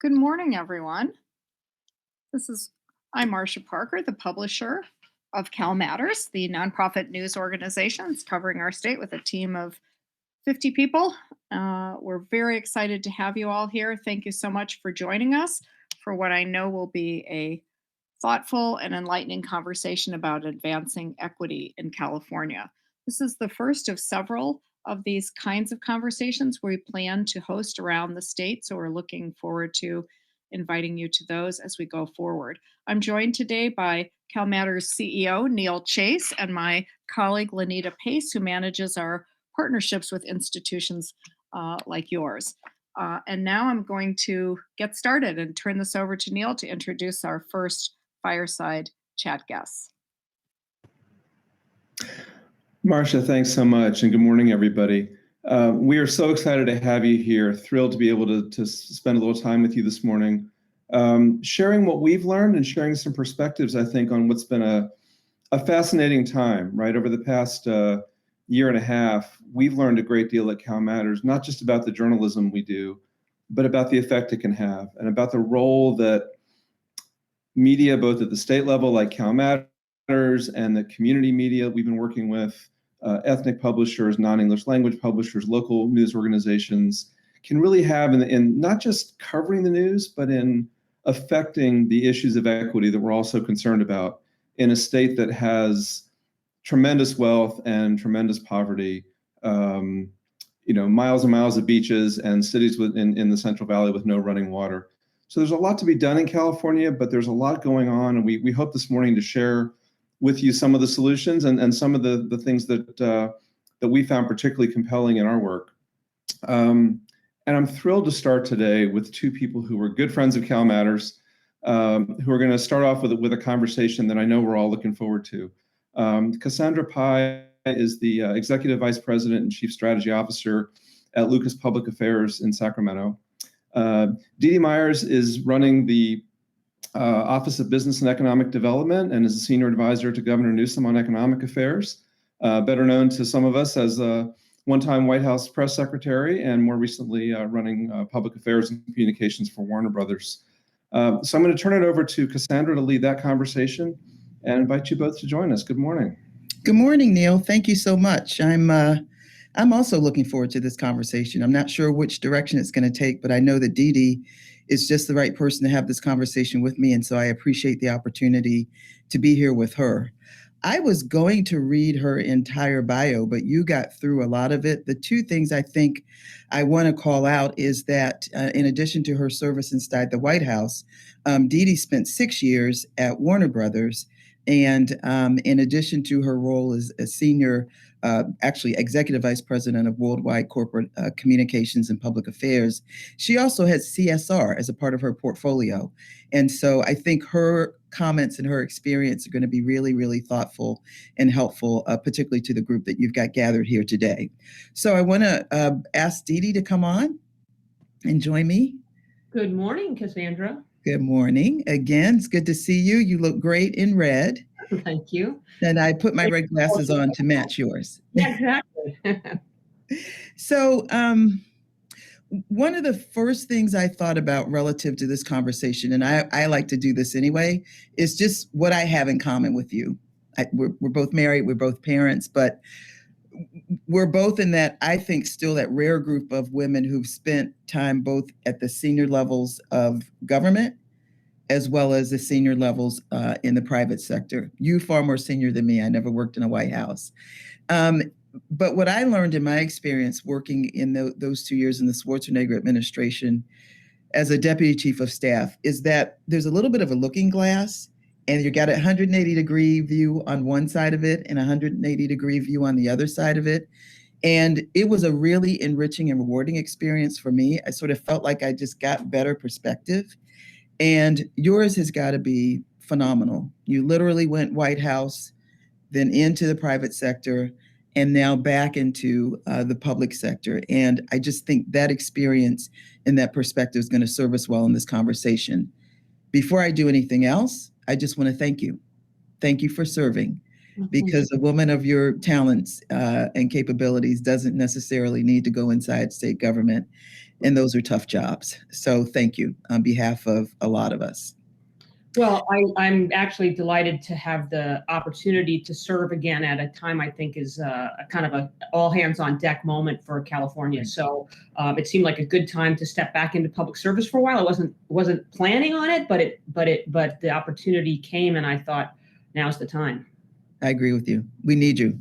Good morning, everyone. I'm Marcia Parker, the publisher of CalMatters, the nonprofit news organization covering our state with a team of 50 people. We're very excited to have you all here. Thank you so much for joining us for what I know will be a thoughtful and enlightening conversation about advancing equity in California. This is the first of several of these kinds of conversations we plan to host around the state, so we're looking forward to inviting you to those as we go forward. I'm joined today by CalMatters CEO Neil Chase and my colleague Lanita Pace, who manages our partnerships with institutions like yours. And now I'm going to get started and turn this over to Neil to introduce our first fireside chat guests. Marcia, thanks so much, and good morning, everybody. We are so excited to have you here, thrilled to be able to spend a little time with you this morning, sharing what we've learned and sharing some perspectives, I think, on what's been a fascinating time, right? Over the past year and a half, we've learned a great deal at CalMatters, not just about the journalism we do, but about the effect it can have and about the role that media, both at the state level, like CalMatters, and the community media we've been working with, ethnic publishers, non-English language publishers, local news organizations, can really have in not just covering the news, but in affecting the issues of equity that we're all so concerned about in a state that has tremendous wealth and tremendous poverty, miles and miles of beaches and cities in the Central Valley with no running water. So there's a lot to be done in California, but there's a lot going on. And we hope this morning to share with you some of the solutions and some of the things that we found particularly compelling in our work. And I'm thrilled to start today with two people who are good friends of CalMatters, who are going to start off with a conversation that I know we're all looking forward to. Cassandra Pai is the Executive Vice President and Chief Strategy Officer at Lucas Public Affairs in Sacramento. Dee Dee Myers is running the Office of Business and Economic Development and is a Senior Advisor to Governor Newsom on economic affairs, better known to some of us as a one-time White House press secretary and more recently running public affairs and communications for Warner Brothers. So I'm going to turn it over to Cassandra to lead that conversation and invite you both to join us. Good morning. Good morning, Neil. Thank you so much. I'm also looking forward to this conversation. I'm not sure which direction it's going to take, but I know that Dee Dee is just the right person to have this conversation with me. And so I appreciate the opportunity to be here with her. I was going to read her entire bio, but you got through a lot of it. The two things I think I want to call out is that in addition to her service inside the White House, Dee Dee spent 6 years at Warner Brothers. And in addition to her role as a senior, actually executive vice president of worldwide corporate communications and public affairs, she also has CSR as a part of her portfolio. And so I think her comments and her experience are going to be really, really thoughtful and helpful, particularly to the group that you've got gathered here today. So I want to ask Dee Dee to come on and join me. Good morning, Cassandra. Good morning. Again, it's good to see you. You look great in red. Thank you. And I put my red glasses on to match yours. Yeah, exactly. So one of the first things I thought about relative to this conversation, and I like to do this anyway, is just what I have in common with you. We're both married, we're both parents, but we're both in that, I think, still that rare group of women who've spent time both at the senior levels of government as well as the senior levels in the private sector. You far more senior than me. I never worked in a White House. But what I learned in my experience working in those 2 years in the Schwarzenegger administration as a deputy chief of staff is that there's a little bit of a looking glass, and you got a 180-degree view on one side of it and a 180-degree view on the other side of it. And it was a really enriching and rewarding experience for me. I sort of felt like I just got better perspective. And yours has got to be phenomenal. You literally went White House, then into the private sector, and now back into the public sector. And I just think that experience and that perspective is going to serve us well in this conversation. Before I do anything else, I just want to thank you. Thank you for serving, because a woman of your talents and capabilities doesn't necessarily need to go inside state government, and those are tough jobs. So thank you on behalf of a lot of us. Well, I'm actually delighted to have the opportunity to serve again at a time I think is a kind of a all hands on deck moment for California. So it seemed like a good time to step back into public service for a while. I wasn't planning on it, but the opportunity came, and I thought now's the time. I agree with you. We need you.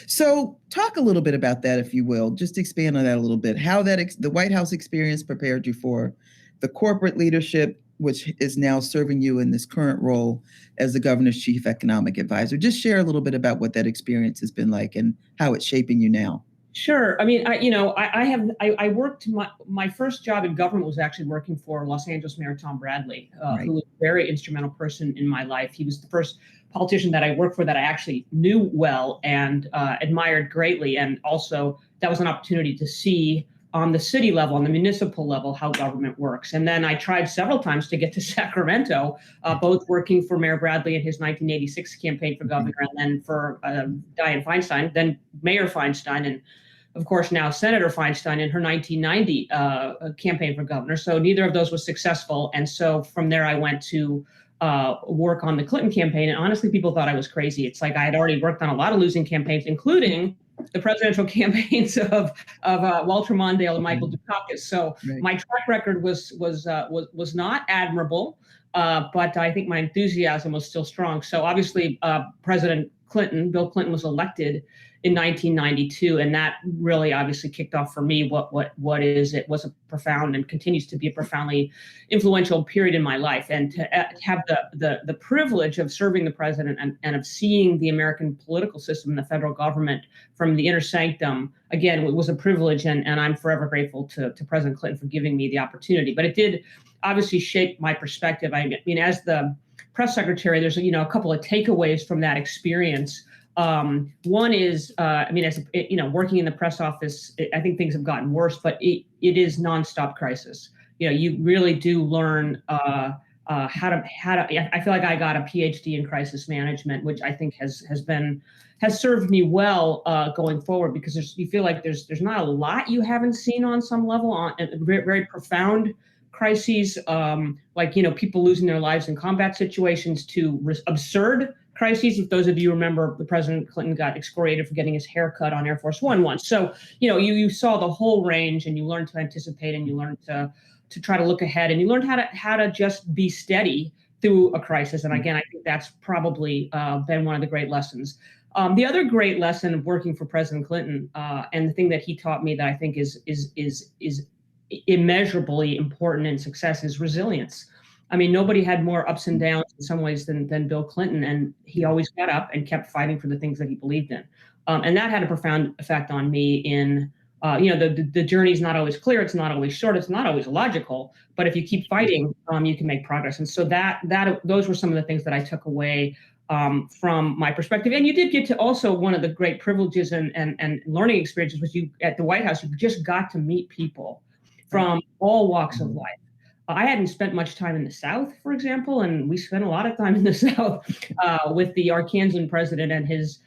So talk a little bit about that, if you will. Just expand on that a little bit. How the White House experience prepared you for the corporate leadership, which is now serving you in this current role as the governor's chief economic advisor. Just share a little bit about what that experience has been like and how it's shaping you now. Sure. I mean, I worked, my first job in government was actually working for Los Angeles Mayor Tom Bradley, Right. who was a very instrumental person in my life. He was the first politician that I worked for that I actually knew well and admired greatly. And also that was an opportunity to see on the city level, on the municipal level, how government works. And then I tried several times to get to Sacramento, both working for Mayor Bradley in his 1986 campaign for governor, and then for Dianne Feinstein, then Mayor Feinstein, and of course now Senator Feinstein in her 1990 campaign for governor. So neither of those was successful. And so from there I went to work on the Clinton campaign. And honestly, people thought I was crazy. It's like I had already worked on a lot of losing campaigns, including the presidential campaigns of Walter Mondale and Michael Dukakis. So Right. my track record was not admirable. but I think my enthusiasm was still strong. So obviously, Bill Clinton was elected in 1992, and that really obviously kicked off for me what was a profound and continues to be a profoundly influential period in my life. And to have the privilege of serving the president and of seeing the American political system and the federal government from the inner sanctum, again, it was a privilege, and I'm forever grateful to President Clinton for giving me the opportunity. But it did obviously shape my perspective. I mean, as the press secretary, there's a couple of takeaways from that experience. One is, working in the press office, I think things have gotten worse, but it is nonstop crisis. You really do learn how to. I feel like I got a PhD in crisis management, which I think has served me well going forward, because you feel like there's not a lot you haven't seen on some level on very, very profound crises, people losing their lives in combat situations, to absurd crises. If those of you remember, the President Clinton got excoriated for getting his hair cut on Air Force One once. So, you saw the whole range, and you learned to anticipate, and you learned to try to look ahead, and you learned how to just be steady through a crisis. And again, I think that's probably been one of the great lessons. The other great lesson of working for President Clinton, and the thing that he taught me that I think is immeasurably important in success, is resilience. I mean, nobody had more ups and downs in some ways than Bill Clinton, and he always got up and kept fighting for the things that he believed in. And that had a profound effect on me in, the journey's not always clear, it's not always short, it's not always logical, but if you keep fighting, you can make progress. And so those were some of the things that I took away from my perspective. And you did get to also, one of the great privileges and learning experiences was, you at the White House, you just got to meet people from all walks of life. I hadn't spent much time in the South, for example, and we spent a lot of time in the South with the Arkansan president and his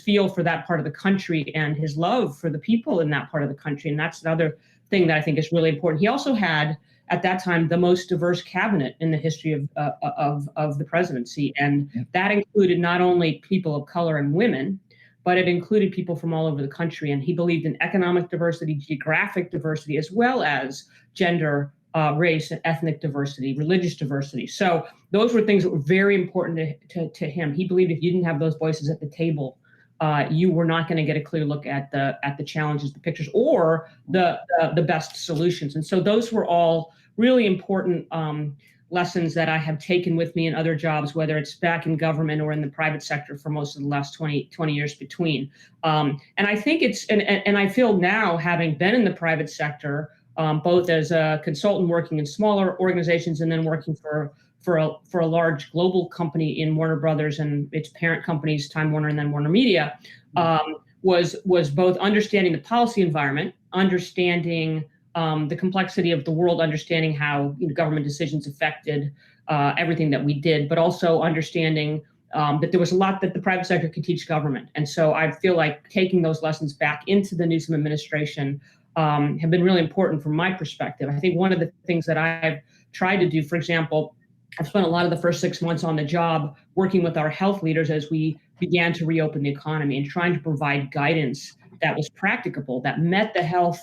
feel for that part of the country and his love for the people in that part of the country. And that's another thing that I think is really important. He also had, at that time, the most diverse cabinet in the history of the presidency. And that included not only people of color and women, but it included people from all over the country. And he believed in economic diversity, geographic diversity, as well as gender, race, and ethnic diversity, religious diversity. So those were things that were very important to him. He believed if you didn't have those voices at the table, you were not going to get a clear look at the challenges, the pictures, or the best solutions. And so those were all really important lessons that I have taken with me in other jobs, whether it's back in government or in the private sector for most of the last 20 years between. And I think and I feel now, having been in the private sector, both as a consultant working in smaller organizations and then working for a large global company in Warner Brothers and its parent companies, Time Warner and then Warner Media, was both understanding the policy environment, understanding the complexity of the world, understanding how government decisions affected everything that we did, but also understanding that there was a lot that the private sector could teach government. And so I feel like taking those lessons back into the Newsom administration have been really important from my perspective. I think one of the things that I've tried to do, for example, I've spent a lot of the first 6 months on the job working with our health leaders as we began to reopen the economy and trying to provide guidance that was practicable, that met the health,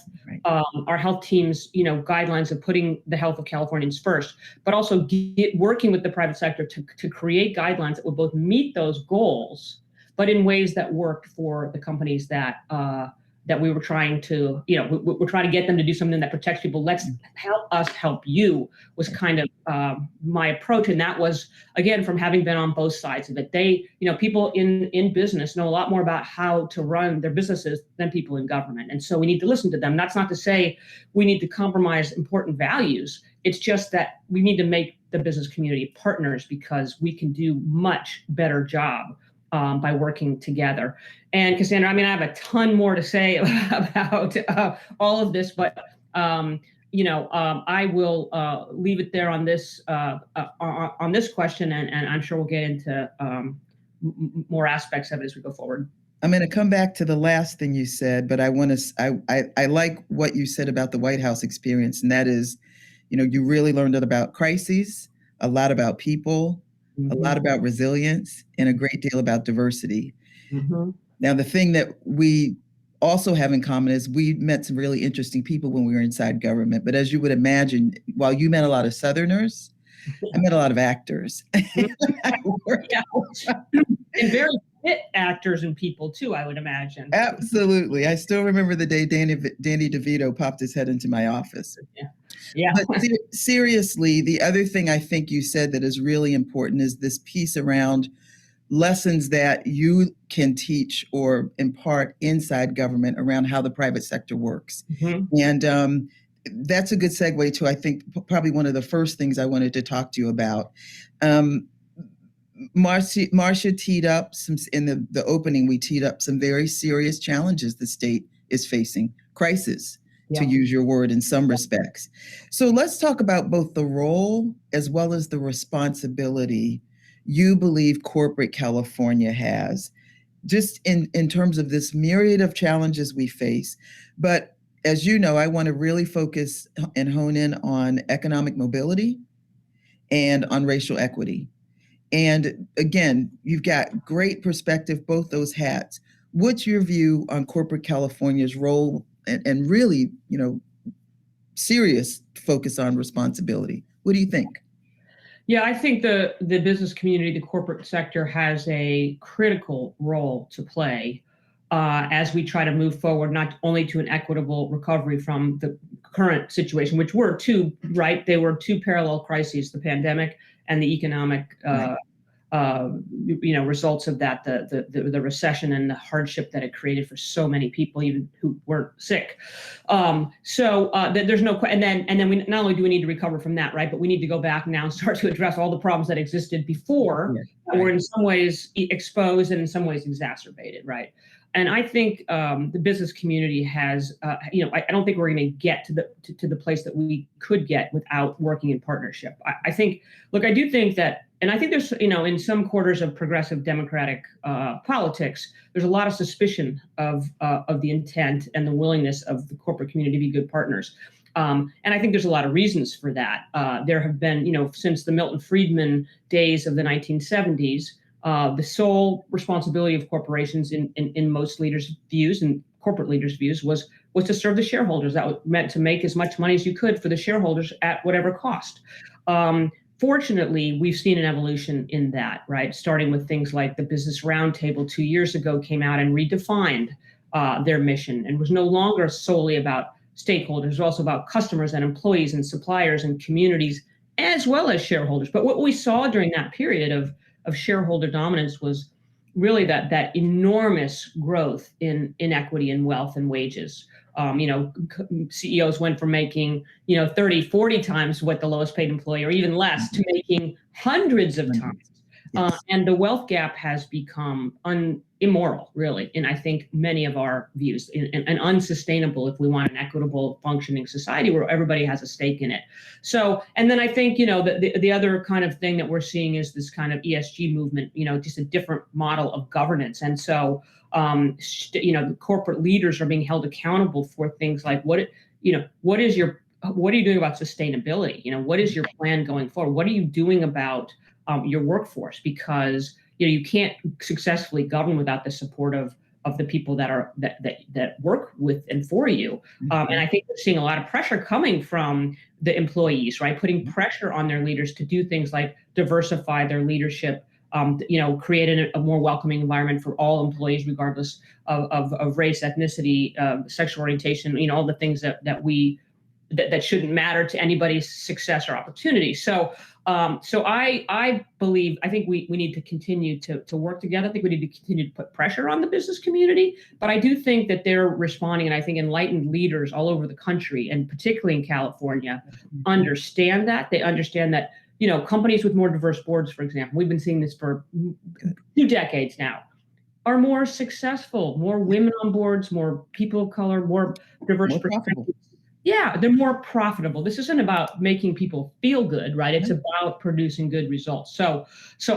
our health team's, guidelines of putting the health of Californians first, but also working with the private sector to create guidelines that would both meet those goals, but in ways that worked for the companies that we were trying to, we're trying to get them to do something that protects people. Let's help us help you was kind of my approach. And that was, again, from having been on both sides of it. People in business know a lot more about how to run their businesses than people in government. And so we need to listen to them. That's not to say we need to compromise important values. It's just that we need to make the business community partners, because we can do much better job by working together. And Cassandra, I have a ton more to say about all of this, but I will leave it there on this question, and I'm sure we'll get into more aspects of it as we go forward. I'm going to come back to the last thing you said, but I like what you said about the White House experience, and that is, you really learned about crises, a lot about people, a lot about resilience, and a great deal about diversity. Mm-hmm. Now, the thing that we also have in common is we met some really interesting people when we were inside government. But as you would imagine, while you met a lot of Southerners, I met a lot of actors. I worked- Yeah. And very fit actors and people too, I would imagine. Absolutely. I still remember the day Danny DeVito popped his head into my office. Yeah. But seriously, the other thing I think you said that is really important is this piece around lessons that you can teach or impart inside government around how the private sector works. Mhm. And that's a good segue to, I think, probably one of the first things I wanted to talk to you about. Marcia teed up some, in the opening, we teed up some very serious challenges the state is facing, crisis, to use your word, in some respects. So let's talk about both the role as well as the responsibility you believe corporate California has, just in terms of this myriad of challenges we face. But as you know, I want to really focus and hone in on economic mobility and on racial equity. And again, you've got great perspective, both those hats. What's your view on corporate California's role and really, serious focus on responsibility? What do you think? Yeah, I think the business community, the corporate sector, has a critical role to play as we try to move forward, not only to an equitable recovery from the current situation, which were two, right? They were two parallel crises: the pandemic and the economic results of that, the recession and the hardship that it created for so many people, even who weren't sick. There's no, and then we not only do we need to recover from that, right, but we need to go back now and start to address all the problems that existed before, that were in some ways exposed and in some ways exacerbated, right? And I think the business community has, I don't think we're going to get to the place that we could get without working in partnership. I think, look, I do think that, and I think there's, in some quarters of progressive democratic politics, there's a lot of suspicion of the intent and the willingness of the corporate community to be good partners. And I think there's a lot of reasons for that. There have been, since the Milton Friedman days of the 1970s, the sole responsibility of corporations in most leaders' views and corporate leaders' views was to serve the shareholders. That meant to make as much money as you could for the shareholders at whatever cost. Fortunately, we've seen an evolution in that, right? Starting with things like the Business Roundtable 2 years ago came out and redefined their mission and was no longer solely about stakeholders. It was also about customers and employees and suppliers and communities, as well as shareholders. But what we saw during that period of shareholder dominance was really that enormous growth in inequity in wealth and wages. CEOs went from making 30, 40 times what the lowest paid employee, or even less, to making hundreds of times. And the wealth gap has become immoral, really, in I think many of our views, and unsustainable if we want an equitable, functioning society where everybody has a stake in it. So, and then I think the other kind of thing that we're seeing is this kind of ESG movement, just a different model of governance. And so, the corporate leaders are being held accountable for things like what are you doing about sustainability? What is your plan going forward? What are you doing about your workforce? Because you can't successfully govern without the support of the people that work with and for you. And I think we're seeing a lot of pressure coming from the employees, right? Putting pressure on their leaders to do things like diversify their leadership, create a more welcoming environment for all employees, regardless of race, ethnicity, sexual orientation, all the things that shouldn't matter to anybody's success or opportunity. So I think we need to continue to work together. I think we need to continue to put pressure on the business community, but I do think that they're responding, and I think enlightened leaders all over the country, and particularly in California, understand that. They understand that, companies with more diverse boards, for example, we've been seeing this for 2 decades now, are more successful, more women on boards, more people of color, more diverse perspectives. Yeah, they're more profitable. This isn't about making people feel good, right? It's about producing good results. So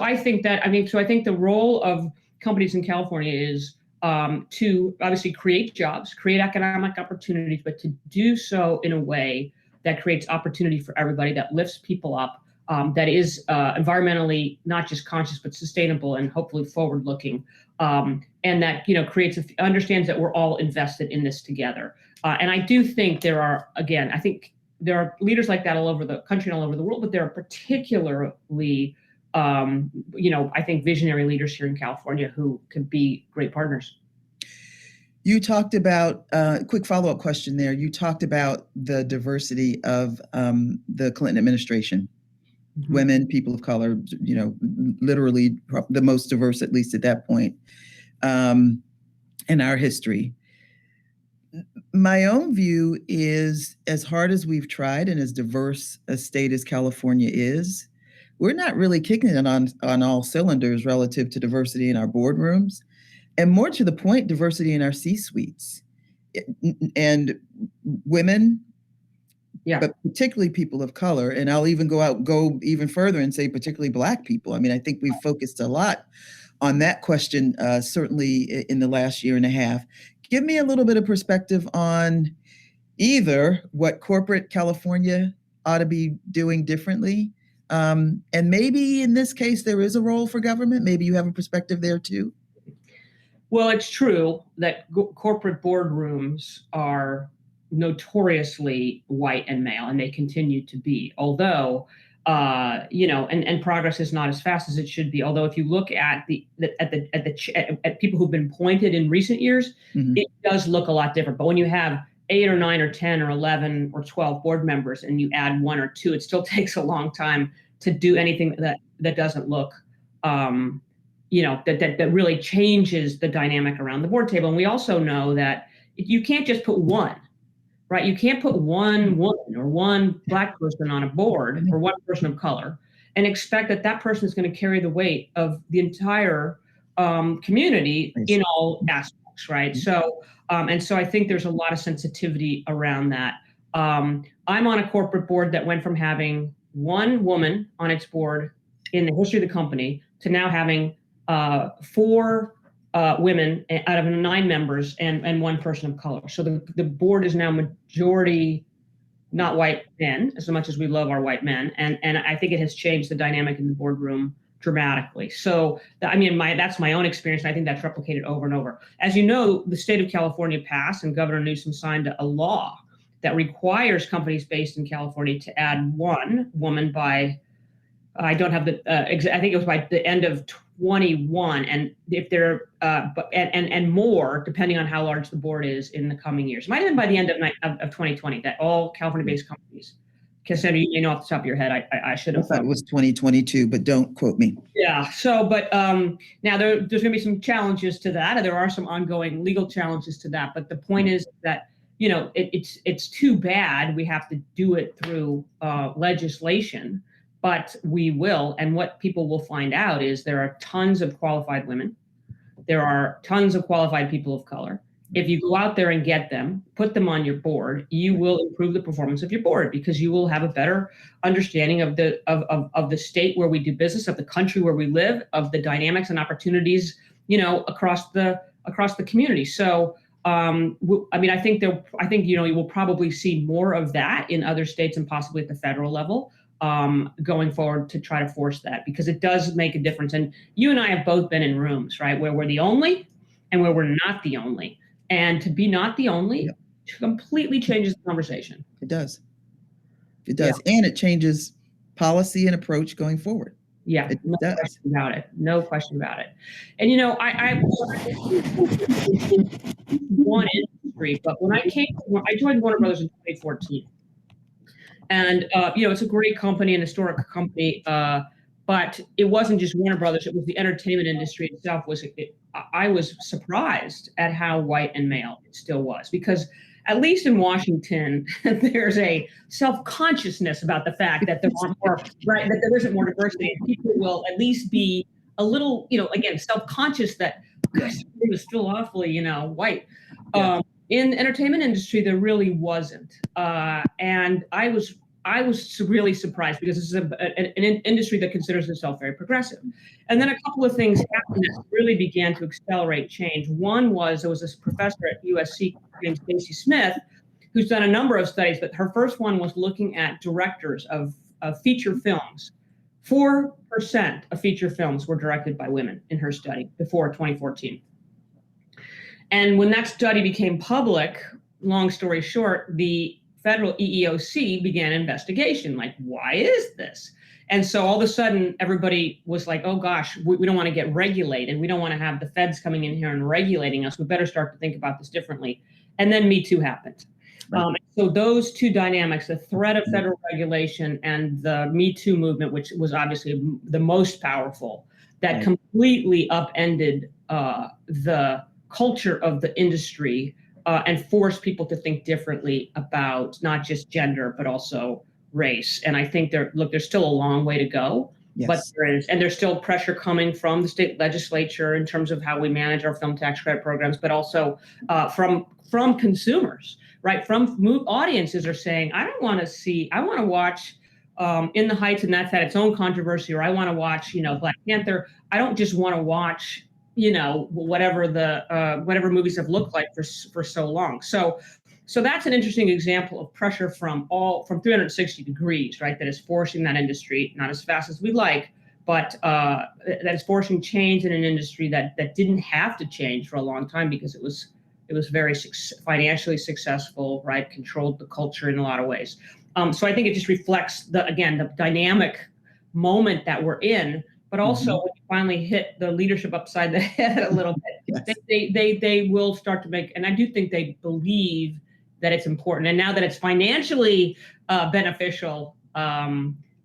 I think the role of companies in California is to obviously create jobs, create economic opportunities, but to do so in a way that creates opportunity for everybody, that lifts people up, that is environmentally not just conscious, but sustainable and hopefully forward-looking, and that understands that we're all invested in this together. And I do think there are, again, I think there are leaders like that all over the country and all over the world, but there are particularly, I think visionary leaders here in California who could be great partners. You talked about, quick follow-up question there. You talked about the diversity of the Clinton administration. Mm-hmm. Women, people of color, literally the most diverse, at least at that point, in our history. My own view is, as hard as we've tried and as diverse a state as California is, we're not really kicking it on all cylinders relative to diversity in our boardrooms, and more to the point, diversity in our C-suites. And women, but particularly people of color, and I'll even go even further and say particularly Black people. I mean, I think we've focused a lot on that question, certainly in the last year and a half. Give me a little bit of perspective on either what corporate California ought to be doing differently, and maybe in this case there is a role for government. Maybe you have a perspective there too. Well, it's true that corporate boardrooms are notoriously white and male, and they continue to be. Although, and progress is not as fast as it should be. Although, if you look at at people who've been appointed in recent years, mm-hmm. It does look a lot different. But when you have 8 or 9 or 10 or 11 or 12 board members, and you add 1 or 2, it still takes a long time to do anything that doesn't look. That really changes the dynamic around the board table. And we also know that you can't just put one, right? You can't put one woman or one Black person on a board or one person of color and expect that person is going to carry the weight of the entire community in all aspects, right? Mm-hmm. So I think there's a lot of sensitivity around that. I'm on a corporate board that went from having 1 woman on its board in the history of the company to now having 4 women out of 9 members and 1 person of color. So the board is now majority not white men, as much as we love our white men. And I think it has changed the dynamic in the boardroom dramatically. So, that's my own experience. And I think that's replicated over and over. As you know, the state of California passed and Governor Newsom signed a law that requires companies based in California to add 1 woman by, I don't have the, I think it was by the end of 21, and if they're and more, depending on how large the board is in the coming years. It might have been by the end of 2020 that all California-based companies. Cassandra, you may know off the top of your head. I should have. I thought it was 2022, but don't quote me. Yeah. So, but now there's going to be some challenges to that, and there are some ongoing legal challenges to that. But the point is that it's too bad we have to do it through legislation. But we will, and what people will find out is there are tons of qualified women. There are tons of qualified people of color. If you go out there and get them, put them on your board, you will improve the performance of your board because you will have a better understanding of the state where we do business, of the country where we live, of the dynamics and opportunities, across the community. So, I think you will probably see more of that in other states and possibly at the federal level. Going forward to try to force that, because it does make a difference. And you and I have both been in rooms, right, where we're the only and where we're not the only. And to be not the only completely changes the conversation. It does. It does. Yeah. And it changes policy and approach going forward. Yeah, no question about it. No question about it. And, I one industry, but when I joined Warner Brothers in 2014. And, it's a great company, an historic company, but it wasn't just Warner Brothers. It was the entertainment industry itself. I was surprised at how white and male it still was, because at least in Washington, there's a self-consciousness about the fact that there aren't more, right, that there isn't more diversity. And people will at least be a little, again, self-conscious that, gosh, it was still awfully, white. Yeah. In the entertainment industry, there really wasn't, and I was really surprised because this is an industry that considers itself very progressive. And then a couple of things happened that really began to accelerate change. One was there was this professor at USC named Stacy Smith, who's done a number of studies, but her first one was looking at directors of feature films. 4% of feature films were directed by women in her study before 2014. And when that study became public, long story short, the federal EEOC began an investigation. Like, why is this? And so all of a sudden, everybody was like, oh gosh, we don't want to get regulated. We don't want to have the feds coming in here and regulating us. We better start to think about this differently. And then Me Too happened. Right. So those two dynamics, the threat of federal regulation and the Me Too movement, which was obviously the most powerful, that Right. completely upended the culture of the industry and forced people to think differently about not just gender, but also race. And I think there's still a long way to go, Yes. but there's still pressure coming from the state legislature in terms of how we manage our film tax credit programs, but also from consumers, right? From audiences are saying, I want to watch In the Heights, and that's had its own controversy, or I want to watch, Black Panther. I don't just want to watch, whatever movies have looked like for so long. So that's an interesting example of pressure from 360 degrees, right? That is forcing that industry, not as fast as we'd like, but that is forcing change in an industry that didn't have to change for a long time because it was very financially successful, right? Controlled the culture in a lot of ways. So I think it just reflects the dynamic moment that we're in, but also when you finally hit the leadership upside the head a little bit, Yes. they will start to make, and I do think they believe that it's important. And now that it's financially beneficial,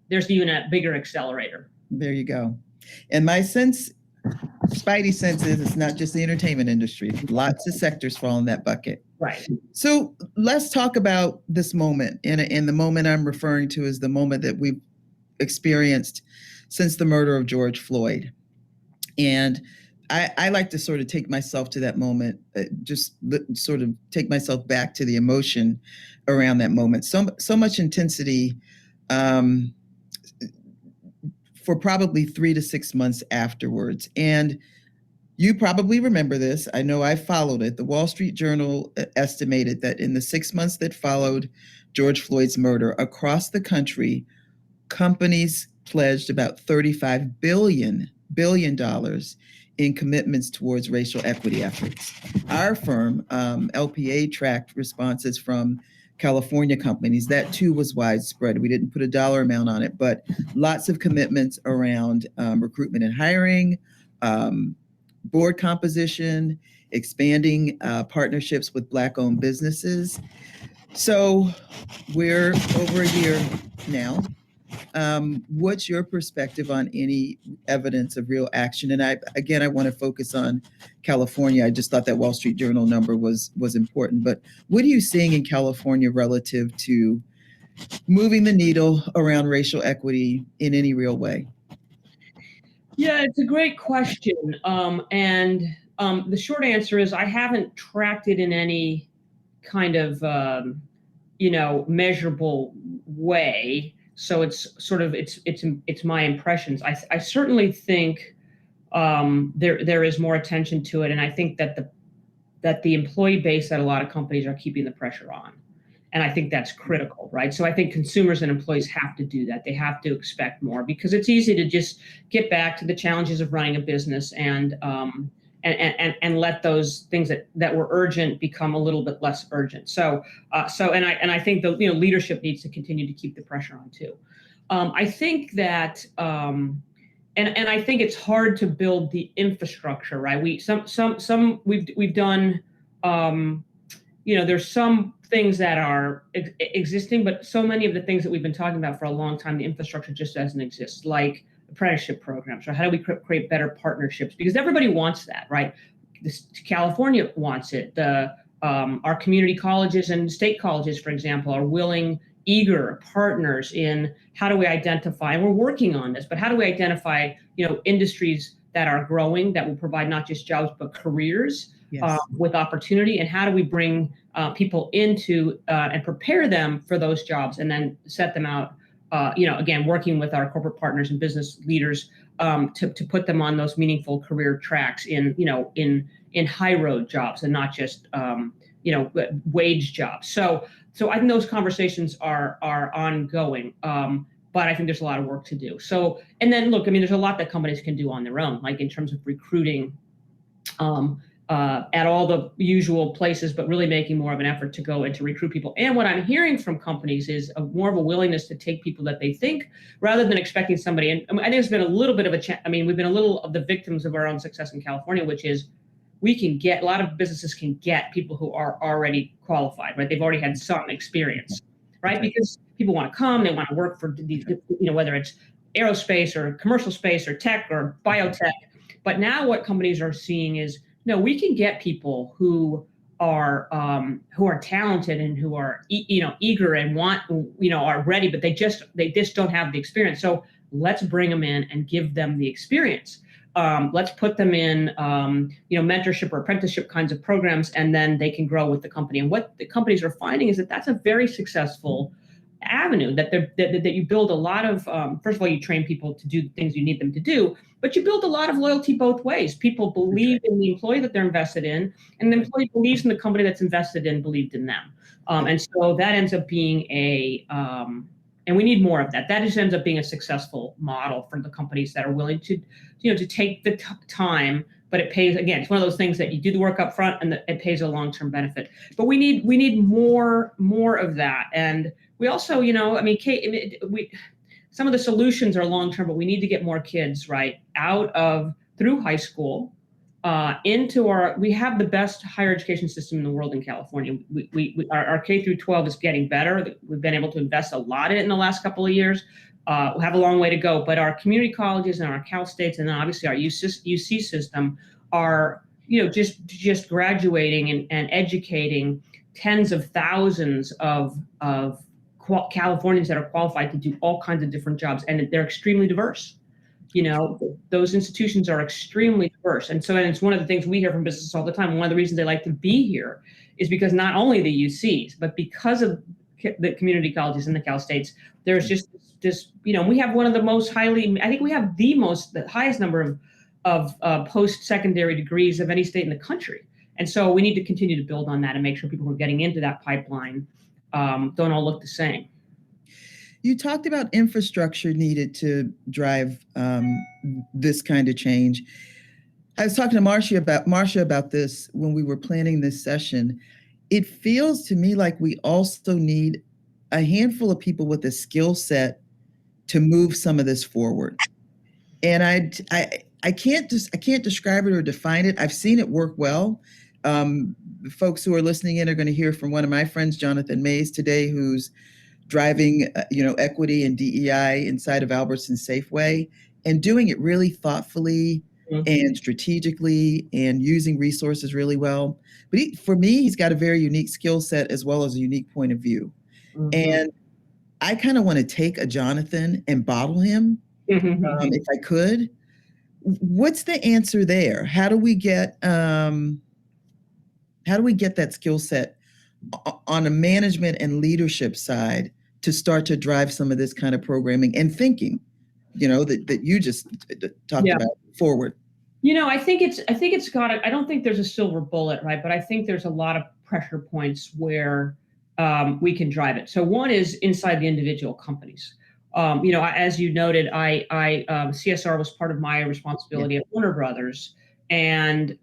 there's even a bigger accelerator. There you go. And my spidey sense is it's not just the entertainment industry. Lots of sectors fall in that bucket. Right. So let's talk about this moment. And the moment I'm referring to is the moment that we've experienced since the murder of George Floyd. And I like to sort of take myself to that moment, sort of take myself back to the emotion around that moment. So much intensity for probably 3 to 6 months afterwards. And you probably remember this. I know I followed it. The Wall Street Journal estimated that in the 6 months that followed George Floyd's murder across the country, companies pledged about $35 billion in commitments towards racial equity efforts. Our firm, LPA, tracked responses from California companies. That too was widespread. We didn't put a dollar amount on it, but lots of commitments around recruitment and hiring, board composition, expanding partnerships with Black-owned businesses. So we're over a year now. What's your perspective on any evidence of real action? And I want to focus on California. I just thought that Wall Street Journal number was important. But what are you seeing in California relative to moving the needle around racial equity in any real way? Yeah, it's a great question. And the short answer is I haven't tracked it in any kind of, measurable way. So it's sort of, it's my impressions. I certainly think there is more attention to it. And I think that the employee base at a lot of companies are keeping the pressure on. And I think that's critical, right? So I think consumers and employees have to do that. They have to expect more because it's easy to just get back to the challenges of running a business and let those things that were urgent become a little bit less urgent. So I think the leadership needs to continue to keep the pressure on too. I think that and I think it's hard to build the infrastructure, right? We've done there's some things that are existing, but so many of the things that we've been talking about for a long time, the infrastructure just doesn't exist, like apprenticeship programs, or how do we create better partnerships? Because everybody wants that, right? California wants it. Our community colleges and state colleges, for example, are eager partners in how do we identify, and we're working on this, but how do we identify, industries that are growing that will provide not just jobs, but careers. Yes. With opportunity, and how do we bring people into and prepare them for those jobs, and then set them out, again, working with our corporate partners and business leaders to put them on those meaningful career tracks in high road jobs and not just wage jobs. So I think those conversations are ongoing, but I think there's a lot of work to do. So, and then look, there's a lot that companies can do on their own, like in terms of recruiting. at all the usual places, but really making more of an effort to go and to recruit people. And what I'm hearing from companies is more of a willingness to take people that they think, rather than expecting somebody. And I think there's been a little bit of we've been a little of the victims of our own success in California, which is a lot of businesses can get people who are already qualified, right? They've already had some experience, right? Okay. Because people want to come, they want to work for these, whether it's aerospace or commercial space or tech or biotech. But now what companies are seeing is, no, we can get people who are talented and who are eager and are ready, but they just don't have the experience. So let's bring them in and give them the experience. Let's put them in mentorship or apprenticeship kinds of programs, and then they can grow with the company. And what the companies are finding is that that's a very successful avenue, that you build a lot of, first of all, you train people to do the things you need them to do, but you build a lot of loyalty both ways. People believe in the employee that they're invested in, and the employee believes in the company that's invested in, believed in them. And so that ends up being and we need more of that. That just ends up being a successful model for the companies that are willing to, to take the time. But it pays, again, it's one of those things that you do the work up front and it pays a long-term benefit. But we need more of that. And we also, some of the solutions are long-term, but we need to get more kids, right, through high school, we have the best higher education system in the world in California. Our K through 12 is getting better. We've been able to invest a lot in it in the last couple of years. We have a long way to go, but our community colleges and our Cal States and obviously our UC system are, just graduating and educating tens of thousands of Californians that are qualified to do all kinds of different jobs, and they're extremely diverse. Those institutions are extremely diverse. And it's one of the things we hear from businesses all the time. One of the reasons they like to be here is because not only the UCs, but because of the community colleges in the Cal States, there's just this, we have one of the most I think we have the highest number of post-secondary degrees of any state in the country. And so we need to continue to build on that and make sure people who are getting into that pipeline don't all look the same. You talked about infrastructure needed to drive this kind of change. I was talking to Marcia about this when we were planning this session. It feels to me like we also need a handful of people with a skill set to move some of this forward. And I can't describe it or define it. I've seen it work well. Folks who are listening in are going to hear from one of my friends, Jonathan Mays, today, who's driving, equity and DEI inside of Albertsons Safeway and doing it really thoughtfully and strategically and using resources really well. But for me, he's got a very unique skill set as well as a unique point of view. Mm-hmm. And I kind of want to take a Jonathan and bottle him, if I could. What's the answer there? How do we get that skill set on a management and leadership side to start to drive some of this kind of programming and thinking, that you just talked about forward? I think it's got I don't think there's a silver bullet, right? But I think there's a lot of pressure points where we can drive it. So one is inside the individual companies. As you noted, CSR was part of my responsibility at Warner Brothers, and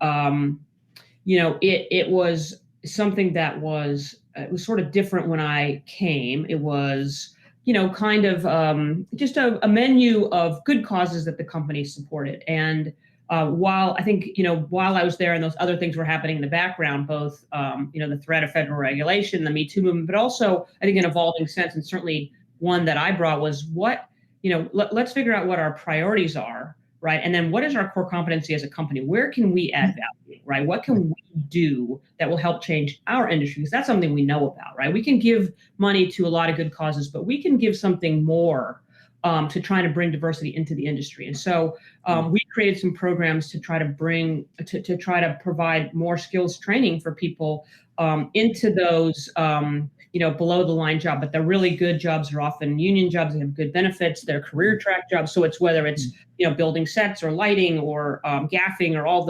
it was something that was sort of different when I came. It was kind of just a menu of good causes that the company supported. And while I think while I was there and those other things were happening in the background, both the threat of federal regulation, the Me Too movement, but also I think an evolving sense, and certainly one that I brought was let's figure out what our priorities are, right? And then what is our core competency as a company? Where can we add value, right? What can we do that will help change our industry? Because that's something we know about, right? We can give money to a lot of good causes, but we can give something more to try to bring diversity into the industry. And so we created some programs to try to try to provide more skills training for people into those below the line job, but the really good jobs are often union jobs that have good benefits. They're career track jobs. So it's whether it's building sets or lighting or gaffing or all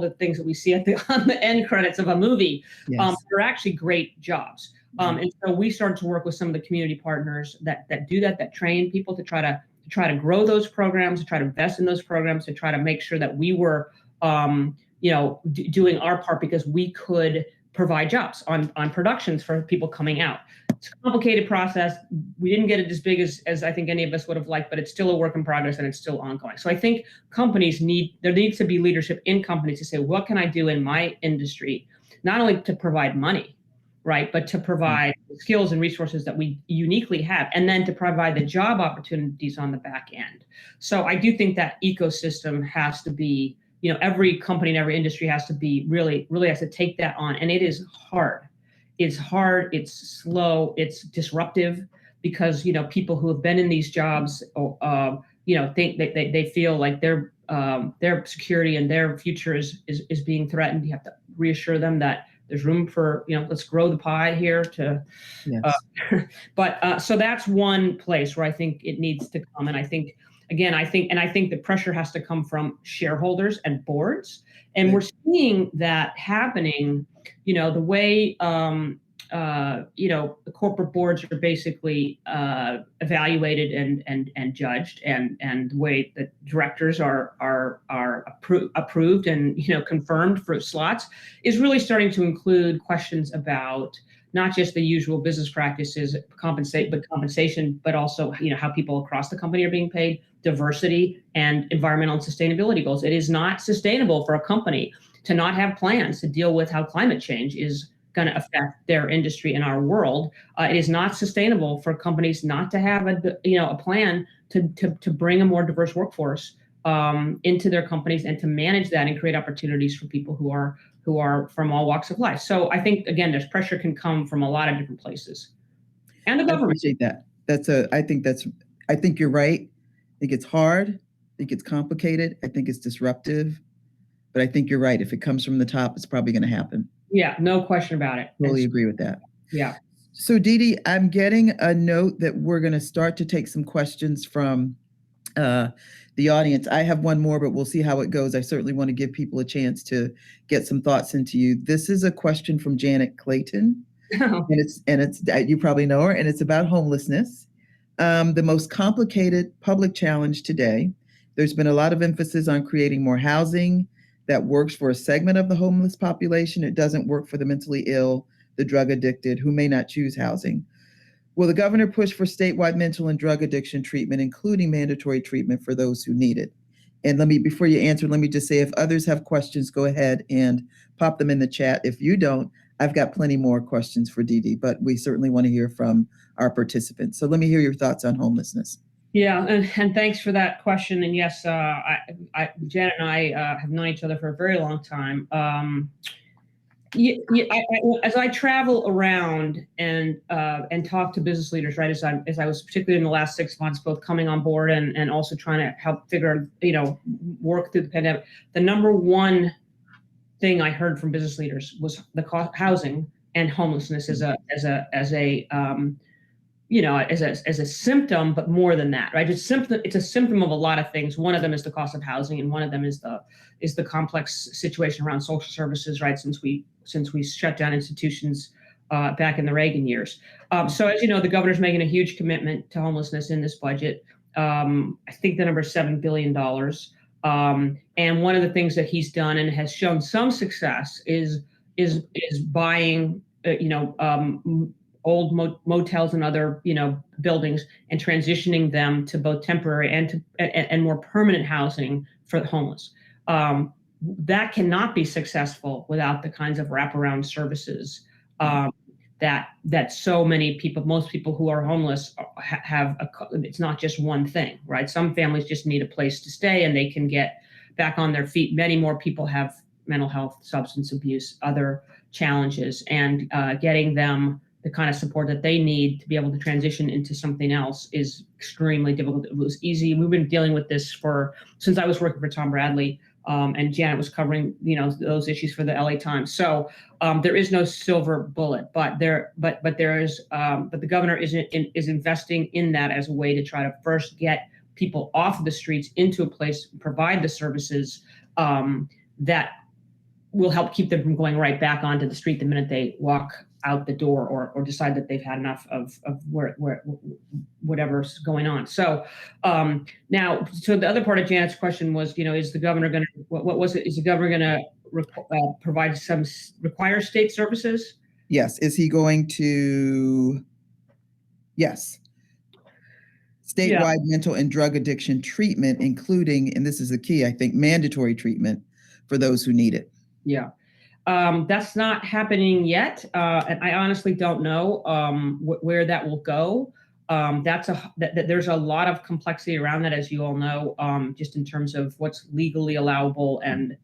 the things that we see on the end credits of a movie. Yes. They're actually great jobs. And so we started to work with some of the community partners that do that train people to try to grow those programs, to try to invest in those programs, to try to make sure that we were doing our part because we could provide jobs on productions for people coming out. It's a complicated process. We didn't get it as big as I think any of us would have liked, but it's still a work in progress and it's still ongoing. So I think there needs to be leadership in companies to say, what can I do in my industry, not only to provide money, right, but to provide skills and resources that we uniquely have, and then to provide the job opportunities on the back end. So I do think that ecosystem has to be, every company in every industry has to be really has to take that on. And it is hard. It's hard, it's slow, it's disruptive, because, people who have been in these jobs, think that they feel like their security and their future is being threatened. You have to reassure them that there's room for, let's grow the pie here to, yes. So that's one place where I think it needs to come. And I think the pressure has to come from shareholders and boards. And we're seeing that happening, the way, the corporate boards are basically evaluated and judged, and the way that directors are approved and confirmed for slots is really starting to include questions about not just the usual business practices, compensation, but also how people across the company are being paid, diversity, and environmental and sustainability goals. It is not sustainable for a company to not have plans to deal with how climate change is going to affect their industry and our world. It is not sustainable for companies not to have a plan to bring a more diverse workforce into their companies, and to manage that and create opportunities for people who are from all walks of life. So I think, again, there's pressure can come from a lot of different places, and the government. I appreciate that. I think you're right. I think it's hard. I think it's complicated. I think it's disruptive. But I think you're right. If it comes from the top, it's probably going to happen. Yeah, no question about it. Totally agree with that. Yeah. So Dee, I'm getting a note that we're going to start to take some questions from the audience. I have one more, but we'll see how it goes. I certainly want to give people a chance to get some thoughts into you. This is a question from Janet Clayton, and it's you probably know her, and it's about homelessness. The most complicated public challenge today. There's been a lot of emphasis on creating more housing that works for a segment of the homeless population. It doesn't work for the mentally ill, the drug addicted, who may not choose housing. Will the governor push for statewide mental and drug addiction treatment, including mandatory treatment for those who need it? And before you answer, let me just say, if others have questions, go ahead and pop them in the chat. If you don't, I've got plenty more questions for Dee, but we certainly want to hear from our participants. So let me hear your thoughts on homelessness. Yeah, and thanks for that question. And yes, Janet and I have known each other for a very long time. As I travel around and talk to business leaders, right, as I was particularly in the last 6 months, both coming on board and also trying to help work through the pandemic, the number one thing I heard from business leaders was the housing and homelessness as a symptom, but more than that, right? It's a symptom of a lot of things. One of them is the cost of housing, and one of them is the complex situation around social services, right? Since we shut down institutions back in the Reagan years. So as you know, the governor's making a huge commitment to homelessness in this budget. I think the number is $7 billion. And one of the things that he's done and has shown some success is buying, old motels and other, buildings, and transitioning them to both temporary and more permanent housing for the homeless. That cannot be successful without the kinds of wraparound services that so many people, most people who are homeless have. It's not just one thing, right? Some families just need a place to stay and they can get back on their feet. Many more people have mental health, substance abuse, other challenges, and getting them the kind of support that they need to be able to transition into something else is extremely difficult. It was easy. We've been dealing with this since I was working for Tom Bradley, and Janet was covering, those issues for the LA Times. So there is no silver bullet, but the governor is investing in that as a way to try to first get people off of the streets into a place, provide the services that will help keep them from going right back onto the street the minute they walk out the door or decide that they've had enough of whatever's going on. So so the other part of Janet's question was, is the governor going to, what was it? Is the governor going to provide some require state services? Yes. Is he going to? Yes. Statewide mental and drug addiction treatment, including, and this is the key, I think, mandatory treatment for those who need it. Yeah. That's not happening yet. And I honestly don't know where that will go. There's a lot of complexity around that, as you all know, just in terms of what's legally allowable and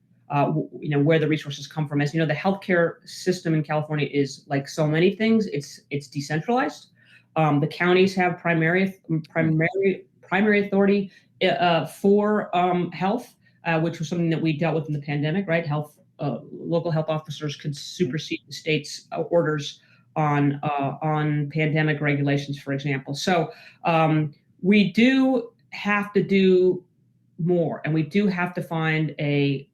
where the resources come from. As you know, the healthcare system in California is like so many things. It's decentralized. The counties have primary authority for health, which was something that we dealt with in the pandemic, right? Local health officers could supersede the state's orders on pandemic regulations, for example. So we do have to do more, and we do have to find a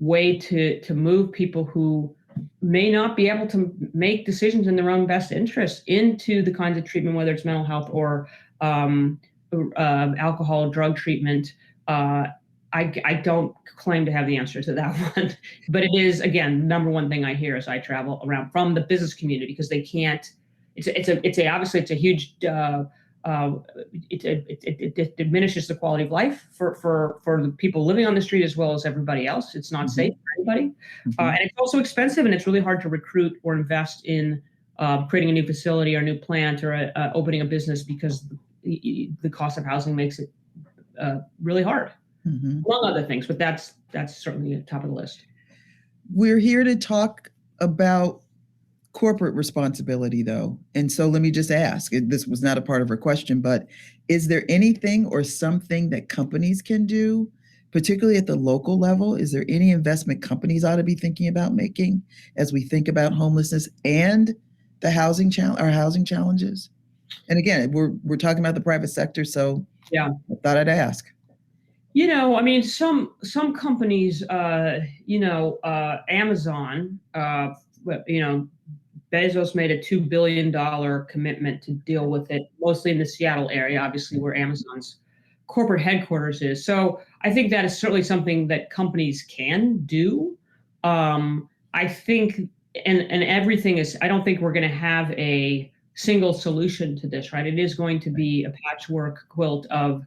way to move people who may not be able to make decisions in their own best interest into the kinds of treatment, whether it's mental health or alcohol, drug treatment. I don't claim to have the answer to that one, but it is, again, number one thing I hear as I travel around from the business community, because they can't. Obviously it's a huge. It diminishes the quality of life for the people living on the street as well as everybody else. It's not safe for anybody, and it's also expensive, and it's really hard to recruit or invest in creating a new facility or a new plant or opening a business, because the cost of housing makes it really hard. Among other things, but that's certainly at the top of the list. We're here to talk about corporate responsibility, though. And so let me just ask, this was not a part of her question, but is there anything or something that companies can do, particularly at the local level? Is there any investment companies ought to be thinking about making as we think about homelessness and the housing challenges? And again, we're talking about the private sector, so yeah, I thought I'd ask. I mean, some companies, Amazon, Bezos made a $2 billion commitment to deal with it, mostly in the Seattle area, obviously where Amazon's corporate headquarters is. So I think that is certainly something that companies can do. I think, and everything is, I don't think we're going to have a single solution to this, right? It is going to be a patchwork quilt of,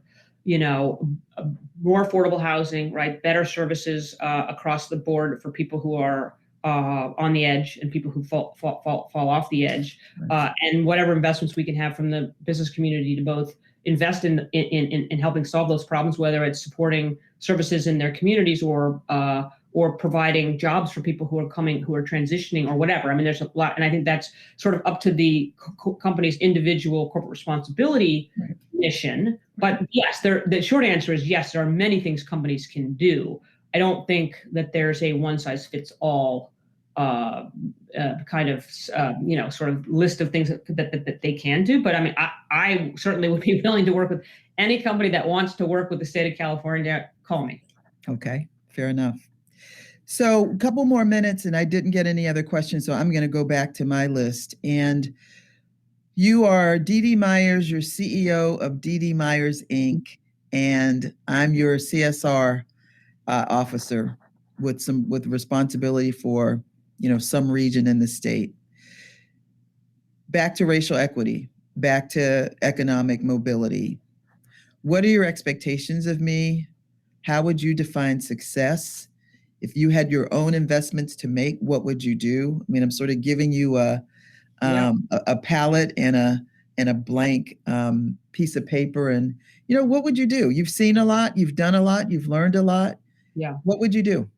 more affordable housing, right? Better services across the board for people who are on the edge and people who fall off the edge, and whatever investments we can have from the business community to both invest in helping solve those problems, whether it's supporting services in their communities or providing jobs for people who are transitioning or whatever. I mean, there's a lot, and I think that's sort of up to the company's individual corporate responsibility mission. But yes, the short answer is yes, there are many things companies can do. I don't think that there's a one size fits all kind of sort of list of things that they can do. But I mean, I certainly would be willing to work with any company that wants to work with the state of California. Call me. Okay, fair enough. So a couple more minutes, and I didn't get any other questions, so I'm going to go back to my list. And you are Dee Myers, you're CEO of Dee Myers, Inc., and I'm your CSR officer with responsibility for some region in the state. Back to racial equity, back to economic mobility. What are your expectations of me? How would you define success? If you had your own investments to make, what would you do? I mean, I'm sort of giving you a palette and a blank piece of paper, and what would you do? You've seen a lot, you've done a lot, you've learned a lot. Yeah. What would you do?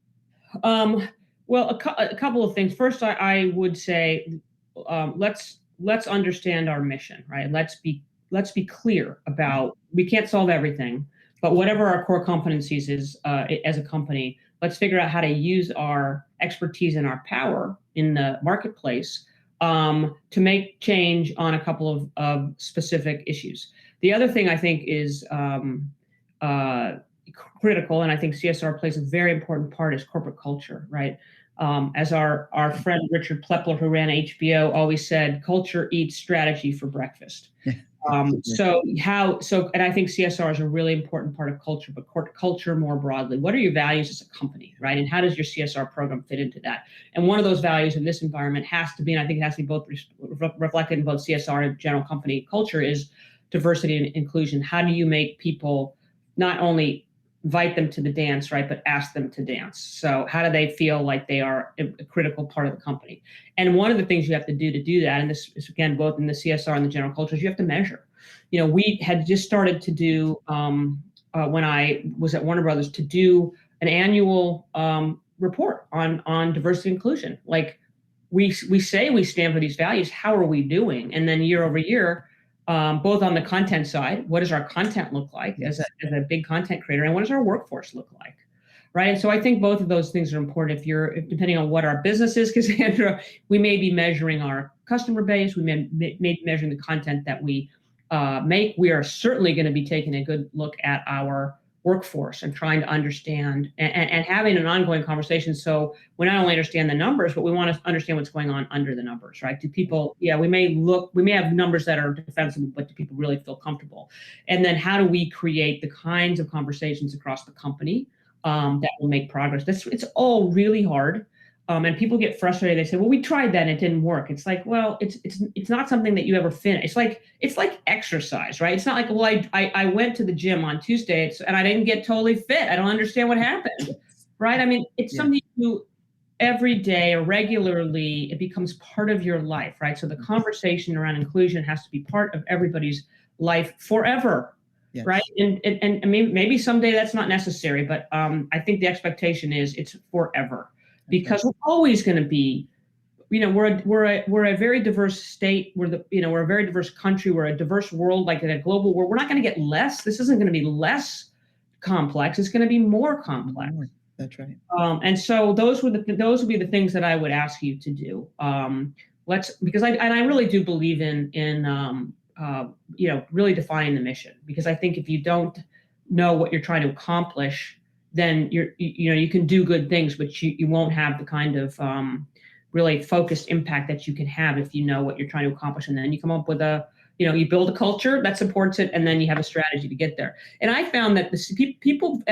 Well, a couple of things. First, I would say let's understand our mission, right? Let's be clear about, we can't solve everything, but whatever our core competencies is as a company, let's figure out how to use our expertise and our power in the marketplace to make change on a couple of specific issues. The other thing I think is critical, and I think CSR plays a very important part, is corporate culture, right? As our friend Richard Plepler, who ran HBO, always said, culture eats strategy for breakfast. And I think CSR is a really important part of culture, but culture more broadly. What are your values as a company, right? And how does your CSR program fit into that? And one of those values in this environment has to be, and I think it has to be both reflected in both CSR and general company culture, is diversity and inclusion. How do you make people not only invite them to the dance, right, but ask them to dance? So how do they feel like they are a critical part of the company? And one of the things you have to do that, and this is again both in the CSR and the general culture, is you have to measure. We had just started to do when I was at Warner Brothers to do an annual report on diversity and inclusion. Like we say we stand for these values. How are we doing? And then year over year, both on the content side, what does our content look like as a big content creator, and what does our workforce look like, right? And so I think both of those things are important. Depending on what our business is, Cassandra, we may be measuring our customer base, we may be measuring the content that we make. We are certainly going to be taking a good look at our workforce and trying to understand and having an ongoing conversation. So we not only understand the numbers, but we want to understand what's going on under the numbers, right? Do people, we may have numbers that are defensible, but do people really feel comfortable? And then how do we create the kinds of conversations across the company that will make progress? It's all really hard. And people get frustrated. They say, well, we tried that and it didn't work. It's like, well, it's not something that you ever finish. It's like exercise, right? It's not like, well, I went to the gym on Tuesday and I didn't get totally fit. I don't understand what happened, right? I mean, it's something you do every day or regularly. It becomes part of your life, right? So the conversation around inclusion has to be part of everybody's life forever. Yes. Right. And maybe someday that's not necessary, but I think the expectation is it's forever. Because we're always going to be, we're a very diverse state. We're a very diverse country. We're a diverse world, like in a global world. We're not going to get less. This isn't going to be less complex. It's going to be more complex. That's right. And so those would be the things that I would ask you to do. Because I really do believe in really defining the mission. Because I think if you don't know what you're trying to accomplish, then you can do good things, but you won't have the kind of really focused impact that you can have if you know what you're trying to accomplish. And then you come up with you build a culture that supports it, and then you have a strategy to get there. And I found that the people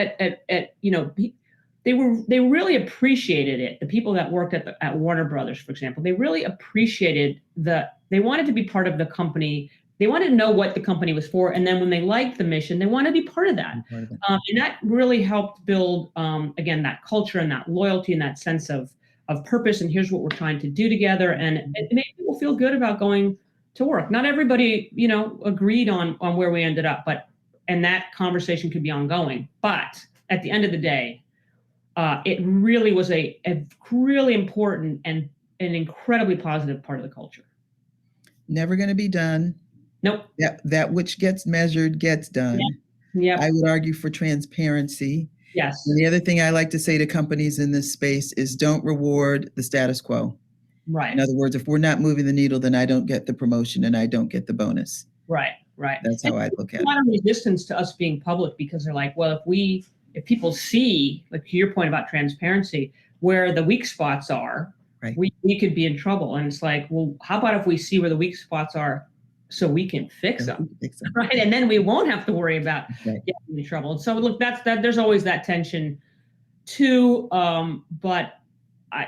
they really appreciated it. The people that worked at Warner Brothers, for example, they really appreciated they wanted to be part of the company. They wanted to know what the company was for. And then when they liked the mission, they wanted to be part of that. And that really helped build, again, that culture and that loyalty and that sense of purpose. And here's what we're trying to do together. And it made people feel good about going to work. Not everybody, agreed on where we ended up, and that conversation could be ongoing. But at the end of the day, it really was a really important and an incredibly positive part of the culture. Never going to be done. Nope. That which gets measured gets done. Yeah. I would argue for transparency. Yes. And the other thing I like to say to companies in this space is don't reward the status quo. Right. In other words, if we're not moving the needle, then I don't get the promotion and I don't get the bonus. Right. That's how I look at it. A lot of resistance to us being public because they're like, well, if people see, like to your point about transparency, where the weak spots are, right, we could be in trouble. And it's like, well, how about if we see where the weak spots are so we can fix them, right? And then we won't have to worry about getting in trouble. And so look, there's always that tension too. But I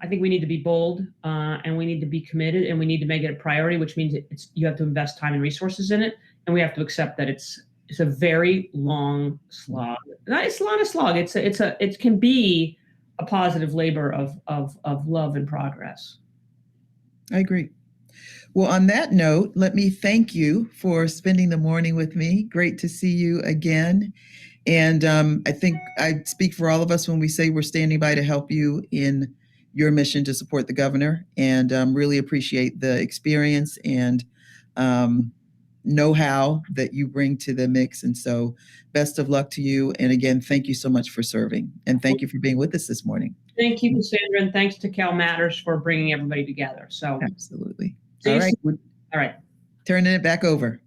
think we need to be bold and we need to be committed and we need to make it a priority, which means you have to invest time and resources in it. And we have to accept that it's a very long slog. It's not a slog. It can be a positive labor of love and progress. I agree. Well, on that note, let me thank you for spending the morning with me. Great to see you again. And I think I speak for all of us when we say we're standing by to help you in your mission to support the governor, and really appreciate the experience and know-how that you bring to the mix. And so best of luck to you. And again, thank you so much for serving. And thank you for being with us this morning. Thank you, Cassandra, and thanks to CalMatters for bringing everybody together. So absolutely. All right. All right. Turning it back over.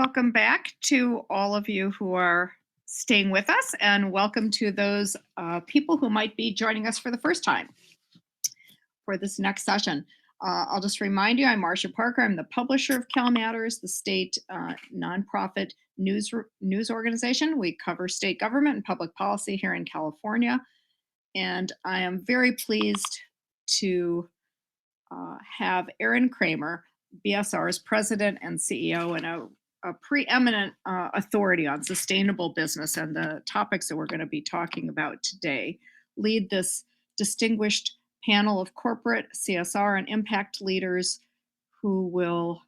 welcome back to all of you who are staying with us, and welcome to those people who might be joining us for the first time for this next session. I'll just remind you, I'm Marcia Parker. I'm the publisher of CalMatters, the state nonprofit news organization. We cover state government and public policy here in California. And I am very pleased to have Aaron Kramer, BSR's president and CEO, and a preeminent authority on sustainable business and the topics that we're going to be talking about today, lead this distinguished panel of corporate CSR and impact leaders who will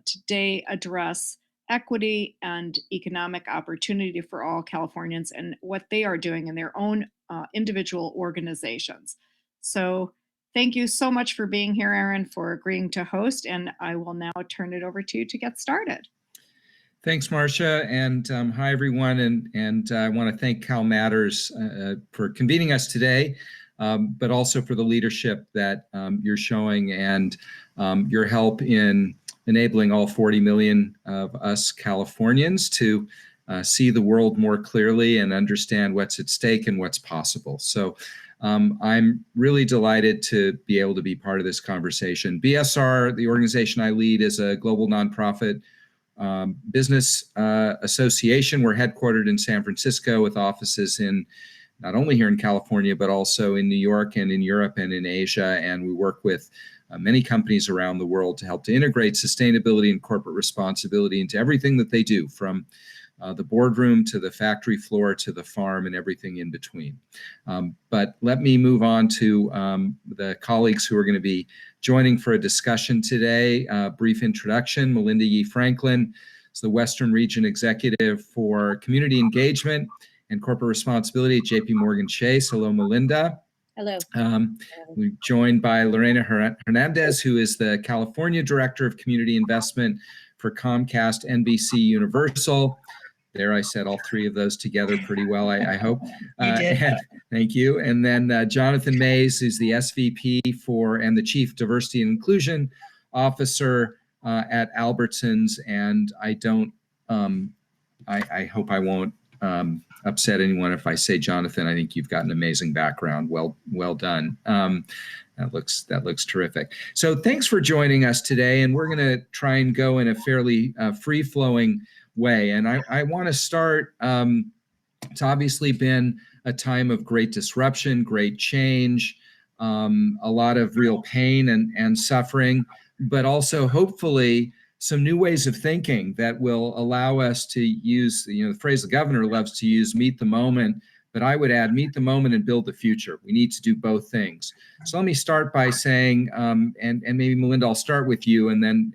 today address equity and economic opportunity for all Californians and what they are doing in their own individual organizations. So thank you so much for being here, Aaron, for agreeing to host, and I will now turn it over to you to get started. Thanks, Marcia, and hi, everyone, and I want to thank CalMatters for convening us today, but also for the leadership that you're showing and your help in enabling all 40 million of us Californians to see the world more clearly and understand what's at stake and what's possible. So I'm really delighted to be able to be part of this conversation. BSR, the organization I lead, is a global nonprofit business association. We're headquartered in San Francisco with offices in not only here in California, but also in New York and in Europe and in Asia. And we work with many companies around the world to help to integrate sustainability and corporate responsibility into everything that they do, from the boardroom to the factory floor to the farm and everything in between. But let me move on to the colleagues who are going to be joining for a discussion today. Brief introduction: Melinda Yee Franklin is the Western Region Executive for Community Engagement and Corporate Responsibility at JP Morgan Chase. Hello, Melinda. Hello. We're joined by Lorena Hernandez, who is the California Director of Community Investment for Comcast NBC Universal. There, I said all three of those together pretty well, I hope. You did. Thank you. And then Jonathan Mays, who's the SVP and the Chief Diversity and Inclusion Officer at Albertsons. And I hope I won't upset anyone if I say, Jonathan, I think you've got an amazing background. Well done. That looks terrific. So thanks for joining us today. And we're going to try and go in a fairly free-flowing way. And I want to start, it's obviously been a time of great disruption, great change, a lot of real pain and suffering, but also hopefully some new ways of thinking that will allow us to use, the phrase the governor loves to use, meet the moment, but I would add meet the moment and build the future. We need to do both things. So let me start by saying, and maybe Melinda, I'll start with you, and then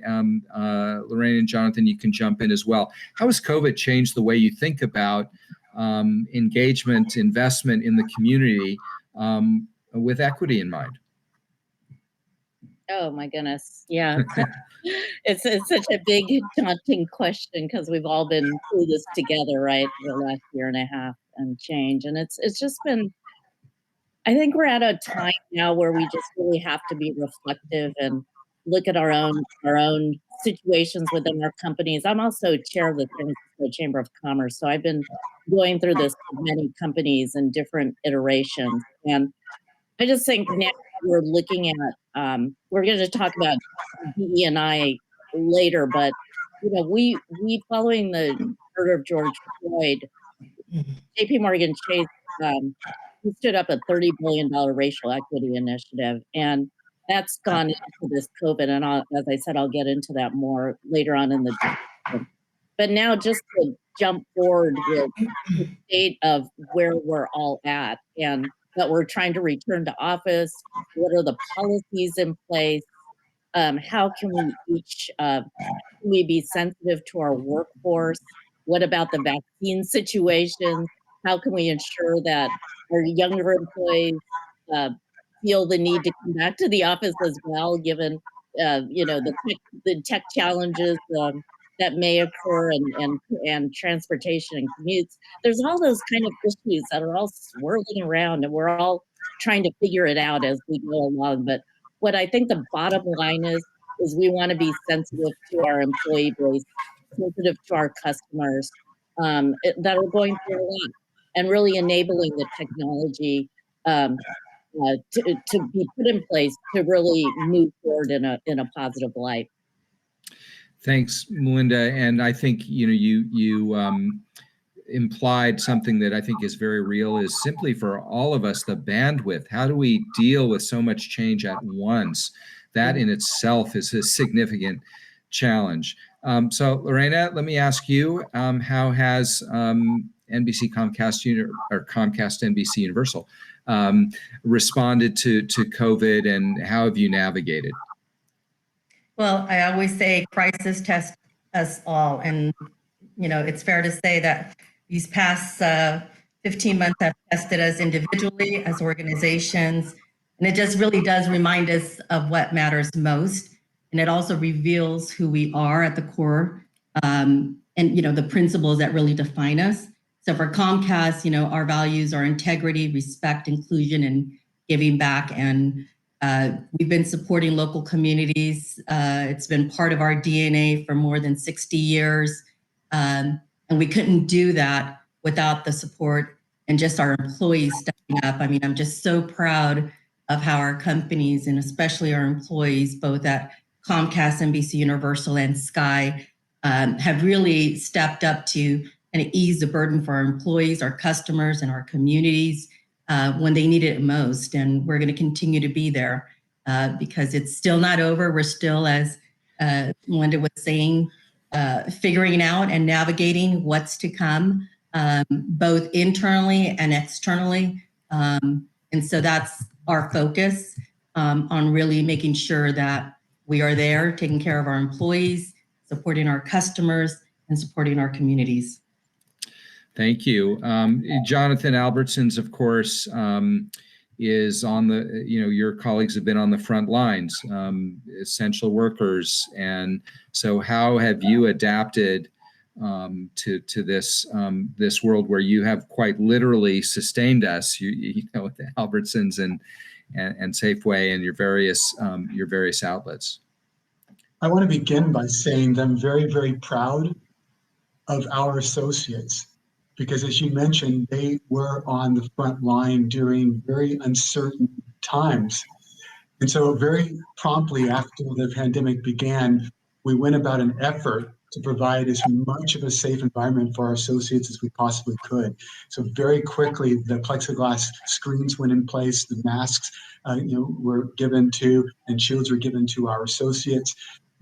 Lorraine and Jonathan, you can jump in as well. How has COVID changed the way you think about engagement, investment in the community with equity in mind? Oh my goodness. Yeah. It's such a big, daunting question because we've all been through this together, right, for the last year and a half and change. And it's just been, I think we're at a time now where we just really have to be reflective and look at our own situations within our companies. I'm also chair of the San Francisco Chamber of Commerce, so I've been going through this with many companies in different iterations. And I just think now we're looking at, we're going to talk about DE&I later, but we following the murder of George Floyd, JP Morgan Chase, we stood up a $30 billion racial equity initiative, and that's gone into this COVID. And as I said, I'll get into that more later on in the discussion. But now just to jump forward with the state of where we're all at and that we're trying to return to office, what are the policies in place? How can we be sensitive to our workforce? What about the vaccine situation? How can we ensure that our younger employees feel the need to come back to the office as well, given the tech challenges that may occur and transportation and commutes? There's all those kind of issues that are all swirling around, and we're all trying to figure it out as we go along. But what I think the bottom line is we want to be sensitive to our employee base sensitive to our customers that are going through a lot, and really enabling the technology to be put in place to really move forward in a positive light. Thanks, Melinda. And I think you implied something that I think is very real, is simply for all of us the bandwidth. How do we deal with so much change at once? That in itself is a significant challenge. So Lorena, let me ask you, how has NBC Comcast or Comcast NBC Universal responded to COVID, and how have you navigated? Well, I always say crisis test us all. And, it's fair to say that these past 15 months have tested us individually, as organizations. And it just really does remind us of what matters most. And it also reveals who we are at the core, and, the principles that really define us. So for Comcast, our values are integrity, respect, inclusion, and giving back. And we've been supporting local communities. It's been part of our DNA for more than 60 years. And we couldn't do that without the support and just our employees stepping up. I mean, I'm just so proud of how our companies, and especially our employees, both at Comcast, NBC Universal, and Sky, have really stepped up to kind of ease the burden for our employees, our customers, and our communities when they need it most. And we're going to continue to be there because it's still not over. We're still, as Melinda was saying, figuring out and navigating what's to come, both internally and externally. And so that's our focus on really making sure that we are there, taking care of our employees, supporting our customers, and supporting our communities. Thank you. Jonathan Albertsons, of course, is on the, your colleagues have been on the front lines, essential workers. And so how have you adapted to this world where you have quite literally sustained us, with the Albertsons and Safeway and your various outlets? I want to begin by saying that I'm very, very proud of our associates, because as you mentioned, they were on the front line during very uncertain times. And so very promptly after the pandemic began, we went about an effort to provide as much of a safe environment for our associates as we possibly could. So very quickly, the plexiglass screens went in place, the masks were given to, and shields were given to our associates.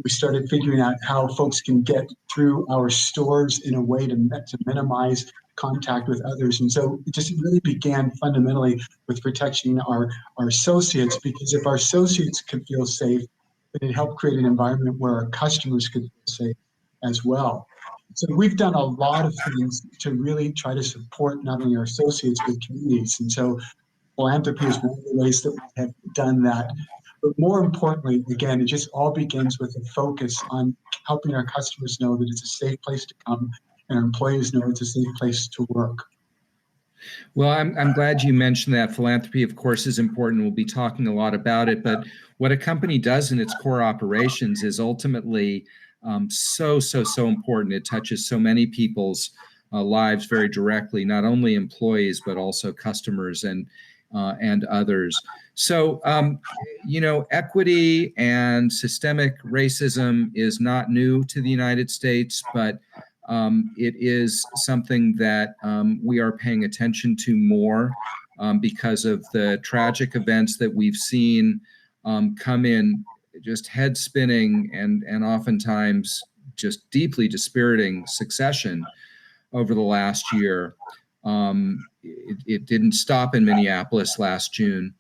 We started figuring out how folks can get through our stores in a way to minimize contact with others. And so it just really began fundamentally with protecting our associates, because if our associates could feel safe, then it helped create an environment where our customers could feel safe as well. So we've done a lot of things to really try to support not only our associates, but communities. And so philanthropy is one of the ways that we have done that. But more importantly, again, it just all begins with a focus on helping our customers know that it's a safe place to come and our employees know it's a safe place to work. Well, I'm glad you mentioned that. Philanthropy, of course, is important. We'll be talking a lot about it. But what a company does in its core operations is ultimately so important. It touches so many people's lives very directly, not only employees, but also customers and others. So, equity and systemic racism is not new to the United States, but it is something that we are paying attention to more because of the tragic events that we've seen come in just head spinning and oftentimes just deeply dispiriting succession over the last year. It didn't stop in Minneapolis last June.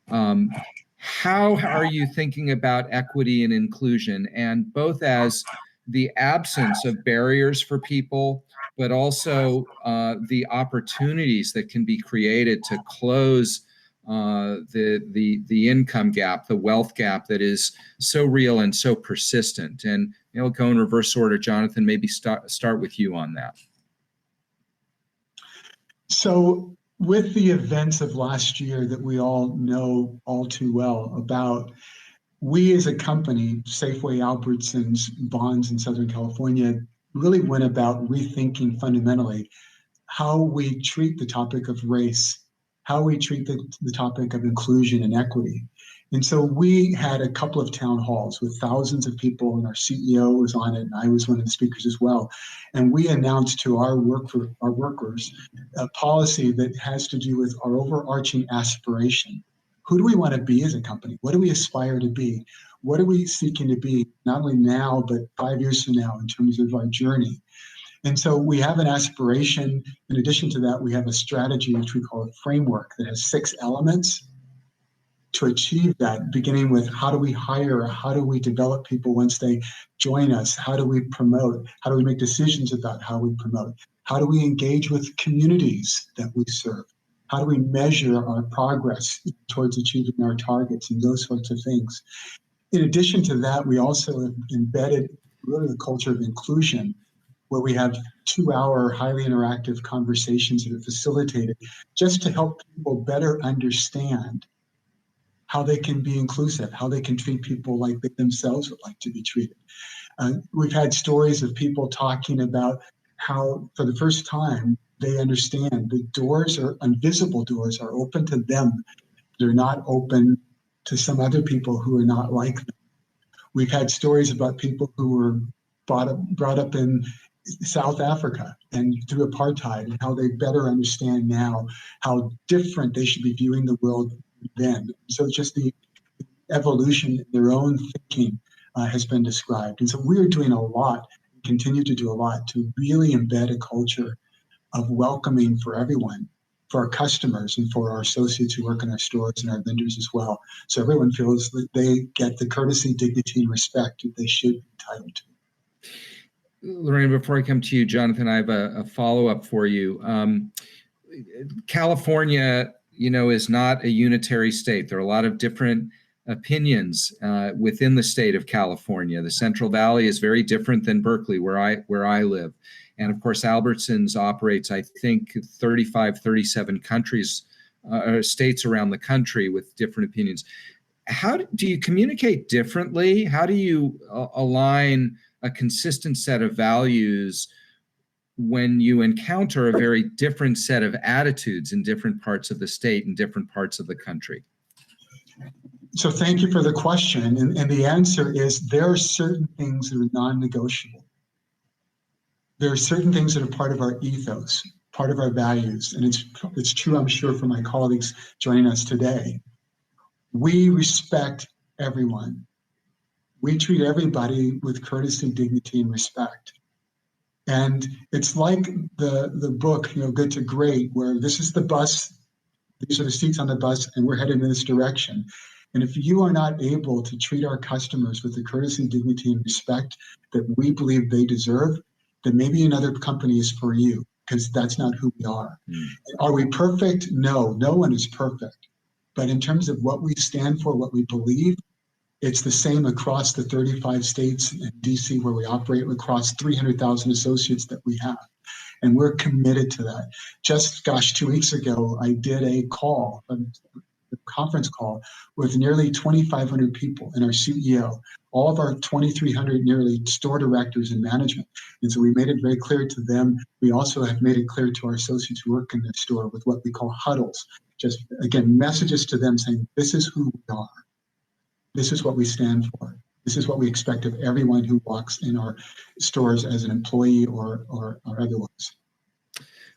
How are you thinking about equity and inclusion, and both as the absence of barriers for people, but also the opportunities that can be created to close the income gap, the wealth gap that is so real and so persistent? And I'll go in reverse order. Jonathan, maybe start with you on that. So with the events of last year that we all know all too well about, we as a company, Safeway, Albertsons, Bonds in Southern California, really went about rethinking fundamentally how we treat the topic of race, how we treat the topic of inclusion and equity. And so we had a couple of town halls with thousands of people, and our CEO was on it, and I was one of the speakers as well. And we announced to our workers a policy that has to do with our overarching aspiration. Who do we want to be as a company? What do we aspire to be? What are we seeking to be, not only now, but 5 years from now in terms of our journey? And so we have an aspiration. In addition to that, we have a strategy, which we call a framework, that has 6 elements to achieve that, beginning with how do we hire, how do we develop people once they join us, how do we promote, how do we make decisions about how we promote, how do we engage with communities that we serve, how do we measure our progress towards achieving our targets, and those sorts of things. In addition to that, we also have embedded really the culture of inclusion, where we have 2-hour highly interactive conversations that are facilitated just to help people better understand how they can be inclusive, how they can treat people like they themselves would like to be treated. We've had stories of people talking about how, for the first time, they understand the doors are invisible doors are open to them. They're not open to some other people who are not like them. We've had stories about people who were brought up in South Africa and through apartheid, and how they better understand now how different they should be viewing the world then. So just the evolution in their own thinking has been described. And so we're doing a lot, continue to do a lot to really embed a culture of welcoming for everyone, for our customers and for our associates who work in our stores and our vendors as well. So everyone feels that they get the courtesy, dignity, and respect that they should be entitled to. Lorraine, before I come to you, Jonathan, I have a follow-up for you. California, is not a unitary state. There are a lot of different opinions within the state of California. The Central Valley is very different than Berkeley, where I live. And of course, Albertsons operates, I think, 35, 37 countries, states around the country with different opinions. How do you communicate differently? How do you align a consistent set of values when you encounter a very different set of attitudes in different parts of the state and different parts of the country? So thank you for the question. And the answer is there are certain things that are non-negotiable. There are certain things that are part of our ethos, part of our values. And it's true, I'm sure, for my colleagues joining us today. We respect everyone. We treat everybody with courtesy, dignity, and respect. And it's like the book, Good to Great, where this is the bus, these are the seats on the bus, and we're headed in this direction. And if you are not able to treat our customers with the courtesy, dignity, and respect that we believe they deserve, then maybe another company is for you, because that's not who we are. Are we perfect? No, no one is perfect. But in terms of what we stand for, what we believe, it's the same across the 35 states and DC where we operate, across 300,000 associates that we have. And we're committed to that. Just, 2 weeks ago, I did a conference call with nearly 2,500 people and our CEO, all of our 2,300 nearly store directors and management. And so we made it very clear to them. We also have made it clear to our associates who work in the store with what we call huddles. Just, again, messages to them saying, this is who we are. This is what we stand for. This is what we expect of everyone who walks in our stores as an employee or otherwise.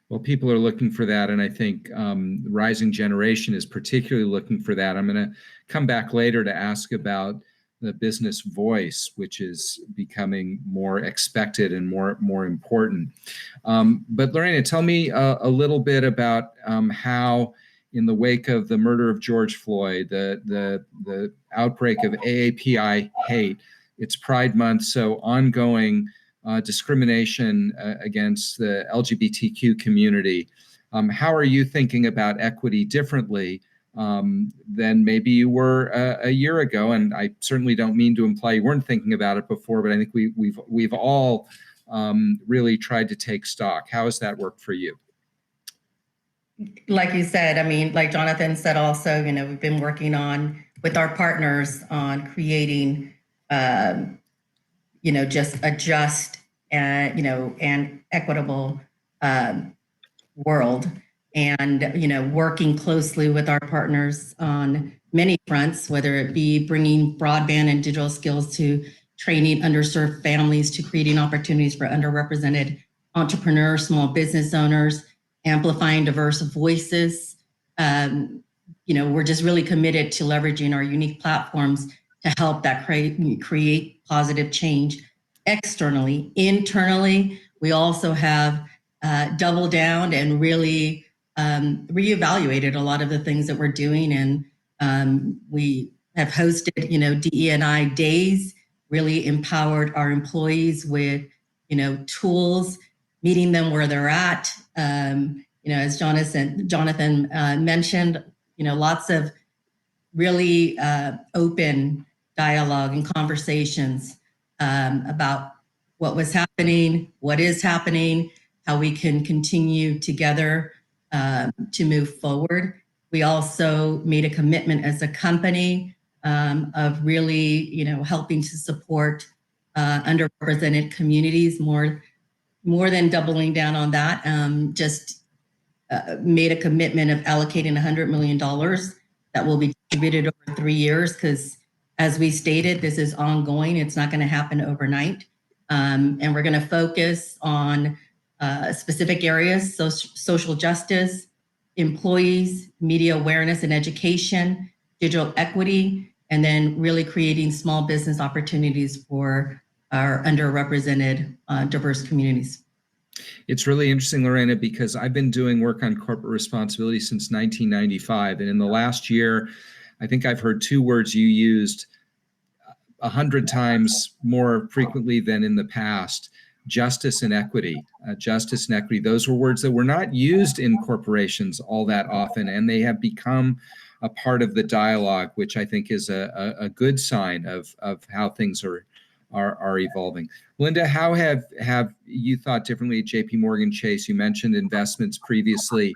Well, people are looking for that, and I think the rising generation is particularly looking for that. I'm going to come back later to ask about the business voice, which is becoming more expected and more important. But Lorena, tell me a little bit about how, in the wake of the murder of George Floyd, the outbreak of AAPI hate, it's Pride Month, so ongoing discrimination against the LGBTQ community. How are you thinking about equity differently than maybe you were a year ago? And I certainly don't mean to imply you weren't thinking about it before, but I think we've all really tried to take stock. How has that worked for you? Like you said, like Jonathan said also, we've been working with our partners on creating, just a just and equitable world. And, working closely with our partners on many fronts, whether it be bringing broadband and digital skills to training underserved families, to creating opportunities for underrepresented entrepreneurs, small business owners, amplifying diverse voices. We're just really committed to leveraging our unique platforms to help that create positive change externally. Internally, we also have doubled down and really reevaluated a lot of the things that we're doing. And we have hosted, DE&I days, really empowered our employees with, tools, meeting them where they're at. As Jonathan mentioned, lots of really open dialogue and conversations about what was happening, what is happening, how we can continue together to move forward. We also made a commitment as a company of really, helping to support underrepresented communities more than doubling down on that. Made a commitment of allocating $100 million that will be distributed over 3 years, because as we stated, this is ongoing. It's not going to happen overnight. And we're going to focus on specific areas, social justice, employees, media awareness and education, digital equity, and then really creating small business opportunities for our underrepresented diverse communities. It's really interesting, Lorena, because I've been doing work on corporate responsibility since 1995. And in the last year, I think I've heard two words you used 100 times more frequently than in the past: justice and equity. Justice and equity, those were words that were not used in corporations all that often, and they have become a part of the dialogue, which I think is a good sign of how things are evolving. Linda, how have you thought differently at JP Morgan Chase? You mentioned investments previously.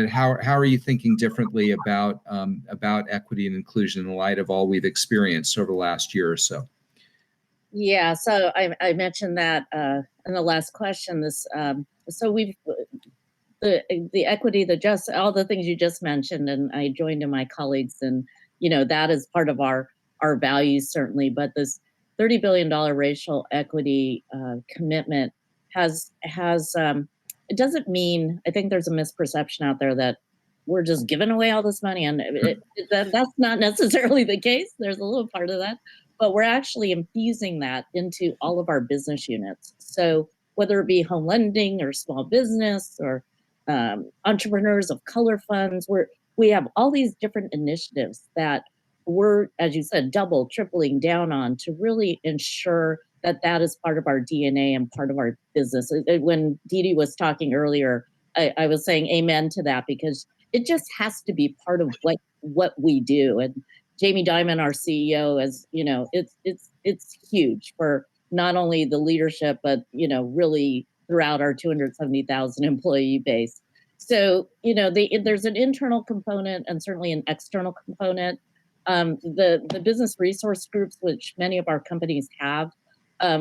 How are you thinking differently about equity and inclusion in light of all we've experienced over the last year or so? Yeah, so I mentioned that in the last question. So we've the equity, the just, all the things you just mentioned, and I joined in my colleagues, and that is part of our values certainly. But this $30 billion racial equity commitment has it doesn't mean, I think there's a misperception out there that we're just giving away all this money, and that's not necessarily the case. There's a little part of that, but we're actually infusing that into all of our business units. So whether it be home lending or small business or entrepreneurs of color funds, we have all these different initiatives that we're, as you said, double, tripling down on to really ensure that that is part of our DNA and part of our business. When Dee Dee was talking earlier, I was saying amen to that, because it just has to be part of what we do. And Jamie Dimon, our CEO, as it's huge for not only the leadership, but really throughout our 270,000 employee base. So there's an internal component and certainly an external component. The business resource groups, which many of our companies have,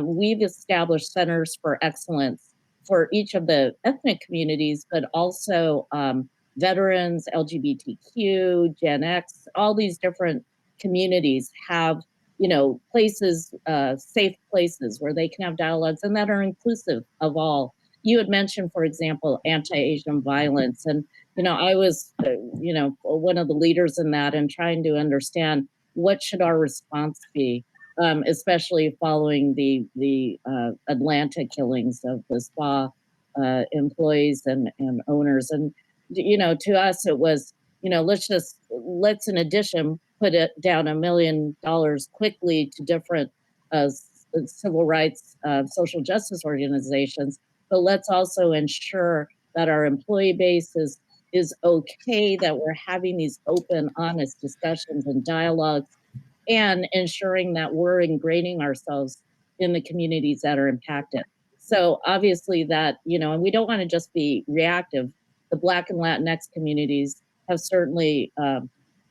we've established centers for excellence for each of the ethnic communities, but also veterans, LGBTQ, Gen X, all these different communities have, places, safe places where they can have dialogues and that are inclusive of all. You had mentioned, for example, anti-Asian violence. And, I was, one of the leaders in that, and trying to understand what should our response be, especially following the Atlanta killings of the spa employees and owners. And, to us, it was, let's in addition put it down $1 million quickly to different civil rights, social justice organizations, but let's also ensure that our employee base is okay, that we're having these open, honest discussions and dialogues, and ensuring that we're ingraining ourselves in the communities that are impacted. So obviously that, and we don't want to just be reactive. The Black and Latinx communities have certainly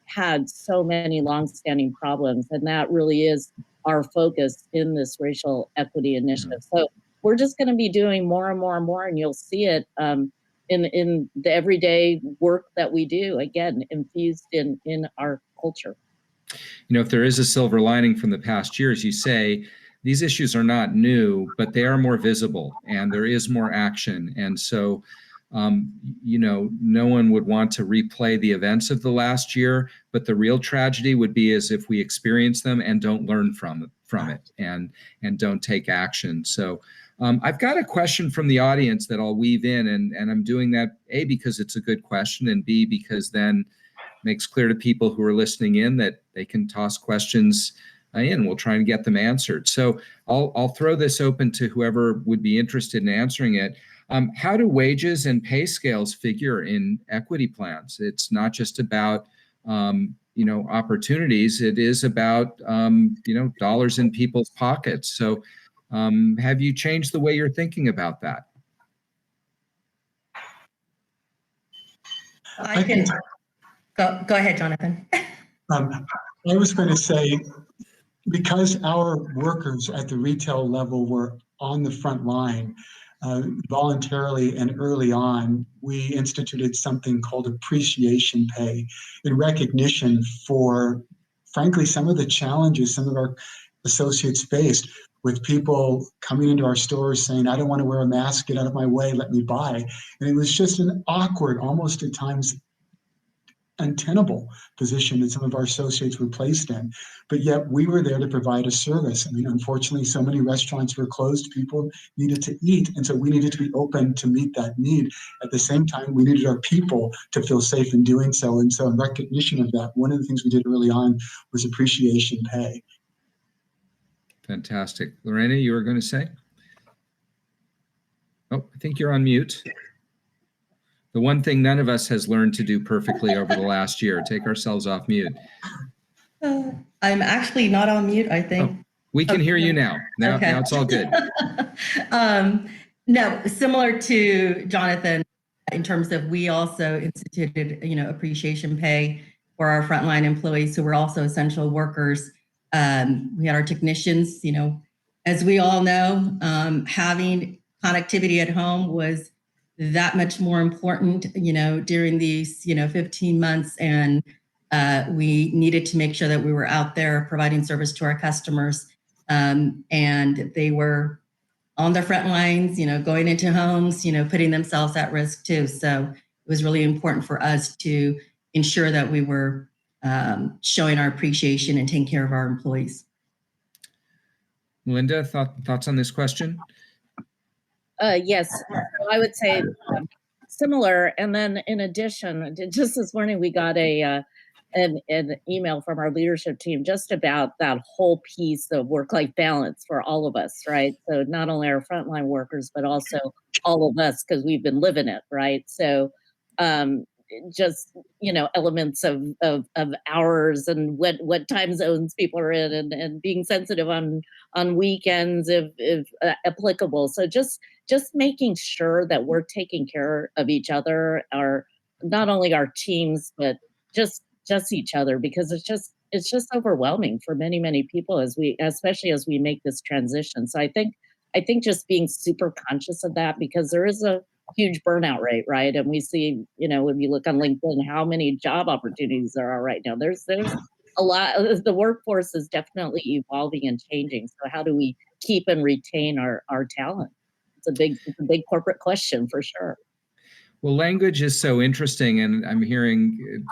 had so many longstanding problems, and that really is our focus in this racial equity initiative. So we're just going to be doing more and more and more, and you'll see it in the everyday work that we do, again, infused in our culture. You know, if there is a silver lining from the past year, as you say, these issues are not new, but they are more visible and there is more action. And so, you know, no one would want to replay the events of the last year, but the real tragedy would be as if we experience them and don't learn from it and don't take action. So I've got a question from the audience that I'll weave in, and I'm doing that, A, because it's a good question, and B, because then makes clear to people who are listening in that they can toss questions in. We'll try and get them answered. So I'll throw this open to whoever would be interested in answering it. How do wages and pay scales figure in equity plans? It's not just about you know, opportunities. It is about you know, dollars in people's pockets. So have you changed the way you're thinking about that? I can go ahead, Jonathan. I was going to say, because our workers at the retail level were on the front line, voluntarily and early on, we instituted something called appreciation pay in recognition for, frankly, some of the challenges some of our associates faced with people coming into our stores saying, I don't want to wear a mask, get out of my way, let me buy. And it was just an awkward, almost at times untenable position that some of our associates were placed in, but yet we were there to provide a service. I mean, unfortunately, so many restaurants were closed, people needed to eat, and so we needed to be open to meet that need. At the same time, we needed our people to feel safe in doing so, and so in recognition of that, one of the things we did early on was appreciation pay. Fantastic. Lorena, you were going to say? Oh, I think you're on mute. The one thing none of us has learned to do perfectly over the last year, take ourselves off mute. I'm actually not on mute, I think. Oh, we can hear you now. Now it's all good. No, similar to Jonathan, in terms of we also instituted, you know, appreciation pay for our frontline employees who were also essential workers. We had our technicians, you know, as we all know, having connectivity at home was that much more important, you know, during these, you know, 15 months. And we needed to make sure that we were out there providing service to our customers. And they were on the front lines, you know, going into homes, you know, putting themselves at risk too. So it was really important for us to ensure that we were showing our appreciation and taking care of our employees. Melinda, thoughts on this question? Yes, so I would say similar. And then in addition, just this morning, we got an email from our leadership team just about that whole piece of work-life balance for all of us, right? So not only our frontline workers, but also all of us, because we've been living it, right? So just, you know, elements of hours and what time zones people are in, and being sensitive on weekends if applicable. So just making sure that we're taking care of each other, not only our teams, but just each other, because it's just overwhelming for many people especially as we make this transition. So I think just being super conscious of that, because there is a huge burnout rate, right? And we see, you know, when you look on LinkedIn, how many job opportunities there are right now. There's a lot. The workforce is definitely evolving and changing. So how do we keep and retain our talent? It's a big corporate question for sure. Well, language is so interesting, and I'm hearing,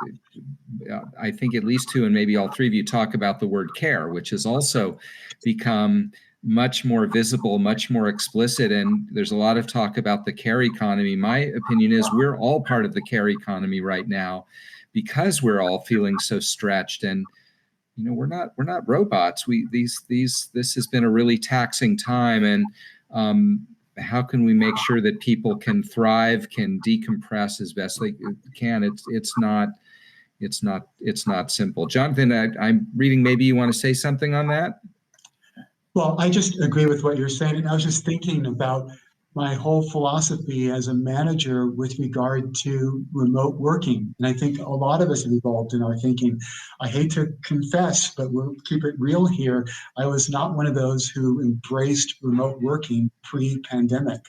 I think at least two and maybe all three of you talk about the word care, which has also become much more visible, much more explicit, and there's a lot of talk about the care economy. My opinion is we're all part of the care economy right now, because we're all feeling so stretched, and you know, we're not robots. This has been a really taxing time, and how can we make sure that people can thrive, can decompress as best they can? It's not simple. Jonathan, I'm reading. Maybe you want to say something on that. Well, I just agree with what you're saying. And I was just thinking about my whole philosophy as a manager with regard to remote working. And I think a lot of us have evolved in our thinking. I hate to confess, but we'll keep it real here. I was not one of those who embraced remote working pre-pandemic.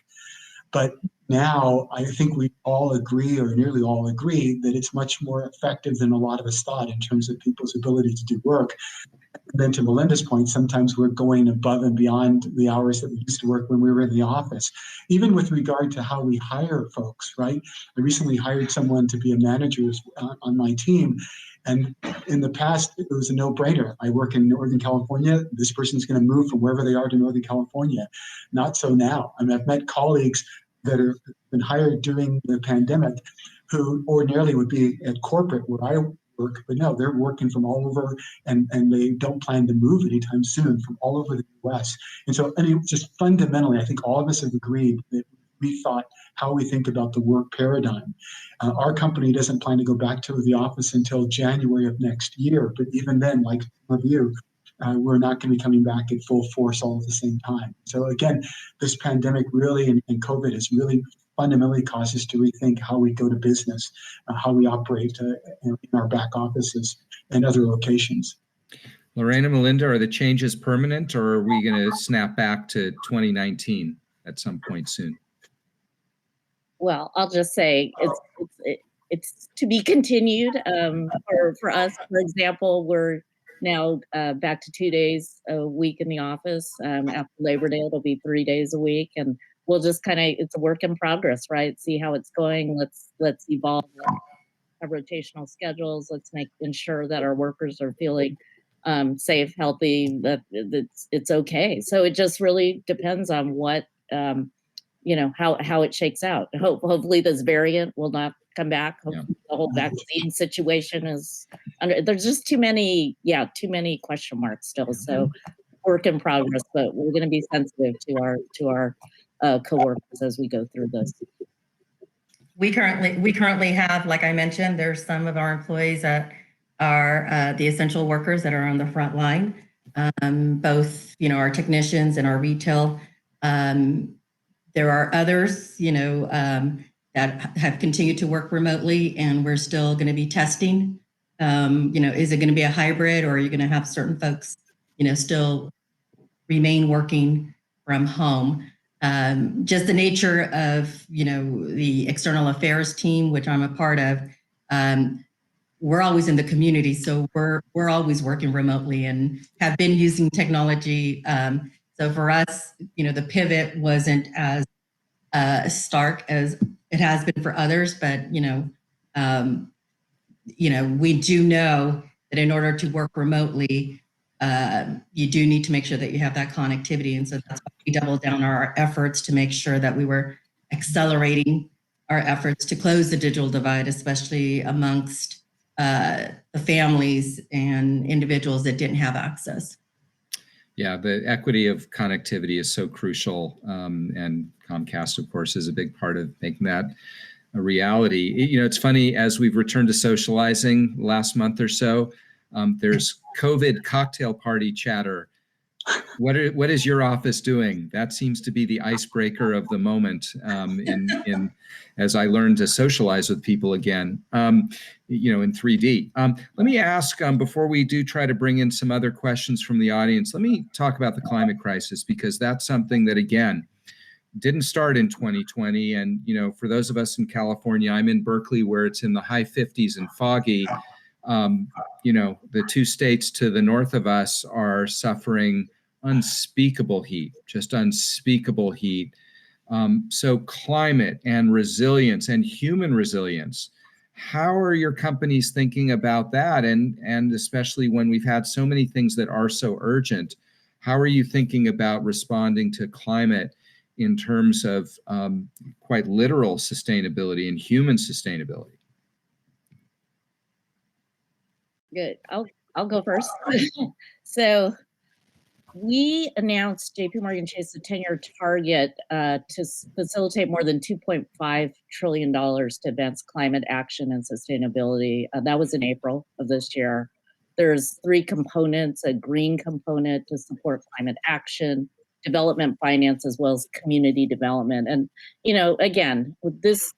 But now I think we all agree, or nearly all agree, that it's much more effective than a lot of us thought in terms of people's ability to do work. And then to Melinda's point, sometimes we're going above and beyond the hours that we used to work when we were in the office. Even with regard to how we hire folks, right? I recently hired someone to be a manager on my team. And in the past, it was a no-brainer. I work in Northern California. This person's going to move from wherever they are to Northern California. Not so now. I mean, I've met colleagues that have been hired during the pandemic who ordinarily would be at corporate where I work, but no, they're working from all over, and they don't plan to move anytime soon, from all over the US. And so, I mean, just fundamentally, I think all of us have agreed that we thought how we think about the work paradigm. Our company doesn't plan to go back to the office until January of next year, but even then, like some of you, we're not going to be coming back at full force all at the same time. So again, this pandemic really and COVID has really fundamentally caused us to rethink how we go to business, how we operate in our back offices and other locations. Lorraine and Melinda, are the changes permanent, or are we going to snap back to 2019 at some point soon? Well, I'll just say it's to be continued. For us, for example, we're now back to 2 days a week in the office. After Labor Day, it'll be 3 days a week, and we'll just kind of, it's a work in progress, right? See how it's going. Let's evolve. Let's have rotational schedules. Let's ensure that our workers are feeling safe, healthy, that it's okay. So it just really depends on what how it shakes out. Hopefully this variant will not come back. Hopefully the whole vaccine situation is there's just too many question marks still. So work in progress, but we're going to be sensitive to our coworkers as we go through this. We currently have, like I mentioned, there's some of our employees that are the essential workers that are on the front line, both our technicians and our retail. There are others, that have continued to work remotely, and we're still going to be testing. Is it going to be a hybrid, or are you going to have certain folks, still remain working from home? Just the nature of, the external affairs team, which I'm a part of, we're always in the community, so we're always working remotely and have been using technology. So for us, the pivot wasn't as stark as it has been for others, but we do know that in order to work remotely, you do need to make sure that you have that connectivity, and so that's why we doubled down our efforts to make sure that we were accelerating our efforts to close the digital divide, especially amongst the families and individuals that didn't have access. Yeah, the equity of connectivity is so crucial, and Comcast, of course, is a big part of making that a reality. It's funny, as we've returned to socializing last month or so, there's COVID cocktail party chatter. What is your office doing? That seems to be the icebreaker of the moment, in as I learn to socialize with people again, in 3D. Let me ask, before we do try to bring in some other questions from the audience, let me talk about the climate crisis, because that's something that, again, didn't start in 2020. And, for those of us in California, I'm in Berkeley, where it's in the high 50s and foggy. The two states to the north of us are suffering unspeakable heat, just unspeakable heat. So climate and resilience and human resilience, how are your companies thinking about that? And especially when we've had so many things that are so urgent, how are you thinking about responding to climate in terms of quite literal sustainability and human sustainability? Good. I'll go first. So we announced, JPMorgan Chase, a 10-year target to facilitate more than $2.5 trillion to advance climate action and sustainability. That was in April of this year. There's 3 components: a green component to support climate action, development finance as well as community development. And, again, with this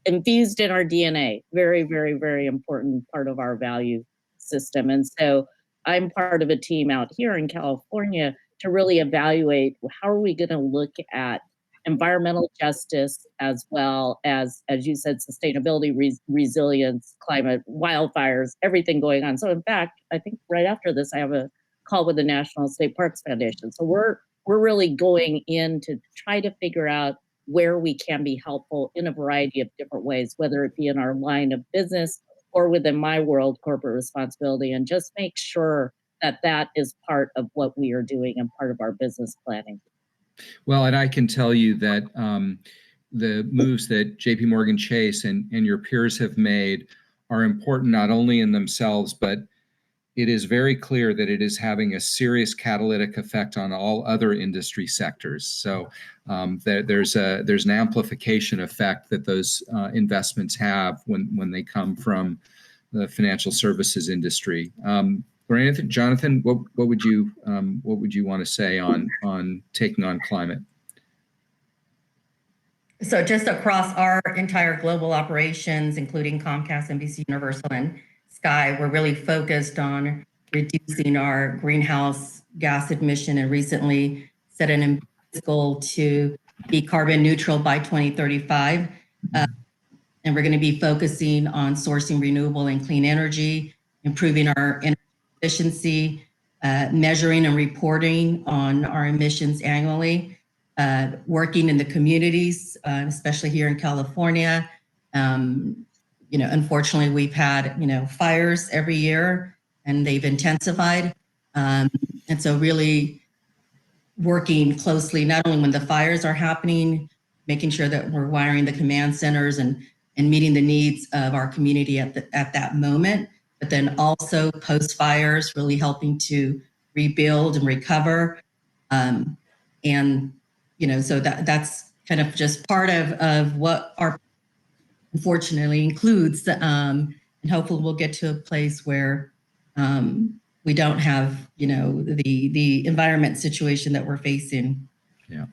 infused in our DNA, very, very, very important part of our value system. And so I'm part of a team out here in California to really evaluate how are we going to look at environmental justice as well as you said, sustainability, resilience, climate, wildfires, everything going on. So in fact, I think right after this, I have a call with the National State Parks Foundation. So we're really going in to try to figure out where we can be helpful in a variety of different ways, whether it be in our line of business or within my world, corporate responsibility, and just make sure that that is part of what we are doing and part of our business planning. Well, and I can tell you that the moves that JP Morgan Chase and your peers have made are important not only in themselves, but it is very clear that it is having a serious catalytic effect on all other industry sectors. So there's an amplification effect that those investments have when they come from the financial services industry. Or anything, Jonathan, what would you want to say on taking on climate? So just across our entire global operations, including Comcast, NBC Universal, and Sky, we're really focused on reducing our greenhouse gas emission and recently set an ambitious goal to be carbon neutral by 2035. And we're going to be focusing on sourcing renewable and clean energy, improving our energy efficiency, measuring and reporting on our emissions annually, working in the communities, especially here in California. Unfortunately, we've had, fires every year and they've intensified. And so really working closely, not only when the fires are happening, making sure that we're wiring the command centers and meeting the needs of our community at that moment, but then also post fires, really helping to rebuild and recover. So that's kind of just part of what our unfortunately includes, and hopefully we'll get to a place where we don't have, the environment situation that we're facing. Yeah.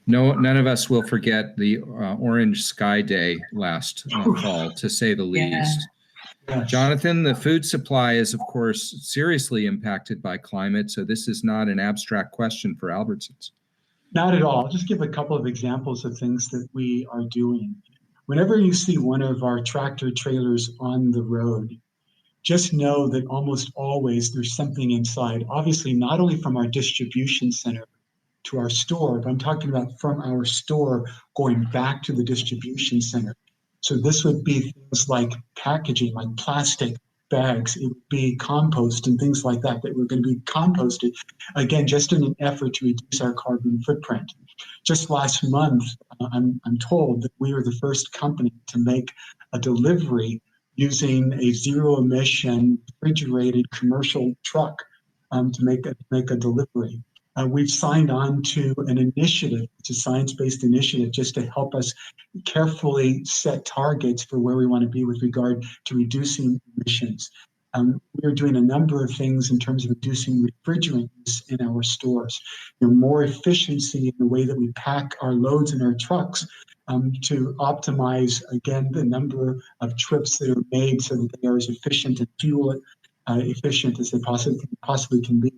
No, none of us will forget the Orange Sky Day last fall, to say the least. Yes. Jonathan, the food supply is, of course, seriously impacted by climate, so this is not an abstract question for Albertsons. Not at all. I'll just give a couple of examples of things that we are doing. Whenever you see one of our tractor trailers on the road, just know that almost always there's something inside. Obviously, not only from our distribution center to our store, but I'm talking about from our store going back to the distribution center. So this would be things like packaging, like plastic bags. It would be compost and things like that were going to be composted, again, just in an effort to reduce our carbon footprint. Just last month, I'm told that we were the first company to make a delivery using a zero-emission refrigerated commercial truck to make a delivery. We've signed on to an initiative, it's a science-based initiative, just to help us carefully set targets for where we want to be with regard to reducing emissions. We're doing a number of things in terms of reducing refrigerant use in our stores, more efficiency in the way that we pack our loads in our trucks to optimize, again, the number of trips that are made so that they are as efficient and fuel efficient as they possibly can be.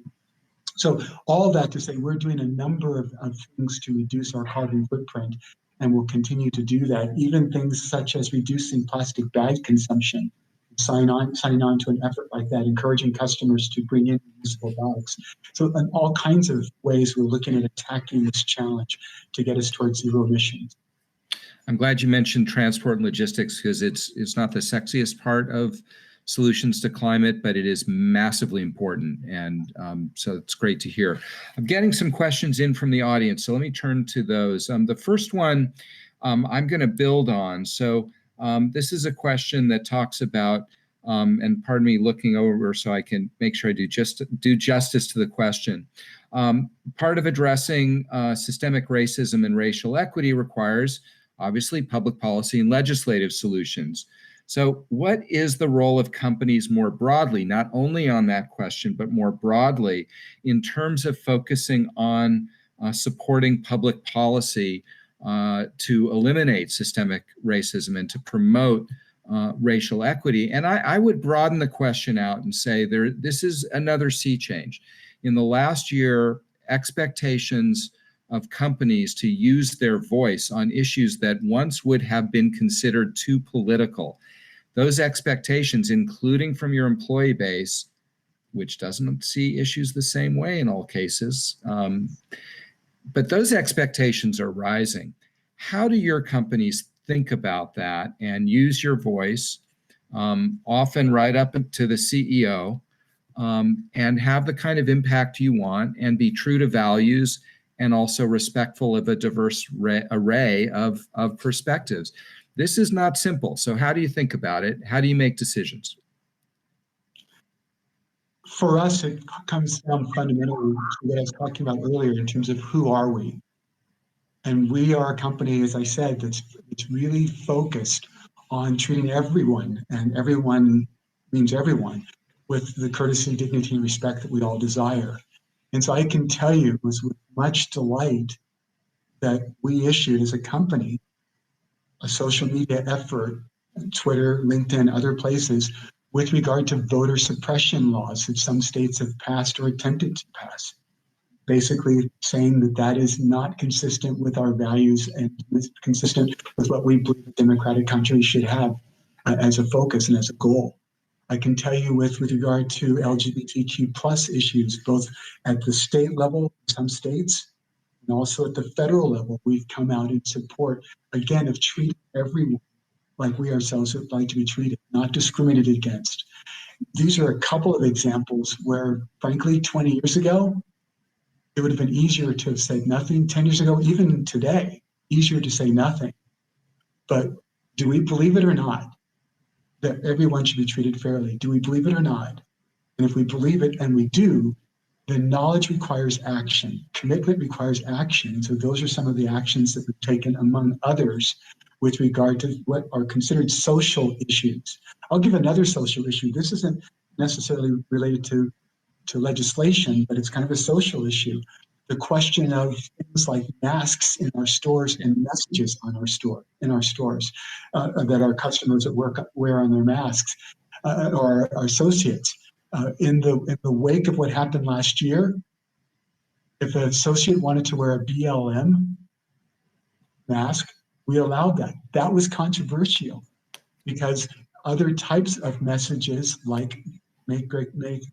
So all that to say, we're doing a number of things to reduce our carbon footprint, and we'll continue to do that. Even things such as reducing plastic bag consumption, signing on to an effort like that, encouraging customers to bring in reusable bags. So in all kinds of ways, we're looking at attacking this challenge to get us towards zero emissions. I'm glad you mentioned transport and logistics, because it's not the sexiest part of solutions to climate, but it is massively important. And so it's great to hear. I'm getting some questions in from the audience, so let me turn to those. The first one I'm going to build on. So this is a question that talks about, and pardon me looking over so I can make sure I do justice to the question. Part of addressing systemic racism and racial equity requires, obviously, public policy and legislative solutions. So what is the role of companies more broadly, not only on that question, but more broadly in terms of focusing on supporting public policy to eliminate systemic racism and to promote racial equity. And I would broaden the question out and say this is another sea change. In the last year, expectations of companies to use their voice on issues that once would have been considered too political, those expectations, including from your employee base, which doesn't see issues the same way in all cases, but those expectations are rising. How do your companies think about that and use your voice, often right up to the CEO, and have the kind of impact you want and be true to values and also respectful of a diverse array of perspectives? This is not simple. So how do you think about it? How do you make decisions? For us, it comes down fundamentally to what I was talking about earlier in terms of who are we? And we are a company, as I said, that's really focused on treating everyone, and everyone means everyone, with the courtesy, dignity, and respect that we all desire. And so I can tell you it was with much delight that we issued as a company a social media effort, Twitter, LinkedIn, other places, with regard to voter suppression laws that some states have passed or attempted to pass, basically saying that that is not consistent with our values and is consistent with what we believe a democratic country should have as a focus and as a goal. I can tell you with regard to LGBTQ plus issues, both at the state level, some states, and also at the federal level, we've come out in support, again, of treating everyone like we ourselves would like to be treated, not discriminated against. These are a couple of examples where, frankly, 20 years ago, it would have been easier to have said nothing. 10 years ago, even today, easier to say nothing. But do we believe it or not, that everyone should be treated fairly? Do we believe it or not? And if we believe it, and we do, then knowledge requires action. Commitment requires action. And so those are some of the actions that we've taken, among others, with regard to what are considered social issues. I'll give another social issue. This isn't necessarily related to legislation, but it's kind of a social issue. The question of things like masks in our stores and messages on in our stores that our customers at work wear on their masks, or our associates. In the wake of what happened last year, if an associate wanted to wear a BLM mask, we allowed that. That was controversial because other types of messages like Make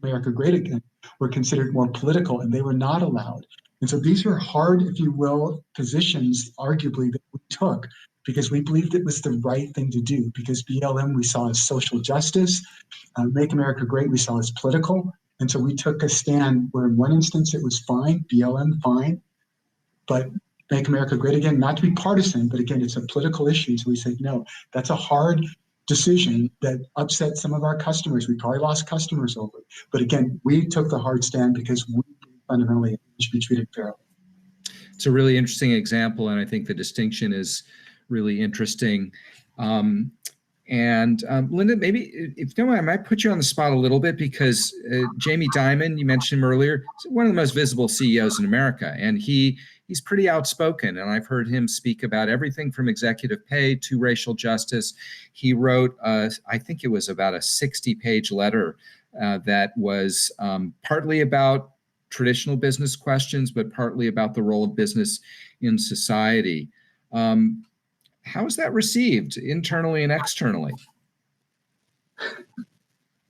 America Great Again were considered more political, and they were not allowed. And so these were hard, if you will, positions, arguably, that we took because we believed it was the right thing to do, because BLM we saw as social justice, Make America Great we saw as political. And so we took a stand where in one instance it was fine, BLM fine, but Make America Great Again, not to be partisan, but again, it's a political issue. So we said, no, that's a hard decision that upset some of our customers. We probably lost customers over it. But again, we took the hard stand because we fundamentally should be treated fairly. It's a really interesting example, and I think the distinction is really interesting. Linda, maybe if you don't mind, I might put you on the spot a little bit because Jamie Dimon, you mentioned him earlier, is one of the most visible CEOs in America, and he's pretty outspoken, and I've heard him speak about everything from executive pay to racial justice. He wrote, I think it was about a 60-page letter that was partly about traditional business questions, but partly about the role of business in society. How is that received internally and externally?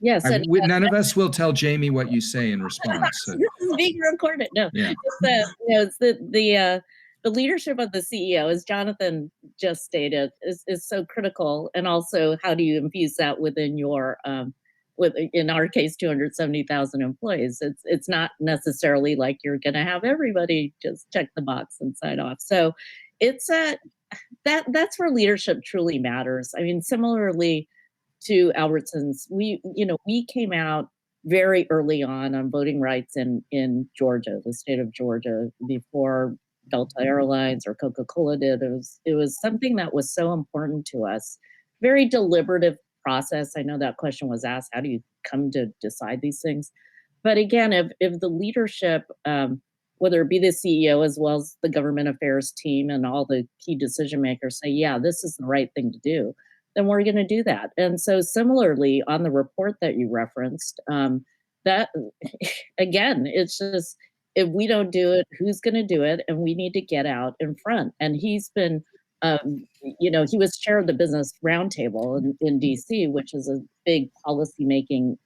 Yes. None of us will tell Jamie what you say in response. So. This is being recorded. No, yeah. It's the leadership of the CEO, as Jonathan just stated, is so critical. And also, how do you infuse that within your, in our case, 270,000 employees? It's not necessarily like you're going to have everybody just check the box and sign off. So it's that's where leadership truly matters. I mean, similarly to Albertsons, we came out very early on voting rights in Georgia, the state of Georgia, before Delta Airlines or Coca-Cola did. It was something that was so important to us. Very deliberative process. I know that question was asked, how do you come to decide these things? But again, if the leadership whether it be the CEO as well as the government affairs team and all the key decision makers say, yeah, this is the right thing to do, then we're going to do that. And so similarly on the report that you referenced, that again, it's just, if we don't do it, who's going to do it? And we need to get out in front. And he's been, he was chair of the Business Roundtable in DC, which is a big policymaking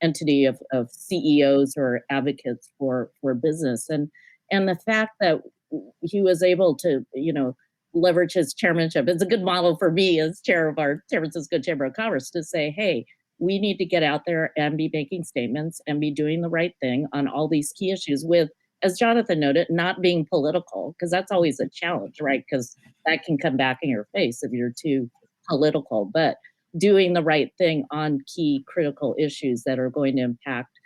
entity of CEOs or advocates for business. And the fact that he was able to, leverage his chairmanship, it's a good model for me as chair of our San Francisco Chamber of Commerce to say, hey, we need to get out there and be making statements and be doing the right thing on all these key issues with, as Jonathan noted, not being political, because that's always a challenge, right? Because that can come back in your face if you're too political, but doing the right thing on key critical issues that are going to impact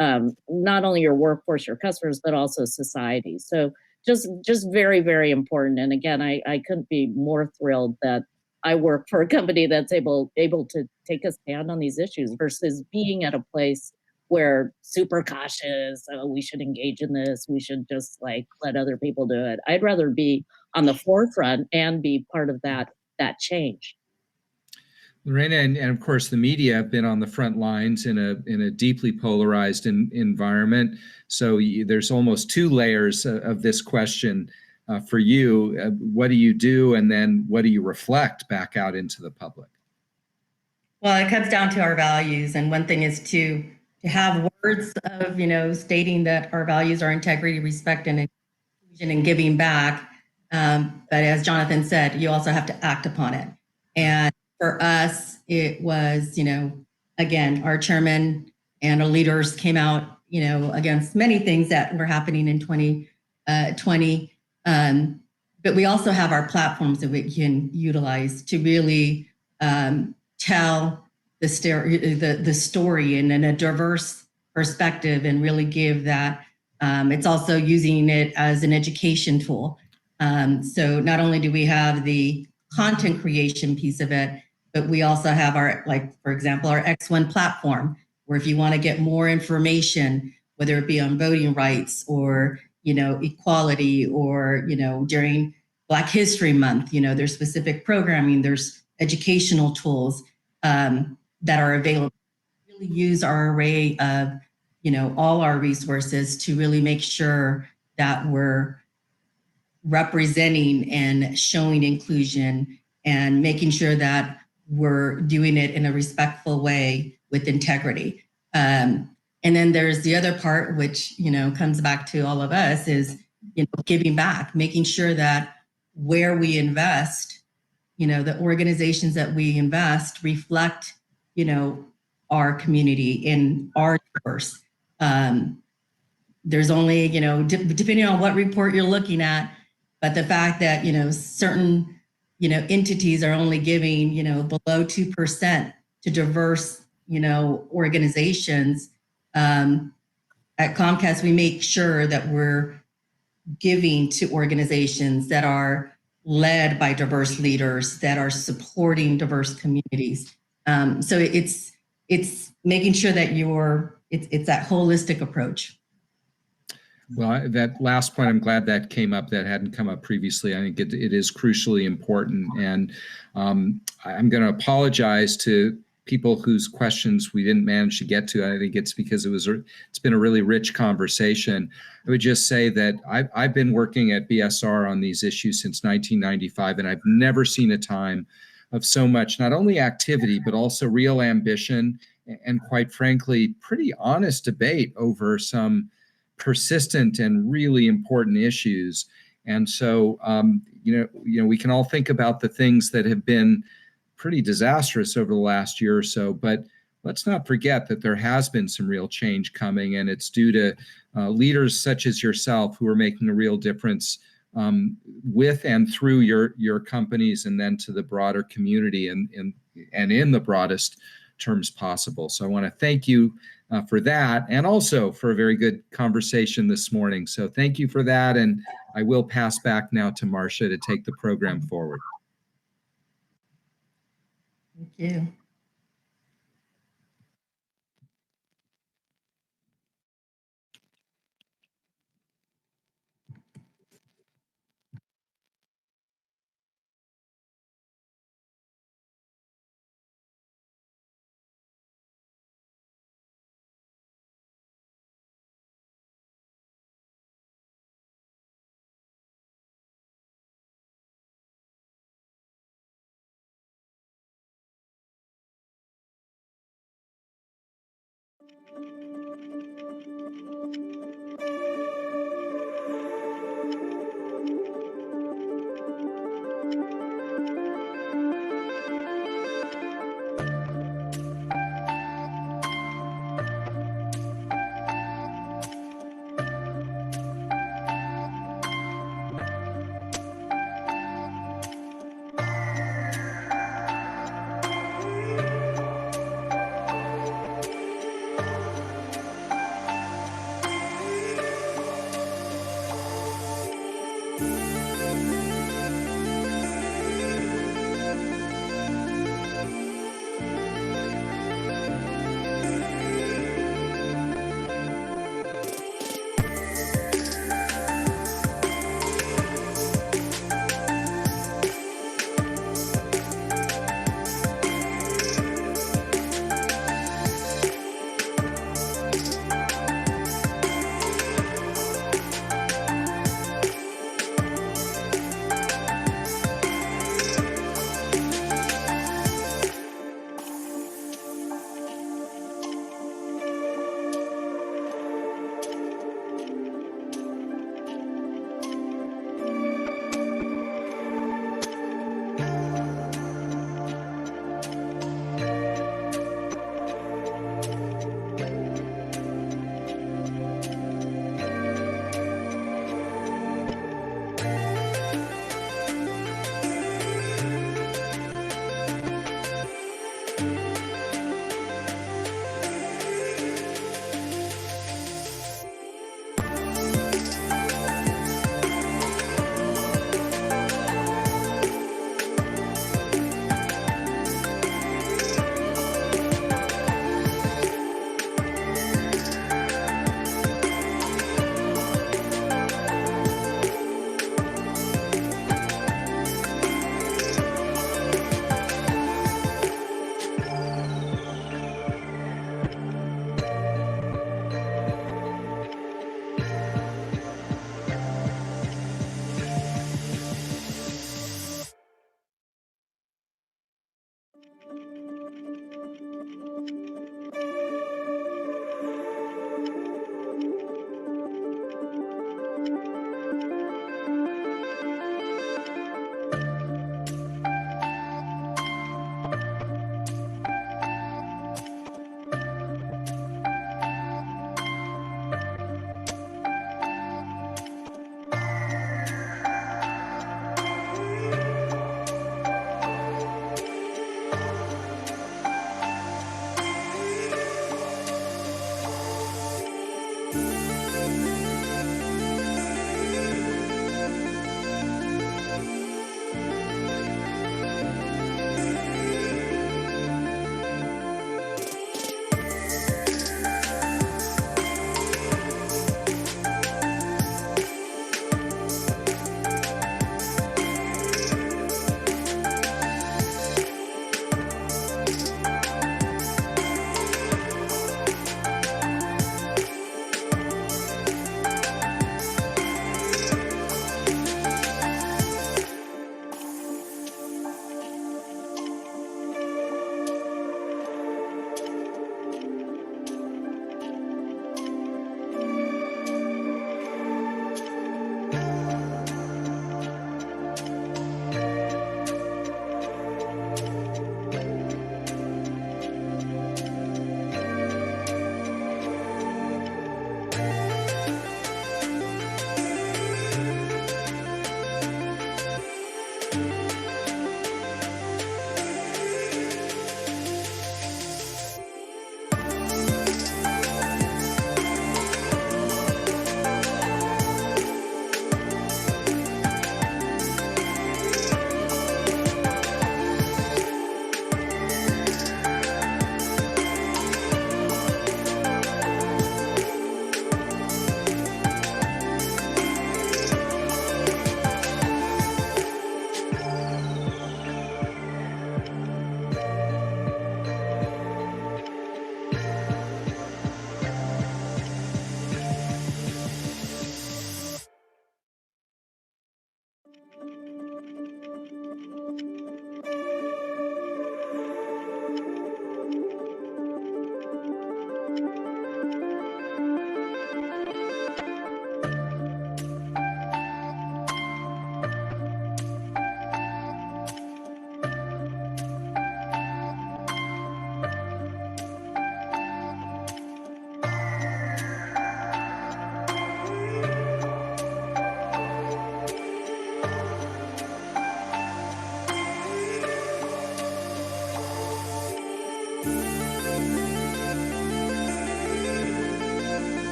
not only your workforce, your customers, but also society. So just very, very important. And again, I couldn't be more thrilled that I work for a company that's able to take a stand on these issues versus being at a place where super cautious, oh, we should engage in this, we should just like let other people do it. I'd rather be on the forefront and be part of that change. Lorena, and of course the media have been on the front lines in a deeply polarized environment. So there's almost two layers of this question for you. What do you do, and then what do you reflect back out into the public? Well, it comes down to our values, and one thing is to have words of stating that our values are integrity, respect, and inclusion, and giving back. But as Jonathan said, you also have to act upon it. And for us, it was, again, our chairman and our leaders came out, against many things that were happening in 2020. But we also have our platforms that we can utilize to really tell the story in a diverse perspective and really give that. It's also using it as an education tool. So not only do we have the content creation piece of it, but we also have our, for example, our X1 platform, where if you want to get more information, whether it be on voting rights or, equality or, during Black History Month, there's specific programming, there's educational tools that are available. Really use our array of, all our resources to really make sure that we're representing and showing inclusion and making sure that we're doing it in a respectful way with integrity. And then there's the other part, which, comes back to all of us is, giving back, making sure that where we invest, the organizations that we invest reflect, our community in our diverse. There's only, depending on what report you're looking at, but the fact that, certain entities are only giving, below 2% to diverse, organizations. At Comcast, we make sure that we're giving to organizations that are led by diverse leaders, that are supporting diverse communities. So it's making sure that it's that holistic approach. Well, that last point, I'm glad that came up. That hadn't come up previously. I think it is crucially important. And I'm going to apologize to people whose questions we didn't manage to get to. I think it's because it's been a really rich conversation. I would just say that I've been working at BSR on these issues since 1995, and I've never seen a time of so much, not only activity, but also real ambition and, quite frankly, pretty honest debate over some persistent and really important issues. And so, we can all think about the things that have been pretty disastrous over the last year or so, but let's not forget that there has been some real change coming, and it's due to leaders such as yourself who are making a real difference with and through your companies, and then to the broader community and in the broadest terms possible. So I want to thank you for that, and also for a very good conversation this morning. So thank you for that, and I will pass back now to Marcia to take the program forward. Thank you.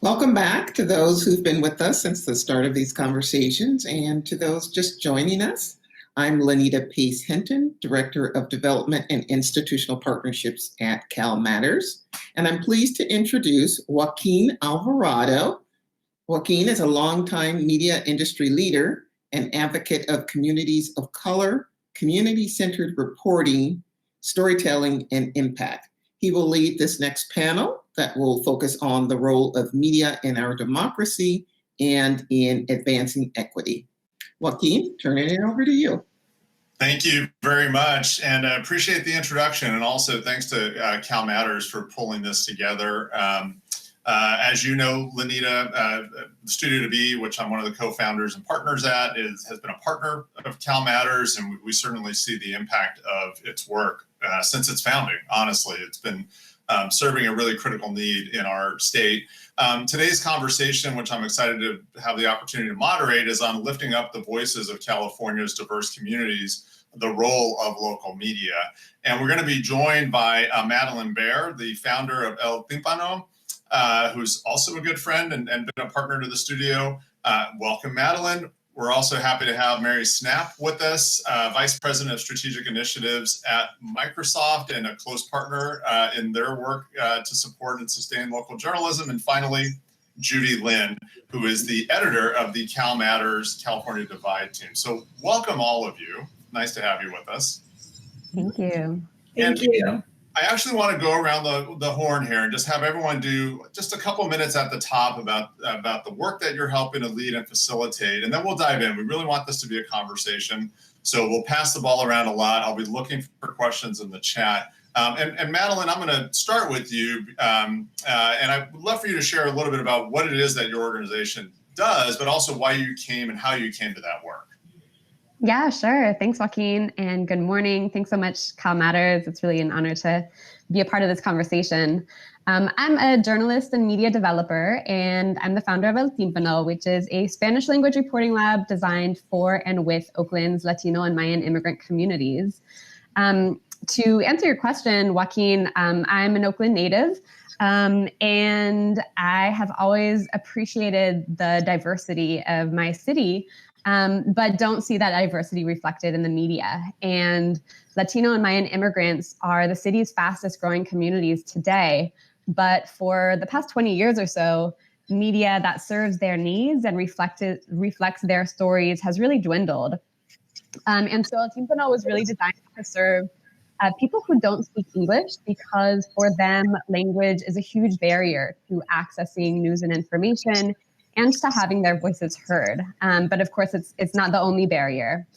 Welcome back to those who've been with us since the start of these conversations and to those just joining us. I'm Lenita Pace Hinton, Director of Development and Institutional Partnerships at CalMatters, and I'm pleased to introduce Joaquin Alvarado. Joaquin is a longtime media industry leader and advocate of communities of color, community-centered reporting, storytelling, and impact. He will lead this next panel that will focus on the role of media in our democracy and in advancing equity. Joaquin, turning it over to you. Thank you very much, and I appreciate the introduction, and also thanks to CalMatters for pulling this together. As you know, Lenita, the Studio to Be, which I'm one of the co-founders and partners at, has been a partner of CalMatters, and we certainly see the impact of its work since its founding. Honestly, it's been serving a really critical need in our state. Today's conversation, which I'm excited to have the opportunity to moderate, is on lifting up the voices of California's diverse communities, the role of local media. And we're going to be joined by Madeline Baer, the founder of El Tímpano, who's also a good friend and been a partner to the studio. Welcome, Madeline. We're also happy to have Mary Snap with us, Vice President of Strategic Initiatives at Microsoft and a close partner in their work to support and sustain local journalism. And finally, Judy Lynn, who is the editor of the CalMatters California Divide team. So welcome all of you. Nice to have you with us. Thank you. Thank you. I actually want to go around the horn here and just have everyone do just a couple minutes at the top about the work that you're helping to lead and facilitate, and then we'll dive in. We really want this to be a conversation, so we'll pass the ball around a lot. I'll be looking for questions in the chat. And Madeline, I'm going to start with you, and I would love for you to share a little bit about what it is that your organization does, but also why you came and how you came to that work. Yeah, sure. Thanks, Joaquin, and good morning. Thanks so much, CalMatters. It's really an honor to be a part of this conversation. I'm a journalist and media developer, and I'm the founder of El Tímpano, which is a Spanish language reporting lab designed for and with Oakland's Latino and Mayan immigrant communities. To answer your question, Joaquin, I'm an Oakland native, and I have always appreciated the diversity of my city, but don't see that diversity reflected in the media. And Latino and Mayan immigrants are the city's fastest growing communities today. But for the past 20 years or so, media that serves their needs and reflects their stories has really dwindled. And so El Tímpano was really designed to serve people who don't speak English, because for them, language is a huge barrier to accessing news and information and to having their voices heard. But of course, it's not the only barrier.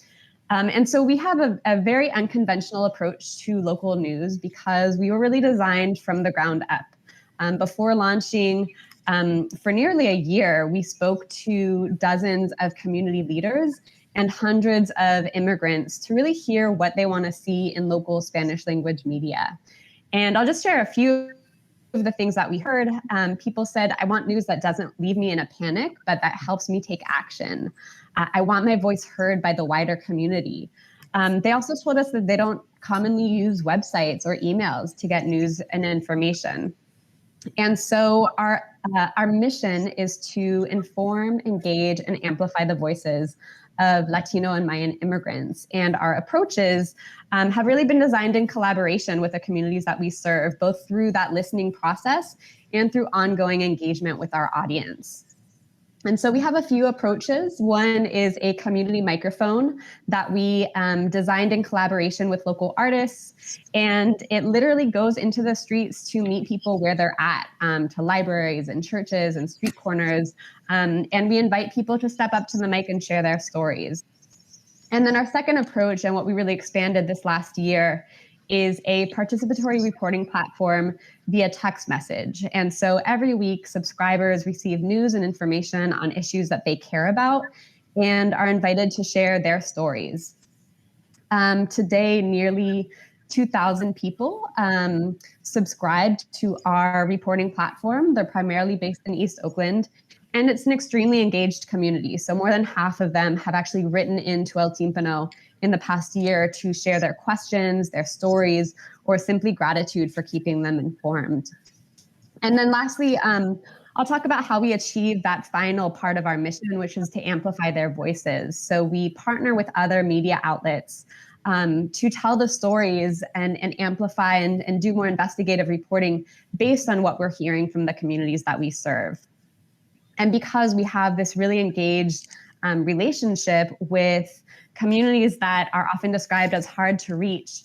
And so we have a very unconventional approach to local news because we were really designed from the ground up. Before launching, for nearly a year, we spoke to dozens of community leaders and hundreds of immigrants to really hear what they want to see in local Spanish language media. And I'll just share a few of the things that we heard. People said, I want news that doesn't leave me in a panic, but that helps me take action. I want my voice heard by the wider community. They also told us that they don't commonly use websites or emails to get news and information. And so our mission is to inform, engage, and amplify the voices of Latino and Mayan immigrants. And our approaches have really been designed in collaboration with the communities that we serve, both through that listening process and through ongoing engagement with our audience. And so we have a few approaches. One is a community microphone that we designed in collaboration with local artists. And it literally goes into the streets to meet people where they're at, to libraries and churches and street corners. And we invite people to step up to the mic and share their stories. And then our second approach, and what we really expanded this last year, is a participatory reporting platform via text message. And so every week, subscribers receive news and information on issues that they care about and are invited to share their stories. Today, nearly 2,000 people subscribed to our reporting platform. They're primarily based in East Oakland, and it's an extremely engaged community. So more than half of them have actually written into El Tímpano in the past year to share their questions, their stories, or simply gratitude for keeping them informed. And then lastly, I'll talk about how we achieve that final part of our mission, which is to amplify their voices. So we partner with other media outlets to tell the stories and amplify and do more investigative reporting based on what we're hearing from the communities that we serve. And because we have this really engaged relationship with communities that are often described as hard to reach,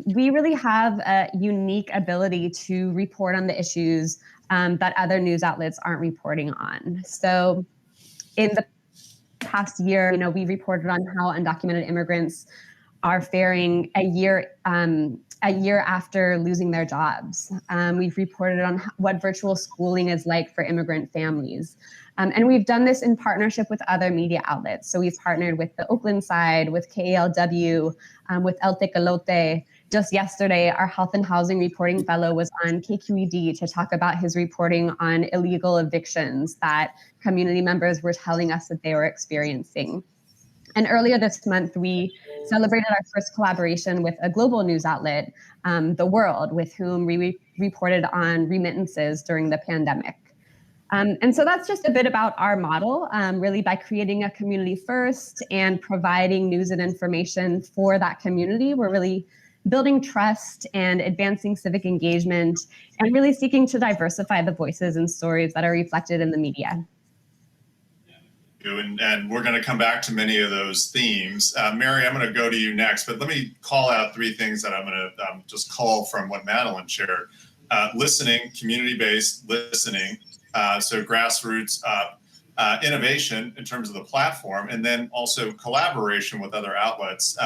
we really have a unique ability to report on the issues that other news outlets aren't reporting on. So in the past year, we reported on how undocumented immigrants are faring a year after losing their jobs. We've reported on what virtual schooling is like for immigrant families. And we've done this in partnership with other media outlets. So we've partnered with the Oakland Side, with KALW, with El Tecolote. Just yesterday, our health and housing reporting fellow was on KQED to talk about his reporting on illegal evictions that community members were telling us that they were experiencing. And earlier this month, we celebrated our first collaboration with a global news outlet, The World, with whom we reported on remittances during the pandemic. And so that's just a bit about our model, really by creating a community first and providing news and information for that community. We're really building trust and advancing civic engagement and really seeking to diversify the voices and stories that are reflected in the media. And we're going to come back to many of those themes. Mary, I'm going to go to you next, but let me call out three things that I'm going to just call from what Madeline shared. Listening, community-based listening, so grassroots innovation in terms of the platform, and then also collaboration with other outlets.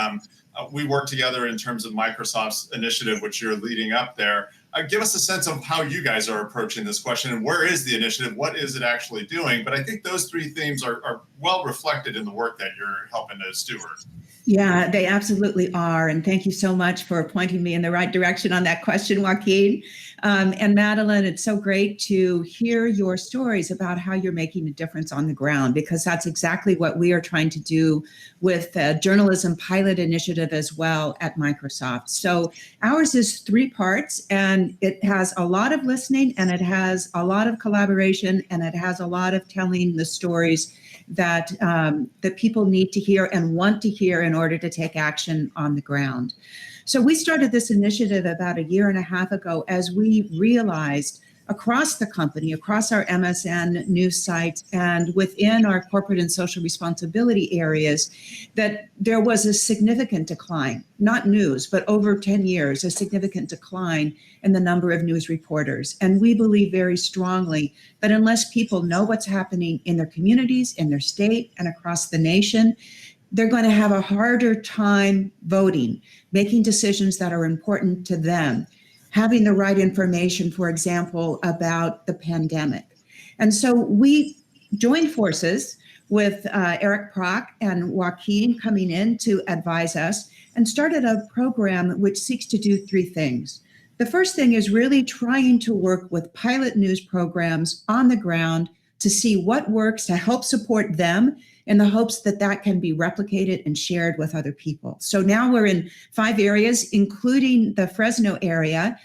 We work together in terms of Microsoft's initiative, which you're leading up there. Give us a sense of how you guys are approaching this question and where is the initiative? What is it actually doing? But I think those three themes are well reflected in the work that you're helping to steward. Yeah, they absolutely are. And thank you so much for pointing me in the right direction on that question, Joaquin. And Madeline, it's so great to hear your stories about how you're making a difference on the ground, because that's exactly what we are trying to do with the Journalism Pilot Initiative as well at Microsoft. So ours is 3 parts, and it has a lot of listening, and it has a lot of collaboration, and it has a lot of telling the stories that that people need to hear and want to hear in order to take action on the ground. So we started this initiative about 1.5 years ago as we realized across the company, across our MSN news sites and within our corporate and social responsibility areas, that there was a significant decline, not news, but over 10 years, a significant decline in the number of news reporters. And we believe very strongly that unless people know what's happening in their communities, in their state, and across the nation, they're going to have a harder time voting, making decisions that are important to them, having the right information, for example, about the pandemic. And so we joined forces with Eric Prock and Joaquin coming in to advise us and started a program which seeks to do 3 things. The first thing is really trying to work with pilot news programs on the ground to see what works to help support them in the hopes that that can be replicated and shared with other people. So now we're in 5 areas, including the Fresno area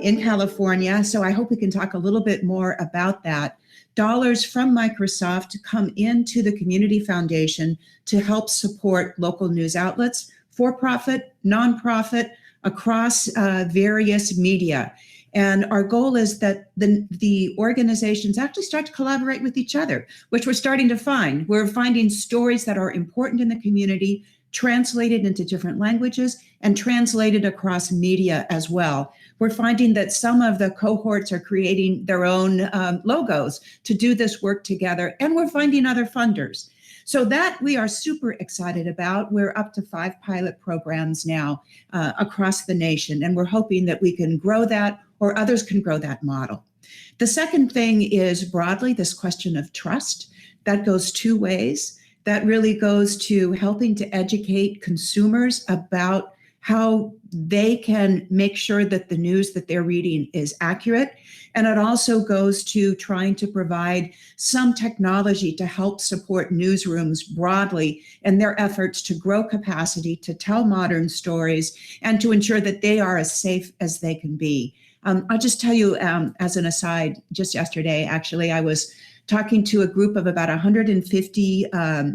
in California. So I hope we can talk a little bit more about that. Dollars from Microsoft come into the Community Foundation to help support local news outlets, for-profit, nonprofit, across various media. And our goal is that the organizations actually start to collaborate with each other, which we're starting to find. We're finding stories that are important in the community, translated into different languages and translated across media as well. We're finding that some of the cohorts are creating their own logos to do this work together, and we're finding other funders. So that we are super excited about. We're up to 5 pilot programs now across the nation, and we're hoping that we can grow that or others can grow that model. The second thing is broadly this question of trust. That goes 2 ways. That really goes to helping to educate consumers about how they can make sure that the news that they're reading is accurate. And it also goes to trying to provide some technology to help support newsrooms broadly in their efforts to grow capacity, to tell modern stories, and to ensure that they are as safe as they can be. I'll just tell you, as an aside, just yesterday, actually, I was talking to a group of about 150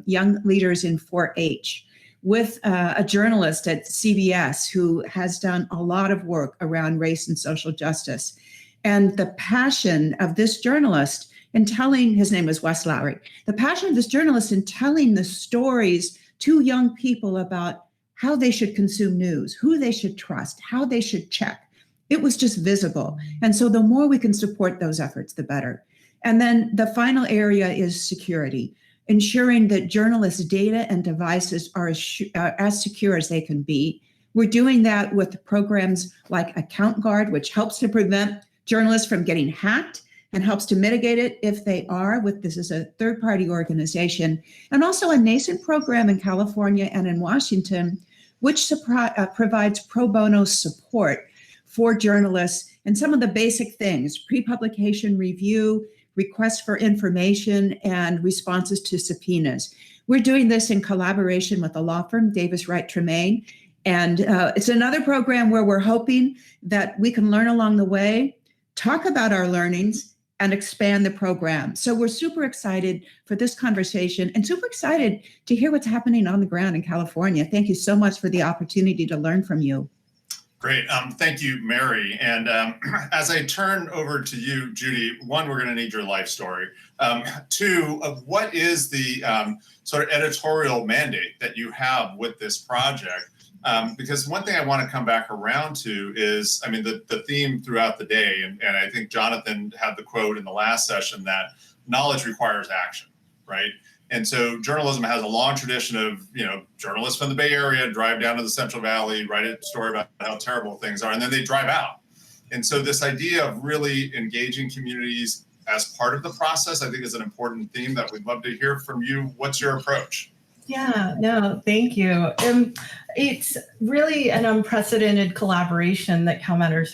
young leaders in 4-H with a journalist at CBS who has done a lot of work around race and social justice. And the passion of this journalist in telling, his name is Wes Lowry, the passion of this journalist in telling the stories to young people about how they should consume news, who they should trust, how they should check. It was just visible. And so the more we can support those efforts, the better. And then the final area is security, ensuring that journalists' data and devices are as secure as they can be. We're doing that with programs like Account Guard, which helps to prevent journalists from getting hacked and helps to mitigate it if they are. This is a third-party organization, and also a nascent program in California and in Washington, which provides pro bono support for journalists and some of the basic things: pre-publication review, requests for information, and responses to subpoenas. We're doing this in collaboration with the law firm Davis Wright Tremaine, and it's another program where we're hoping that we can learn along the way, talk about our learnings, and expand the program. So we're super excited for this conversation and super excited to hear what's happening on the ground in California. Thank you so much for the opportunity to learn from you. Great. Thank you, Mary. And as I turn over to you, Judy, one, we're going to need your life story. Two, what is the sort of editorial mandate that you have with this project? Because one thing I want to come back around to is, I mean, the theme throughout the day, and I think Jonathan had the quote in the last session that knowledge requires action, right? And so journalism has a long tradition of, journalists from the Bay Area drive down to the Central Valley, write a story about how terrible things are, and then they drive out. And so this idea of really engaging communities as part of the process, I think, is an important theme that we'd love to hear from you. What's your approach? Yeah, no, thank you. It's really an unprecedented collaboration that CalMatters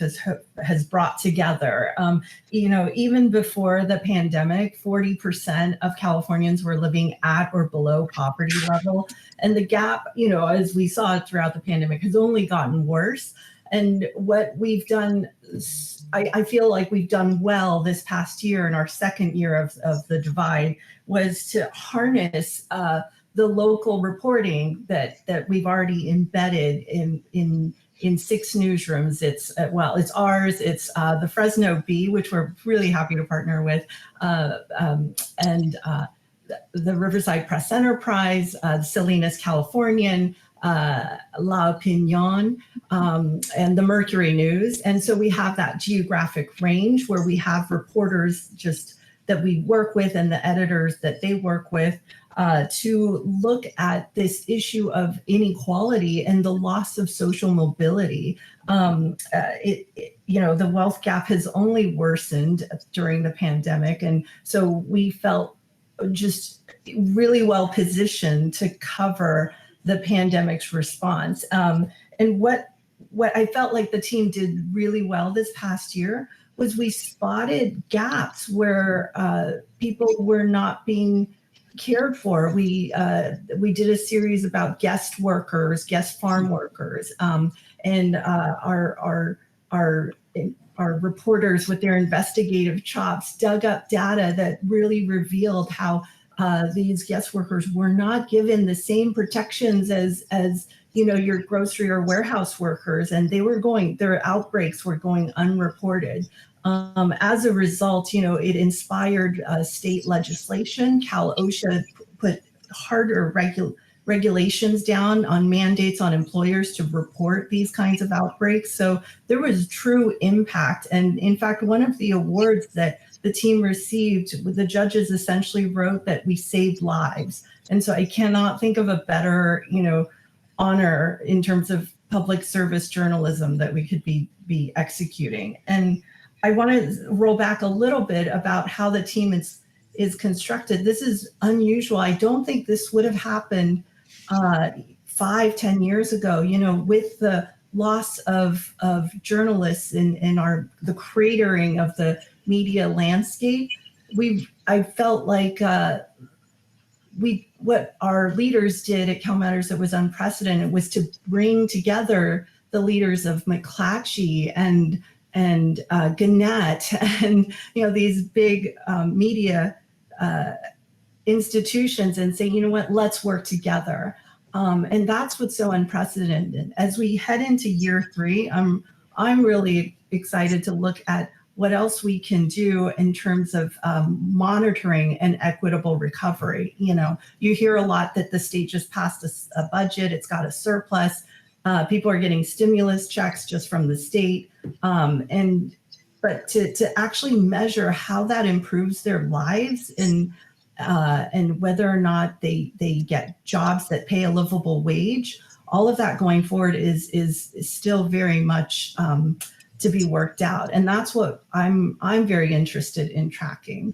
has brought together. Even before the pandemic, 40% of Californians were living at or below poverty level. And the gap, as we saw throughout the pandemic, has only gotten worse. And what we've done, I feel like we've done well this past year in our second year of the divide, was to harness the local reporting that we've already embedded in 6 newsrooms. It's ours. It's the Fresno Bee, which we're really happy to partner with, and the Riverside Press Enterprise, Salinas Californian, La Opinion, and the Mercury News. And so we have that geographic range where we have reporters just that we work with and the editors that they work with, to look at this issue of inequality and the loss of social mobility. The wealth gap has only worsened during the pandemic. And so we felt just really well positioned to cover the pandemic's response. And what I felt like the team did really well this past year was we spotted gaps where people were not being cared for. We did a series about guest farm workers, and our reporters with their investigative chops dug up data that really revealed how these guest workers were not given the same protections as your grocery or warehouse workers, and their outbreaks were going unreported. As a result, it inspired state legislation. Cal-OSHA put harder regulations down on mandates on employers to report these kinds of outbreaks. So there was true impact. And in fact, one of the awards that the team received, the judges essentially wrote that we saved lives. And so I cannot think of a better, honor in terms of public service journalism that we could be executing. And I want to roll back a little bit about how the team is constructed. This is unusual. I don't think this would have happened 5-10 years ago, with the loss of journalists in the cratering of the media landscape. I felt like what our leaders did at CalMatters that was unprecedented was to bring together the leaders of McClatchy and Gannett and these big media institutions, and say, you know what, let's work together. And that's what's so unprecedented. As we head into year 3, I'm really excited to look at what else we can do in terms of monitoring an equitable recovery. You hear a lot that the state just passed a budget, it's got a surplus. People are getting stimulus checks just from the state. But to actually measure how that improves their lives and whether or not they get jobs that pay a livable wage, all of that going forward is still very much to be worked out. And that's what I'm very interested in tracking.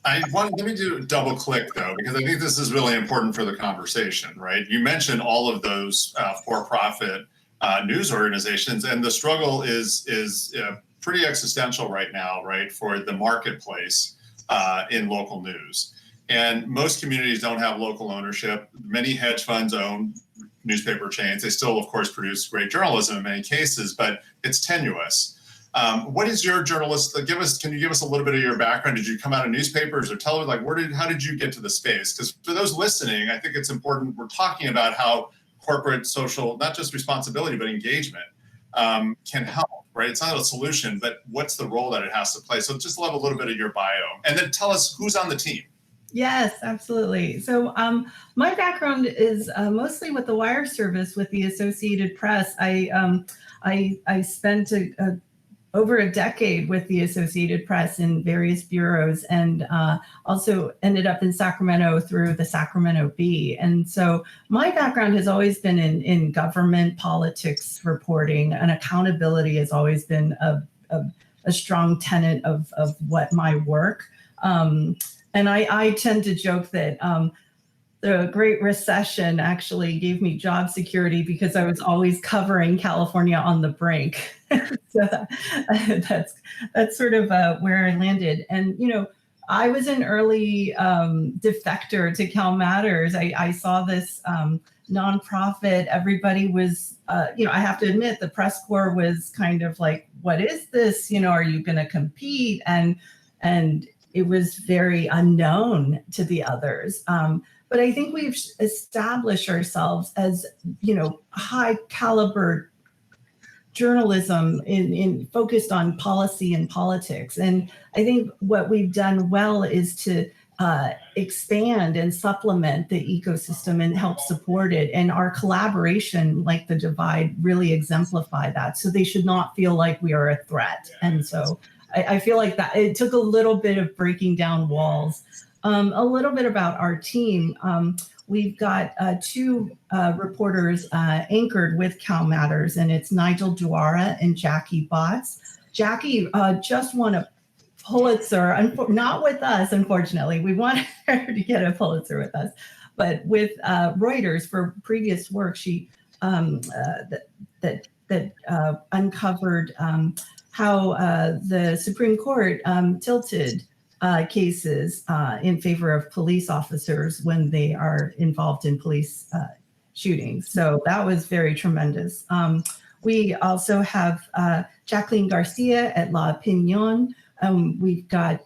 Let me do double click though, because I think this is really important for the conversation, right? You mentioned all of those for-profit news organizations, and the struggle is pretty existential right now, right, for the marketplace in local news. And most communities don't have local ownership. Many hedge funds own newspaper chains. They still, of course, produce great journalism in many cases, but it's tenuous. What is your journalist? Can you give us a little bit of your background? Did you come out of newspapers or television? How did you get to the space? Because for those listening, I think it's important. We're talking about how corporate social, not just responsibility, but engagement can help, right? It's not a solution, but what's the role that it has to play? So just love a little bit of your bio, and then tell us who's on the team. Yes, absolutely. So my background is mostly with the wire service with the Associated Press. I spent over a decade with the Associated Press in various bureaus, and also ended up in Sacramento through the Sacramento Bee. And so my background has always been in government politics reporting, and accountability has always been a strong tenet of what my work. And I tend to joke that the Great Recession actually gave me job security because I was always covering California on the brink. So that's sort of where I landed. And, I was an early defector to CalMatters. I saw this nonprofit. Everybody was, I have to admit, the press corps was kind of like, what is this? Are you going to compete? And it was very unknown to the others. But I think we've established ourselves as, high caliber journalism in focused on policy and politics. And I think what we've done well is to expand and supplement the ecosystem and help support it. And our collaboration, like the Divide, really exemplify that. So they should not feel like we are a threat. And so I feel like that it took a little bit of breaking down walls. A little bit about our team. We've got 2 reporters anchored with CalMatters, and it's Nigel Duara and Jackie Botts. Jackie just won a Pulitzer, not with us, unfortunately. We wanted her to get a Pulitzer with us, but with Reuters for previous work. She uncovered how the Supreme Court tilted cases in favor of police officers when they are involved in police shootings. So that was very tremendous. We also have Jacqueline Garcia at La Opinion. We've got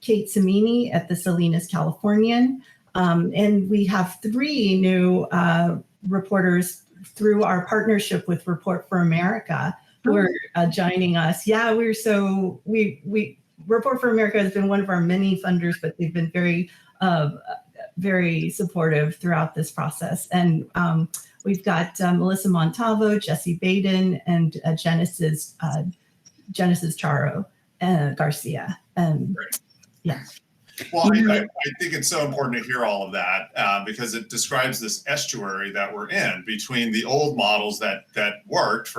Kate Samini at the Salinas Californian. And we have 3 new reporters through our partnership with Report for America who are joining us. Yeah, we Report for America has been one of our many funders, but they've been very, very supportive throughout this process. And we've got Melissa Montavo, Jesse Baden, and Genesis Charo Garcia. Yeah. Well, I think it's so important to hear all of that because it describes this estuary that we're in between the old models that worked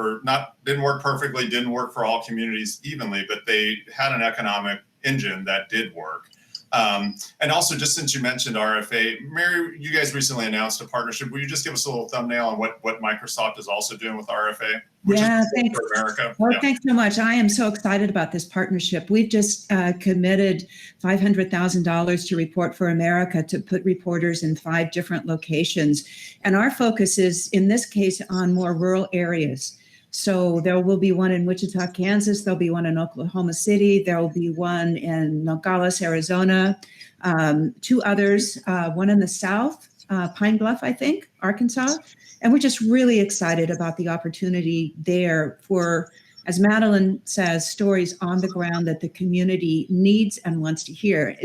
didn't work perfectly, didn't work for all communities evenly, but they had an economic engine that did work. And also, just since you mentioned RFA, Mary, you guys recently announced a partnership. Will you just give us a little thumbnail on what Microsoft is also doing with RFA? Thanks. For America. Well, thanks so much. I am so excited about this partnership. We've just committed $500,000 to Report for America to put reporters in 5 different locations. And our focus is, in this case, on more rural areas. So there will be one in Wichita, Kansas. There'll be one in Oklahoma City. There will be one in Nogales, Arizona. 2 others, one in the South, Pine Bluff, I think, Arkansas. And we're just really excited about the opportunity there for, as Madeline says, stories on the ground that the community needs and wants to hear.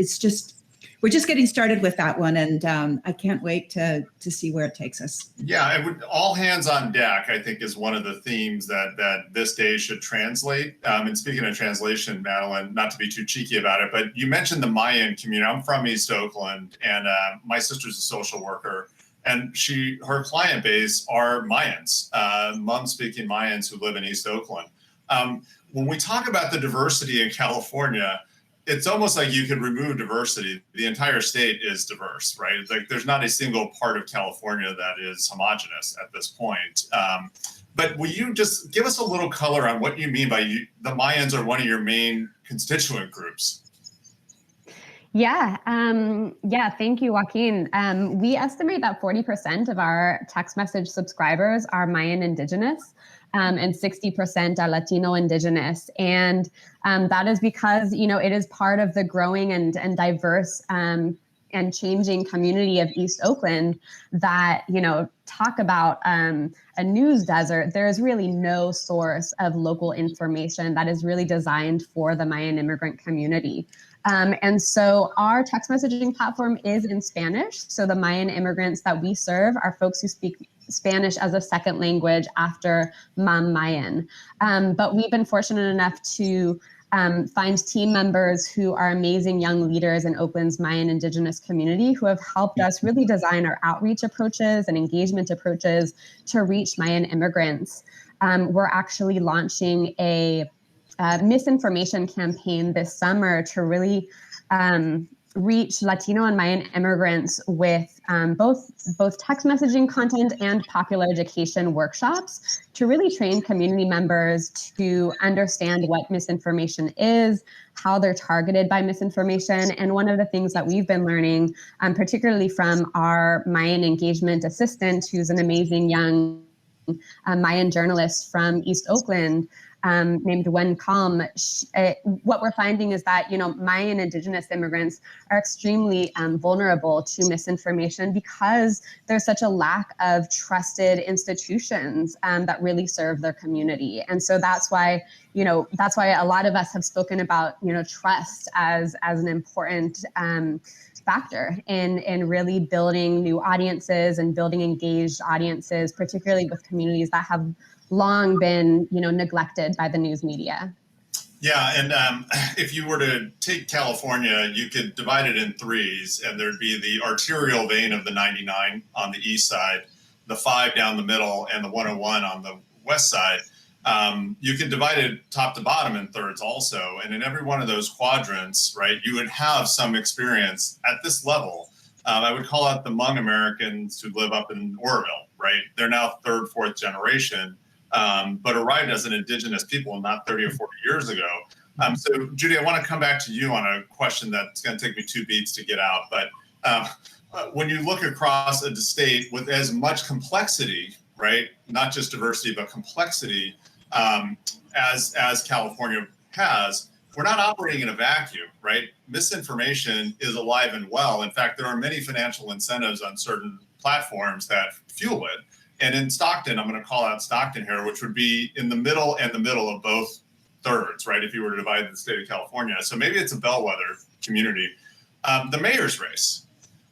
We're just getting started with that one, and I can't wait to see where it takes us. Yeah, all hands on deck, I think, is one of the themes that this day should translate. And speaking of translation, Madeline, not to be too cheeky about it, but you mentioned the Mayan community. I'm from East Oakland, and my sister's a social worker, and her client base are Mayans, Hmong-speaking Mayans who live in East Oakland. When we talk about the diversity in California, it's almost like you could remove diversity. The entire state is diverse, right? Like there's not a single part of California that is homogenous at this point. But will you just give us a little color on what you mean by the Mayans are one of your main constituent groups? Yeah. Thank you, Joaquin. We estimate that 40% of our text message subscribers are Mayan Indigenous. And 60% are Latino Indigenous. And that is because, it is part of the growing and diverse and changing community of East Oakland that, talk about a news desert. There is really no source of local information that is really designed for the Mayan immigrant community. And so our text messaging platform is in Spanish. So the Mayan immigrants that we serve are folks who speak Spanish as a second language after Mayan. But we've been fortunate enough to find team members who are amazing young leaders in Oakland's Mayan Indigenous community who have helped us really design our outreach approaches and engagement approaches to reach Mayan immigrants. We're actually launching a misinformation campaign this summer to really reach Latino and Mayan immigrants with both text messaging content and popular education workshops to really train community members to understand what misinformation is, how they're targeted by misinformation. And one of the things that we've been learning, particularly from our Mayan engagement assistant, who's an amazing young Mayan journalist from East Oakland, named Wen Calm, what we're finding is that, Mayan Indigenous immigrants are extremely vulnerable to misinformation because there's such a lack of trusted institutions that really serve their community. And so that's why a lot of us have spoken about, trust as an important factor in really building new audiences and building engaged audiences, particularly with communities that have long been, neglected by the news media. Yeah, and if you were to take California, you could divide it in threes, and thered be the arterial vein of the 99 on the east side, the 5 down the middle, and the 101 on the west side. You could divide it top to bottom in thirds also, and in every one of those quadrants, right, you would have some experience at this level. I would call out the Hmong Americans who live up in Oroville, right? They're now 3rd, 4th generation. But arrived as an indigenous people not 30 or 40 years ago. So Judy, I want to come back to you on a question that's going to take me 2 beats to get out. But when you look across a state with as much complexity, right, not just diversity, but complexity as California has, we're not operating in a vacuum, right? Misinformation is alive and well. In fact, there are many financial incentives on certain platforms that fuel it. And in Stockton, I'm going to call out Stockton here, which would be in the middle of both thirds, right? If you were to divide the state of California. So maybe it's a bellwether community. The mayor's race,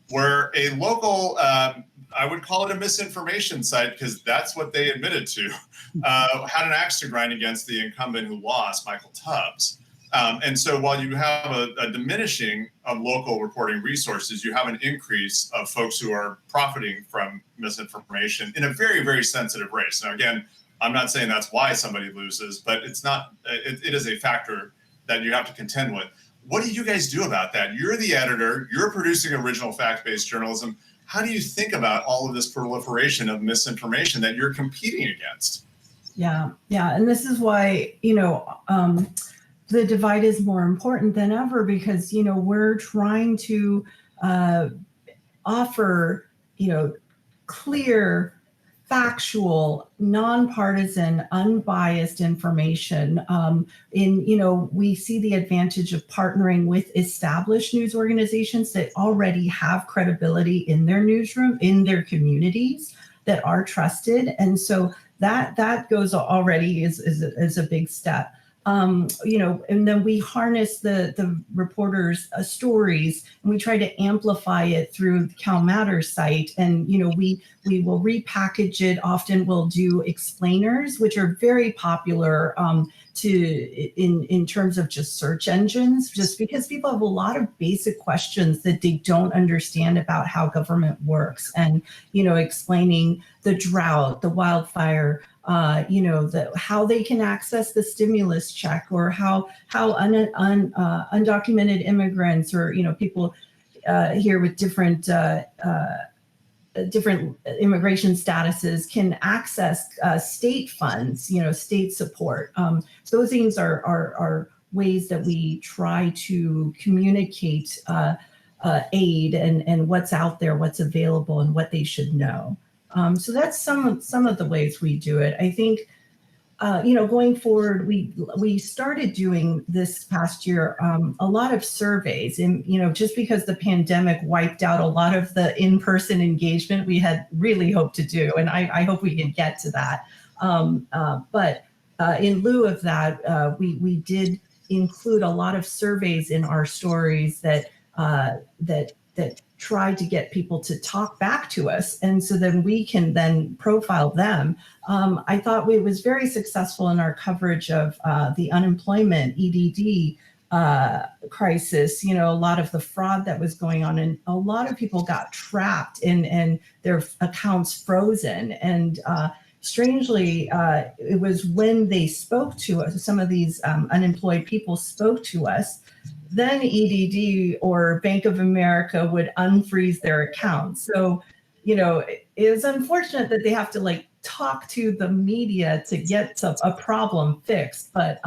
where a local, I would call it a misinformation site because that's what they admitted to, had an axe to grind against the incumbent who lost, Michael Tubbs. And so while you have a diminishing of local reporting resources, you have an increase of folks who are profiting from misinformation in a very, very sensitive race. Now, again, I'm not saying that's why somebody loses, but it's not. It is a factor that you have to contend with. What do you guys do about that? You're the editor. You're producing original fact-based journalism. How do you think about all of this proliferation of misinformation that you're competing against? Yeah. And this is why, the divide is more important than ever because, we're trying to offer, clear factual, nonpartisan, unbiased information. We see the advantage of partnering with established news organizations that already have credibility in their newsroom, in their communities, that are trusted, and so that goes already is a big step. And then we harness the reporters' stories, and we try to amplify it through the CalMatters site. And we will repackage it. Often we'll do explainers, which are very popular in terms of just search engines, just because people have a lot of basic questions that they don't understand about how government works, and explaining the drought, the wildfire, how they can access the stimulus check, or how undocumented immigrants, or people here with different immigration statuses can access state funds, state support. So those things are ways that we try to communicate aid and what's out there, what's available, and what they should know. So that's some of the ways we do it. I think, going forward, we started doing this past year a lot of surveys, and just because the pandemic wiped out a lot of the in-person engagement we had really hoped to do, and I hope we can get to that. But in lieu of that, we did include a lot of surveys in our stories that tried to get people to talk back to us, and so then we can then profile them. I thought it was very successful in our coverage of the unemployment EDD crisis. A lot of the fraud that was going on, and a lot of people got trapped and their accounts frozen. And strangely, it was when they spoke to us, some of these unemployed people spoke to us, then EDD or Bank of America would unfreeze their accounts. So, it is unfortunate that they have to talk to the media to get a problem fixed. But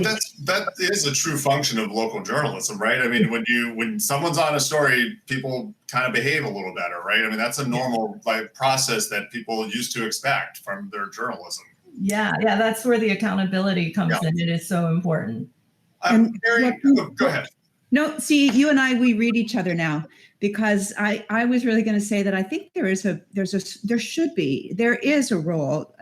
But that is a true function of local journalism, right? I mean, when someone's on a story, people kind of behave a little better, right? I mean, that's a normal process that people used to expect from their journalism. Yeah, that's where the accountability comes in. It is so important. Mary, go ahead. No, see, you and I, we read each other now, because I was really going to say that I think there is a role,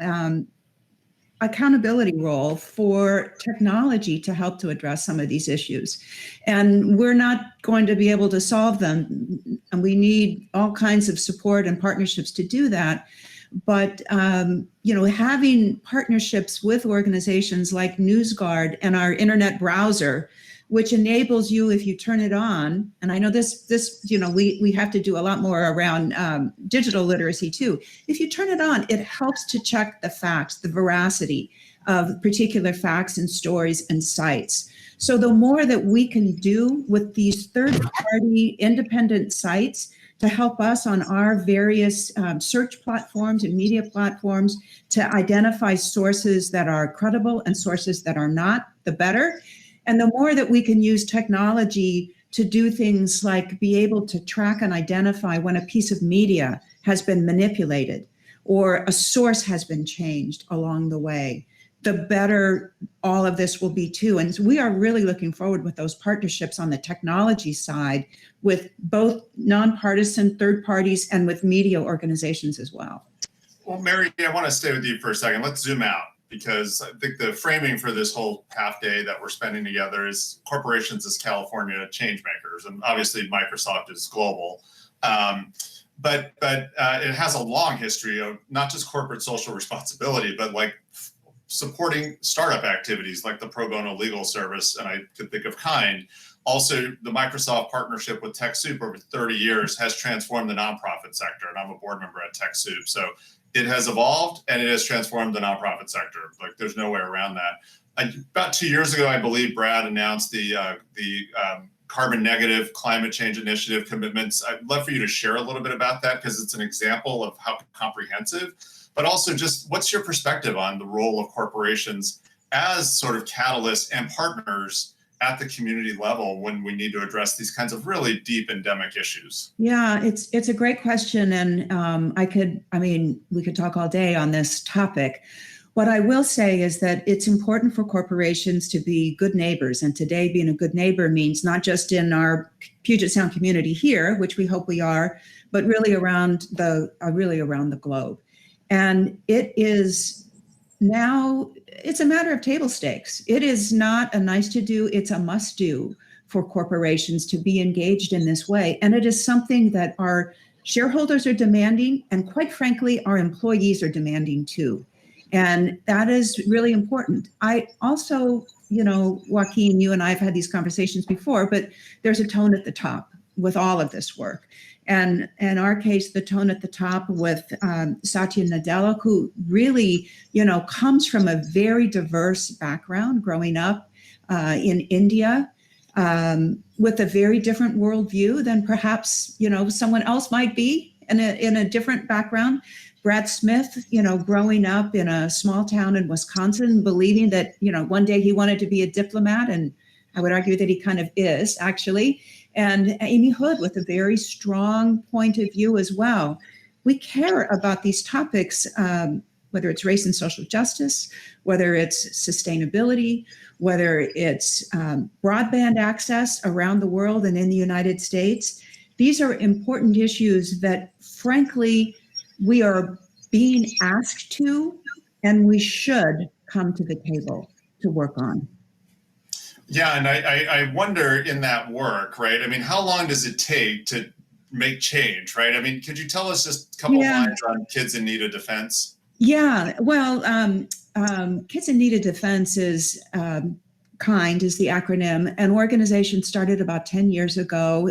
accountability role for technology to help to address some of these issues. And we're not going to be able to solve them. And we need all kinds of support and partnerships to do that. But, having partnerships with organizations like NewsGuard and our internet browser, which enables you, if you turn it on, and I know this, we have to do a lot more around digital literacy too. If you turn it on, it helps to check the facts, the veracity of particular facts and stories and sites. So the more that we can do with these third-party independent sites to help us on our various search platforms and media platforms to identify sources that are credible and sources that are not, the better. And the more that we can use technology to do things like be able to track and identify when a piece of media has been manipulated or a source has been changed along the way, the better all of this will be too. And so we are really looking forward with those partnerships on the technology side with both nonpartisan third parties and with media organizations as well. Well, Mary, I want to stay with you for a second. Let's zoom out, because I think the framing for this whole half day that we're spending together is corporations as California changemakers. And obviously Microsoft is global. But it has a long history of not just corporate social responsibility, but supporting startup activities like the pro bono legal service, and I could think of Kind. Also, the Microsoft partnership with TechSoup over 30 years has transformed the nonprofit sector, and I'm a board member at TechSoup. So it has evolved and it has transformed the nonprofit sector. There's no way around that. About 2 years ago, I believe Brad announced the carbon negative climate change initiative commitments. I'd love for you to share a little bit about that, because it's an example of how comprehensive, but also just what's your perspective on the role of corporations as sort of catalysts and partners at the community level when we need to address these kinds of really deep endemic issues? Yeah, it's a great question, and we could talk all day on this topic. What I will say is that it's important for corporations to be good neighbors, and today being a good neighbor means not just in our Puget Sound community here, which we hope we are, but really around the globe. And it is now, it's a matter of table stakes. It is not a nice to do, it's a must do for corporations to be engaged in this way. And it is something that our shareholders are demanding, and quite frankly, our employees are demanding too. And that is really important. I also, Joaquin, you and I have had these conversations before, but there's a tone at the top with all of this work. And in our case, the tone at the top with Satya Nadella, who really, comes from a very diverse background growing up in India, with a very different worldview than perhaps, someone else might be in a different background. Brad Smith, growing up in a small town in Wisconsin, believing that, one day he wanted to be a diplomat, and I would argue that he kind of is actually. And Amy Hood with a very strong point of view as well. We care about these topics, whether it's race and social justice, whether it's sustainability, whether it's broadband access around the world and in the United States. These are important issues that, frankly, we are being asked to, and we should come to the table to work on. Yeah, and I wonder in that work, right? I mean, how long does it take to make change, right? I mean, could you tell us just a couple of lines on Kids in Need of Defense? Yeah, well, Kids in Need of Defense is KIND is the acronym. An organization started about 10 years ago.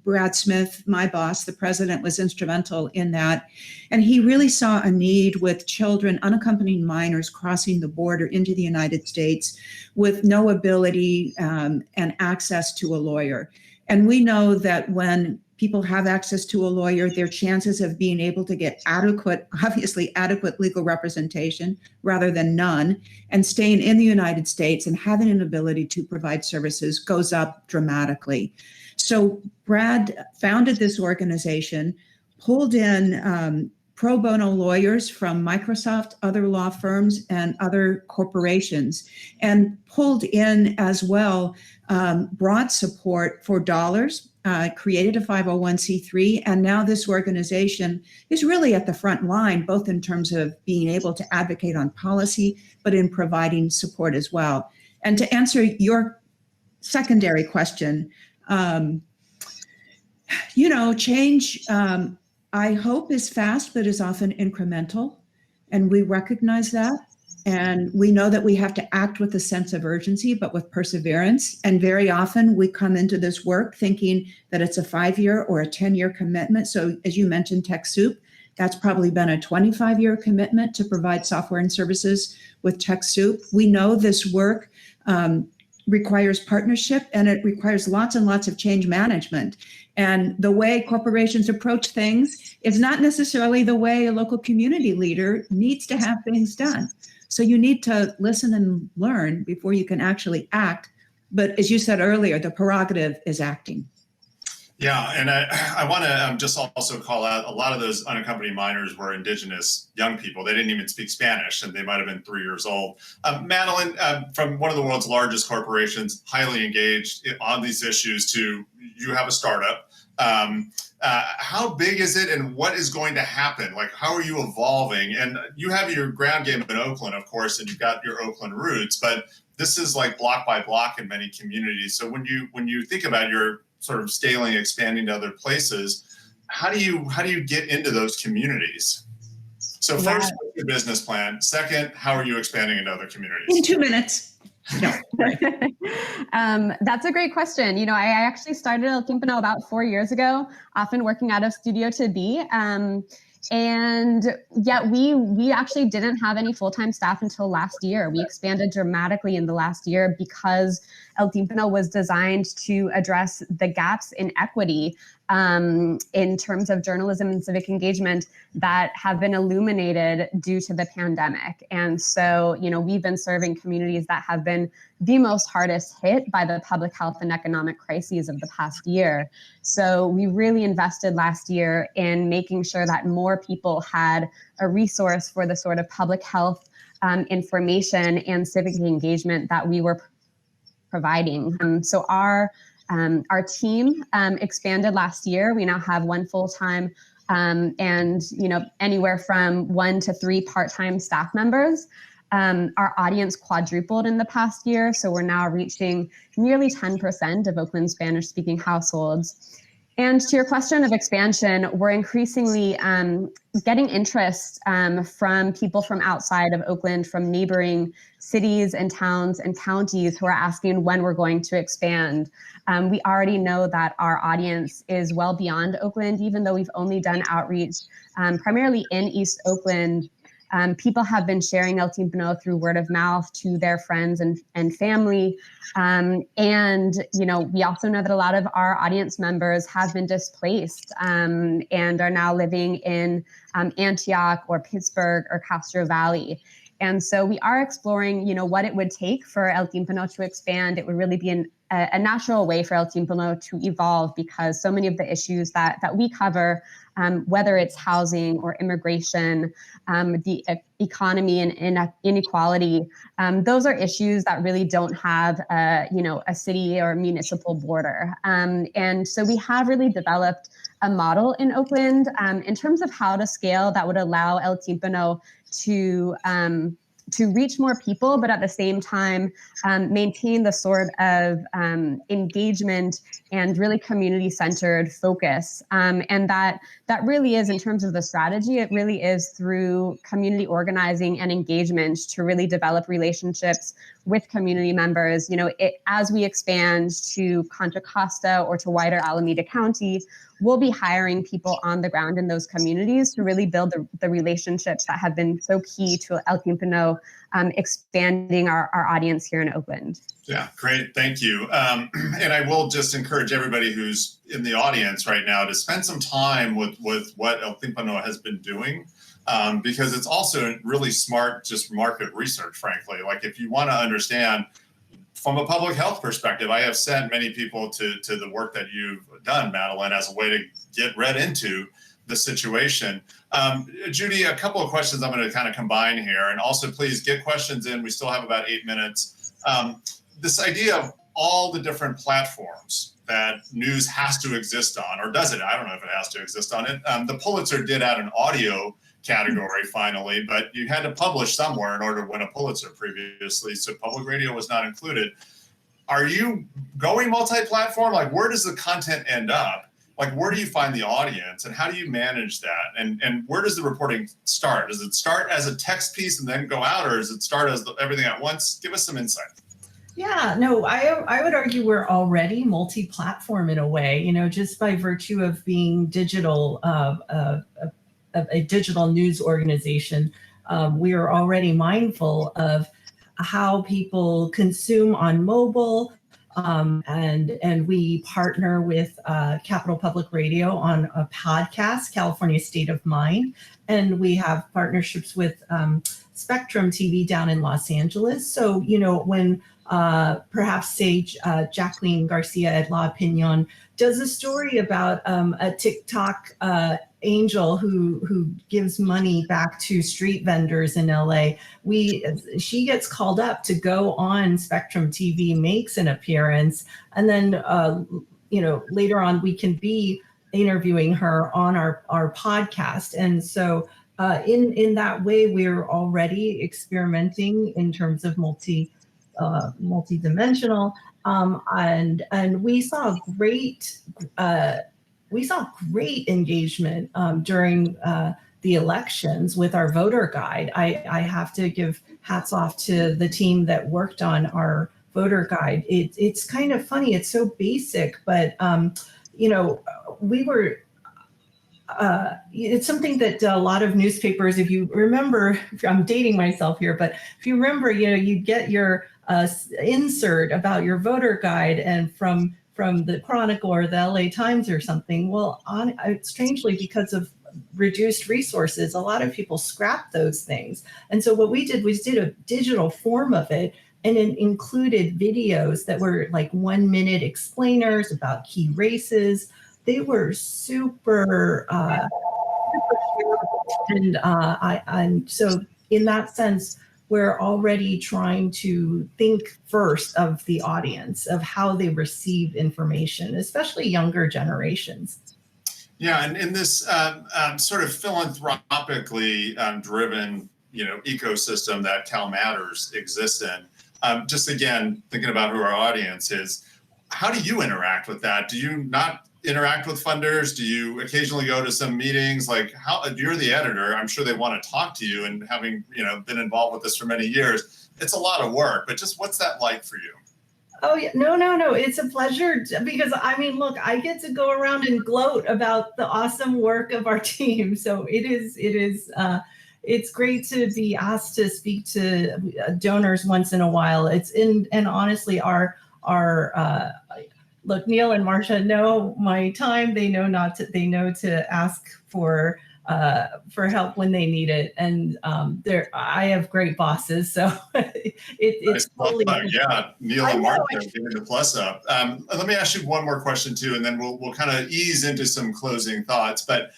Brad Smith, my boss, the president, was instrumental in that. And he really saw a need with children, unaccompanied minors crossing the border into the United States with no ability and access to a lawyer. And we know that when people have access to a lawyer, their chances of being able to get adequate legal representation rather than none, and staying in the United States and having an ability to provide services goes up dramatically. So Brad founded this organization, pulled in pro bono lawyers from Microsoft, other law firms, and other corporations, and pulled in as well broad support for dollars, created a 501c3, and now this organization is really at the front line, both in terms of being able to advocate on policy, but in providing support as well. And to answer your secondary question, change, I hope, is fast, but is often incremental. And we recognize that. And we know that we have to act with a sense of urgency, but with perseverance. And very often we come into this work thinking that it's a 5-year or a 10-year commitment. So as you mentioned, TechSoup, that's probably been a 25-year commitment to provide software and services with TechSoup. We know this work requires partnership, and it requires lots and lots of change management. And the way corporations approach things is not necessarily the way a local community leader needs to have things done. So you need to listen and learn before you can actually act. But as you said earlier, the prerogative is acting. Yeah, and I want to just also call out a lot of those unaccompanied minors were Indigenous young people. They didn't even speak Spanish, and they might have been 3 years old. Madeline, from one of the world's largest corporations, highly engaged on these issues, you have a startup. How big is it, and what is going to happen? Like, how are you evolving? And you have your ground game in Oakland, of course, and you've got your Oakland roots, but this is like block by block in many communities. So when you think about your sort of scaling, expanding to other places, how do you get into those communities? So first, what's your business plan? Second, how are you expanding into other communities? In 2 minutes. No. That's a great question. I actually started El Timpano about 4 years ago, often working out of Studio to Be. And yet we actually didn't have any full-time staff until last year. We expanded dramatically in the last year because El Timpano was designed to address the gaps in equity in terms of journalism and civic engagement that have been illuminated due to the pandemic. And so, we've been serving communities that have been the most hardest hit by the public health and economic crises of the past year. So we really invested last year in making sure that more people had a resource for the sort of public health information and civic engagement that we were providing. So our team expanded last year. We now have one full-time and anywhere from 1 to 3 part-time staff members. Our audience quadrupled in the past year, so we're now reaching nearly 10% of Oakland Spanish-speaking households. And to your question of expansion, we're increasingly getting interest from people from outside of Oakland, from neighboring cities and towns and counties who are asking when we're going to expand. We already know that our audience is well beyond Oakland, even though we've only done outreach primarily in East Oakland. People have been sharing El Timpano through word of mouth to their friends and family. And, we also know that a lot of our audience members have been displaced and are now living in Antioch or Pittsburgh or Castro Valley. And so we are exploring, what it would take for El Timpano to expand. It would really be a natural way for El Timpano to evolve, because so many of the issues that we cover, whether it's housing or immigration, the economy and inequality, those are issues that really don't have a city or municipal border. And so we have really developed a model in Oakland in terms of how to scale that would allow El Timpano to reach more people, but at the same time maintain the sort of engagement and really community-centered focus. And that really is, in terms of the strategy, it really is through community organizing and engagement to really develop relationships with community members. As we expand to Contra Costa or to wider Alameda County, we'll be hiring people on the ground in those communities to really build the relationships that have been so key to El Timpano expanding our audience here in Oakland. Yeah, great. Thank you. And I will just encourage everybody who's in the audience right now to spend some time with what El Timpano has been doing, because it's also really smart, just market research, frankly. Like, if you want to understand from a public health perspective, I have sent many people to the work that you've done, Madeline, as a way to get read into the situation. Judy, a couple of questions I'm going to kind of combine here, and also please get questions in. We still have about 8 minutes. This idea of all the different platforms that news has to exist on, or does it? I don't know if it has to exist on it. The Pulitzer did add an audio category finally, but you had to publish somewhere in order to win a Pulitzer previously, so public radio was not included. Are you going multi-platform? Like, where does the content end up? Like, where do you find the audience, and how do you manage that? And where does the reporting start? Does it start as a text piece and then go out, or does it start as everything at once? Give us some insight. Yeah, no, I would argue we're already multi-platform in a way, just by virtue of being digital, a digital news organization. We are already mindful of how people consume on mobile, and we partner with Capital Public Radio on a podcast, California State of Mind, and we have partnerships with Spectrum TV down in Los Angeles. So, when perhaps say Jacqueline Garcia at La Opinion does a story about a TikTok angel who gives money back to street vendors in LA, she gets called up to go on Spectrum TV, makes an appearance, and then later on we can be interviewing her on our podcast. And so in that way, we're already experimenting in terms of multi-dimensional, and we saw great engagement during the elections with our voter guide. I have to give hats off to the team that worked on our voter guide. It's kind of funny. It's so basic, but we were. It's something that a lot of newspapers, if you remember, I'm dating myself here, but if you remember, you get your insert about your voter guide, and from from the Chronicle or the LA Times or something. Well, strangely, because of reduced resources, a lot of people scrap those things. And so what we did was did a digital form of it, and it included videos that were like 1-minute explainers about key races. They were super and so in that sense, we're already trying to think first of the audience, of how they receive information, especially younger generations. Yeah, and in this sort of philanthropically driven, ecosystem that CalMatters exists in, just again, thinking about who our audience is, how do you interact with that? Do you not interact with funders? Do you occasionally go to some meetings? Like, how, you're the editor, I'm sure they want to talk to you, and having been involved with this for many years, it's a lot of work, but just what's that like for you? Oh yeah, no, it's a pleasure, because I mean, look, I get to go around and gloat about the awesome work of our team. So it's great to be asked to speak to donors once in a while. And honestly, look, Neil and Marcia know my time. They know to ask for help when they need it. And I have great bosses, so it's totally. Yeah, Neil and Marcia getting the plus up. Let me ask you one more question too, and then we'll kind of ease into some closing thoughts. But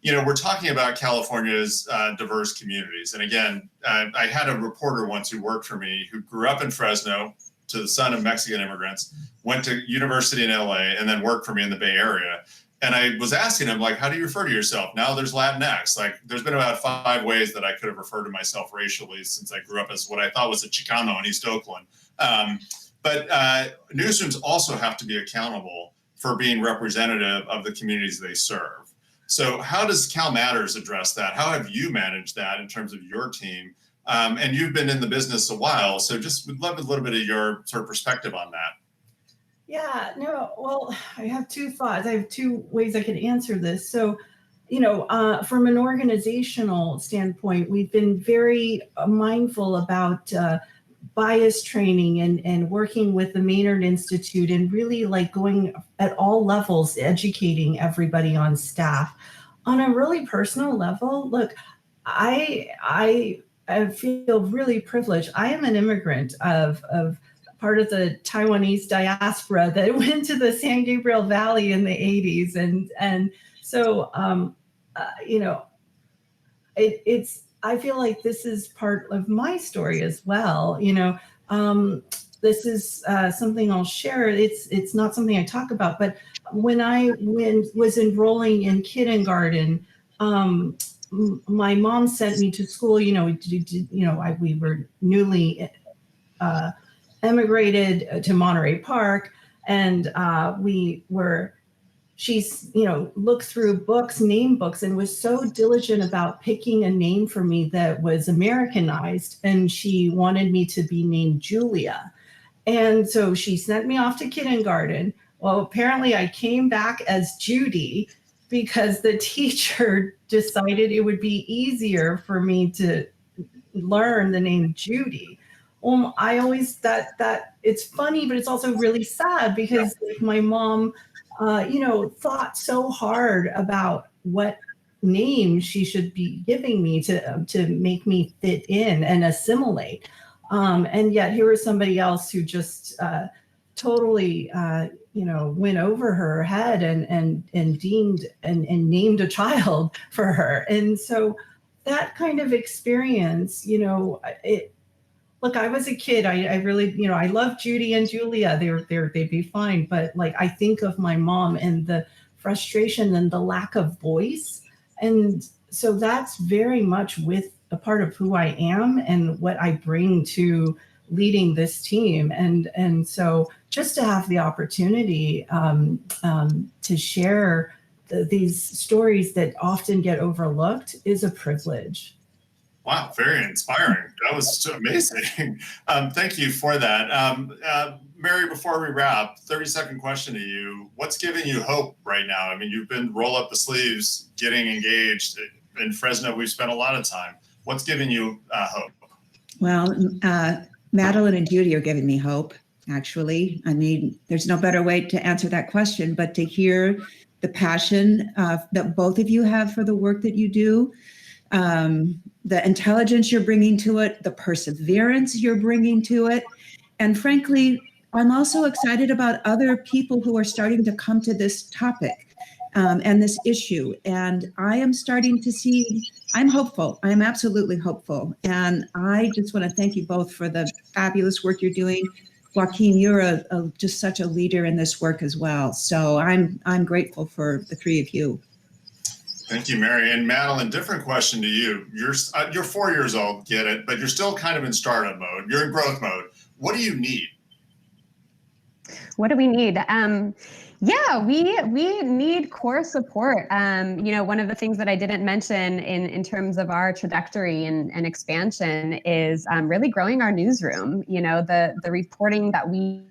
we're talking about California's diverse communities, and again, I had a reporter once who worked for me who grew up in Fresno, to the son of Mexican immigrants, went to university in LA, and then worked for me in the Bay Area. And I was asking him, like, how do you refer to yourself? Now there's Latinx. Like, there's been about 5 ways that I could have referred to myself racially since I grew up as what I thought was a Chicano in East Oakland. But newsrooms also have to be accountable for being representative of the communities they serve. So how does CalMatters address that? How have you managed that in terms of your team? And you've been in the business a while, so just would love a little bit of your sort of perspective on that. Yeah, no, well, I have 2 thoughts. I have 2 ways I could answer this. So, from an organizational standpoint, we've been very mindful about bias training and working with the Maynard Institute, and really like going at all levels, educating everybody on staff. On a really personal level, look, I feel really privileged. I am an immigrant of part of the Taiwanese diaspora that went to the San Gabriel Valley in the 80s. And so, I feel like this is part of my story as well. This is something I'll share. It's not something I talk about, but when I was enrolling in kindergarten, my mom sent me to school. We were newly emigrated to Monterey Park, and she's looked through books, name books, and was so diligent about picking a name for me that was Americanized, and she wanted me to be named Julia. And so she sent me off to kindergarten. Well, apparently I came back as Judy because the teacher decided it would be easier for me to learn the name Judy. I always that it's funny, but it's also really sad because my mom, thought so hard about what name she should be giving me to make me fit in and assimilate. And yet here was somebody else who just totally, went over her head and deemed and named a child for her. And so that kind of experience, look, I was a kid. I really, I love Judy and Julia. They'd be fine. But like, I think of my mom and the frustration and the lack of voice. And so that's very much with a part of who I am and what I bring to leading this team. And so just to have the opportunity to share these stories that often get overlooked is a privilege. Wow, very inspiring. That was so amazing. Thank you for that. Mary, before we wrap, 30-second question to you. What's giving you hope right now? I mean, you've been roll up the sleeves, getting engaged. In Fresno, we've spent a lot of time. What's giving you hope? Well, Madeline and Judy are giving me hope. actually. I mean, there's no better way to answer that question, but to hear the passion that both of you have for the work that you do, the intelligence you're bringing to it, the perseverance you're bringing to it. And frankly, I'm also excited about other people who are starting to come to this topic and this issue. And I am starting to see, I'm hopeful. I am absolutely hopeful. And I just want to thank you both for the fabulous work you're doing. Joaquin, you're just such a leader in this work as well. So I'm grateful for the three of you. Thank you, Mary. And Madeline, different question to you. You're 4 years old, get it, but you're still kind of in startup mode. You're in growth mode. What do you need? What do we need? Yeah, we need core support. One of the things that I didn't mention in terms of our trajectory and expansion is really growing our newsroom. The reporting that we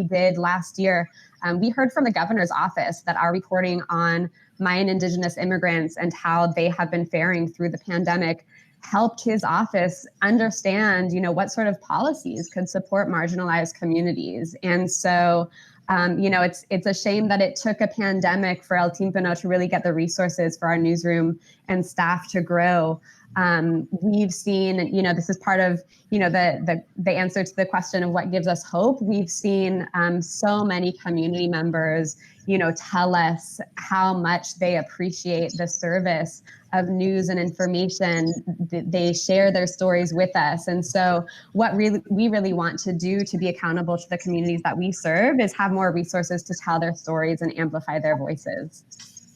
did last year, we heard from the governor's office that our reporting on Mayan Indigenous immigrants and how they have been faring through the pandemic helped his office understand, what sort of policies could support marginalized communities. And so, it's a shame that it took a pandemic for El Timpano to really get the resources for our newsroom and staff to grow. We've seen, this is part of, the answer to the question of what gives us hope. We've seen so many community members, tell us how much they appreciate the service of news and information. They share their stories with us. And so what we really want to do to be accountable to the communities that we serve is have more resources to tell their stories and amplify their voices.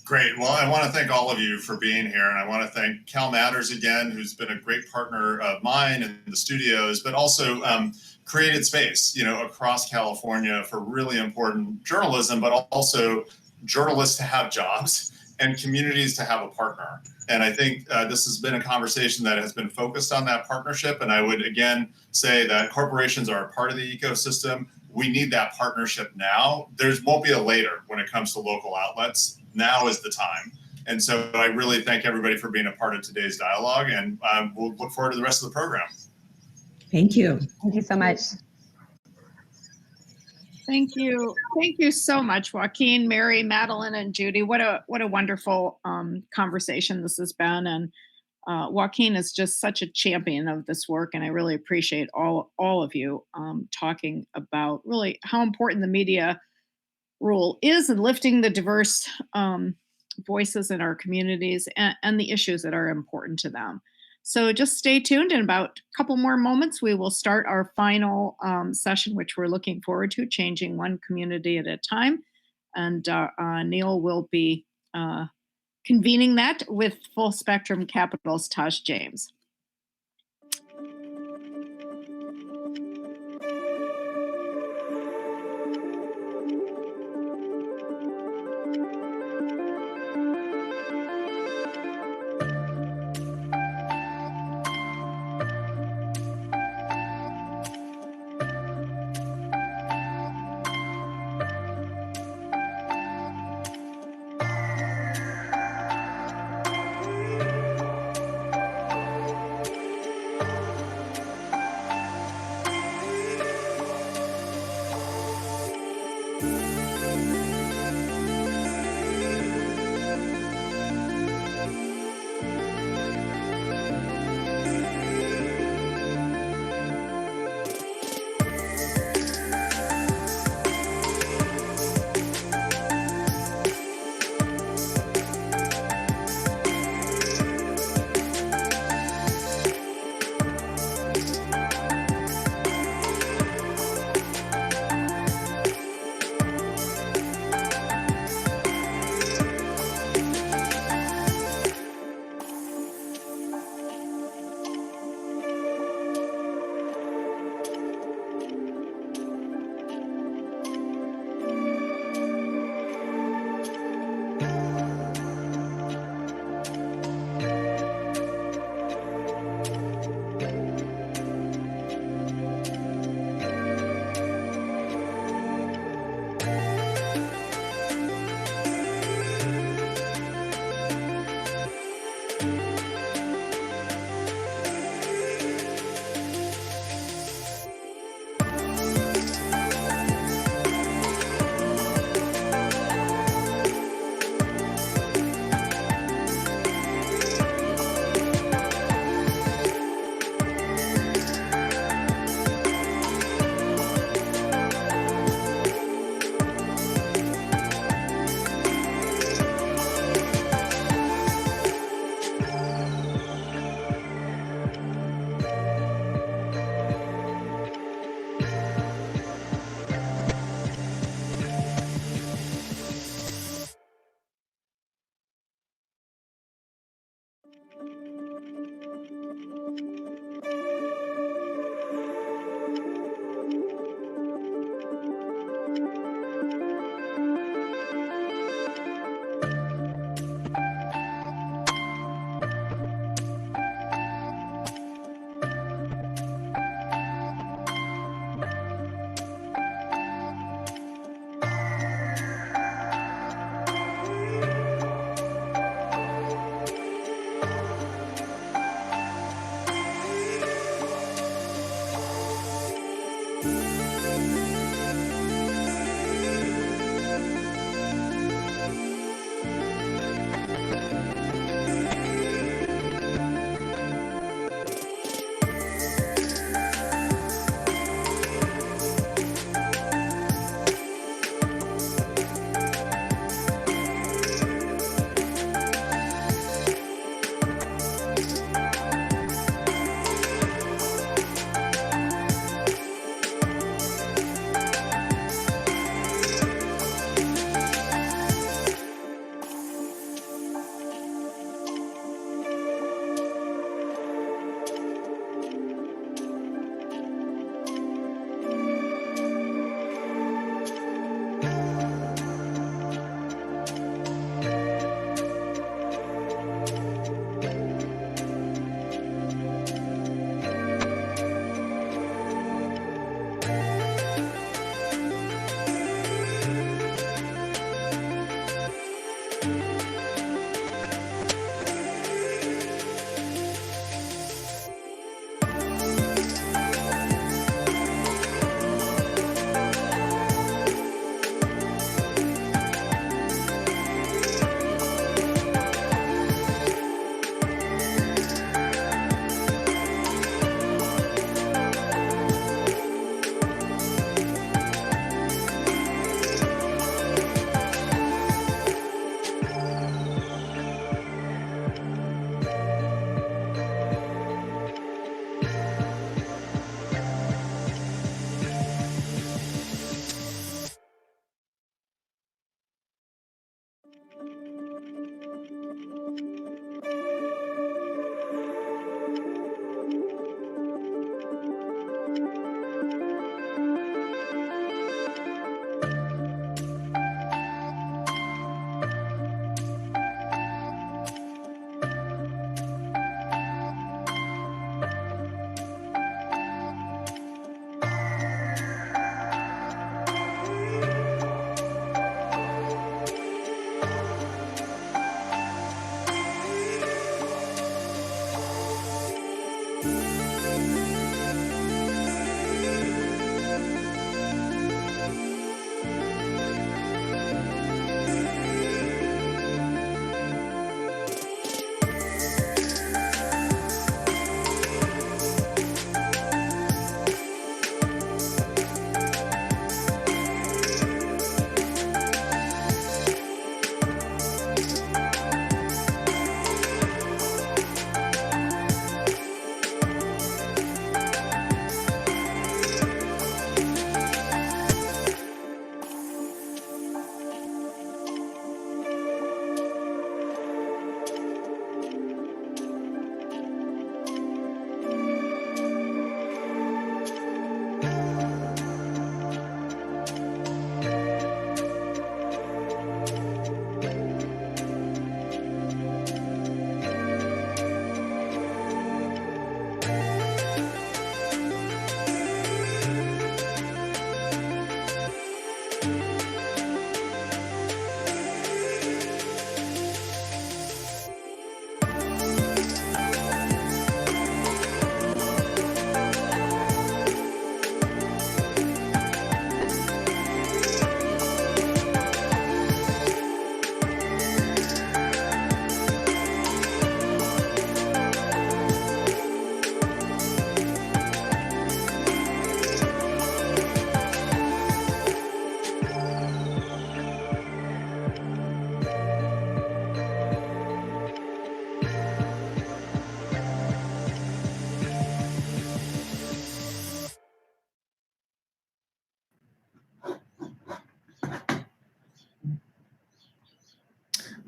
Great. Well, I want to thank all of you for being here. And I want to thank CalMatters again, who's been a great partner of mine in the studios, but also created space, across California for really important journalism, but also journalists to have jobs and communities to have a partner. And I think this has been a conversation that has been focused on that partnership. And I would, again, say that corporations are a part of the ecosystem. We need that partnership now. There won't be a later when it comes to local outlets. Now is the time. And so I really thank everybody for being a part of today's dialogue, and we'll look forward to the rest of the program. Thank you. Thank you so much. Thank you. Thank you so much, Joaquin, Mary, Madeline, and Judy. What a wonderful conversation this has been. And Joaquin is just such a champion of this work, and I really appreciate all of you talking about really how important the media role is in lifting the diverse voices in our communities and the issues that are important to them. So just stay tuned. In about a couple more moments, we will start our final session, which we're looking forward to, changing one community at a time. And Neil will be convening that with Full Spectrum Capital's Taj James.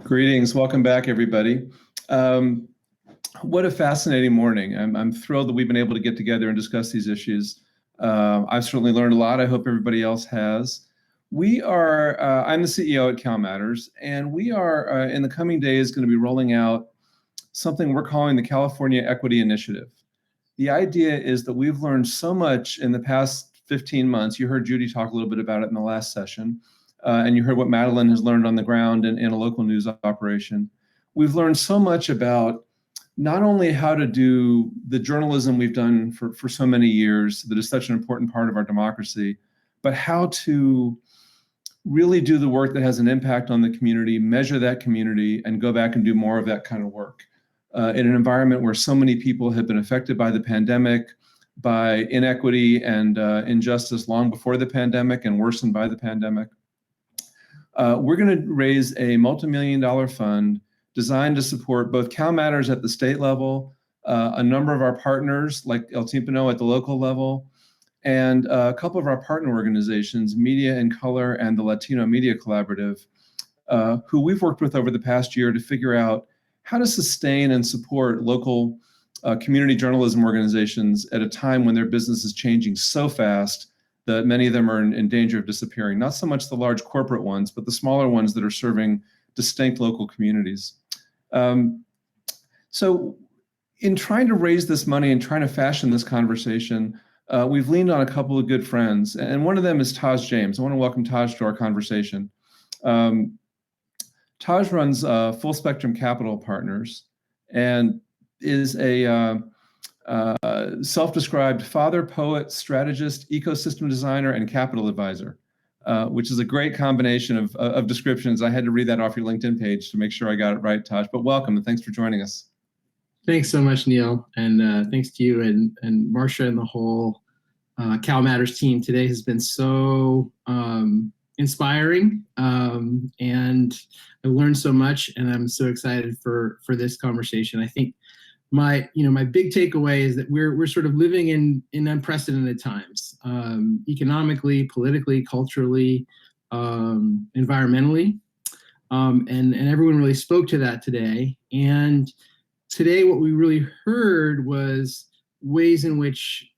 Greetings. Welcome back, everybody. What a fascinating morning. I'm thrilled that we've been able to get together and discuss these issues. I've certainly learned a lot. I hope everybody else has. We are, I'm the CEO at CalMatters, and we are, in the coming days, going to be rolling out something we're calling the California Equity Initiative. The idea is that we've learned so much in the past 15 months. You heard Judy talk a little bit about it in the last session, and you heard what Madeline has learned on the ground in a local news operation. We've learned so much about not only how to do the journalism we've done for so many years that is such an important part of our democracy, but how to really do the work that has an impact on the community, measure that community, and go back and do more of that kind of work. In an environment where so many people have been affected by the pandemic, by inequity and injustice long before the pandemic and worsened by the pandemic. We're going to raise a multi-million-dollar fund designed to support both CalMatters at the state level, a number of our partners like El Timpano at the local level, and a couple of our partner organizations, Media in Color and the Latino Media Collaborative, who we've worked with over the past year to figure out how to sustain and support local community journalism organizations at a time when their business is changing so fast that many of them are in danger of disappearing. Not so much the large corporate ones, but the smaller ones that are serving distinct local communities. So in trying to raise this money and trying to fashion this conversation, we've leaned on a couple of good friends, and one of them is Taj James. I want to welcome Taj to our conversation. Taj runs Full Spectrum Capital Partners and is a self-described father, poet, strategist, ecosystem designer, and capital advisor, which is a great combination of descriptions. I had to read that off your LinkedIn page to make sure I got it right, Taj, but welcome and thanks for joining us. Thanks so much, Neil, and thanks to you and Marcia and the whole CalMatters team. Today has been so inspiring, and I learned so much, and I'm so excited for this conversation. I think my big takeaway is that we're sort of living in unprecedented times, economically, politically, culturally, environmentally, and everyone really spoke to that today. And today, what we really heard was ways in which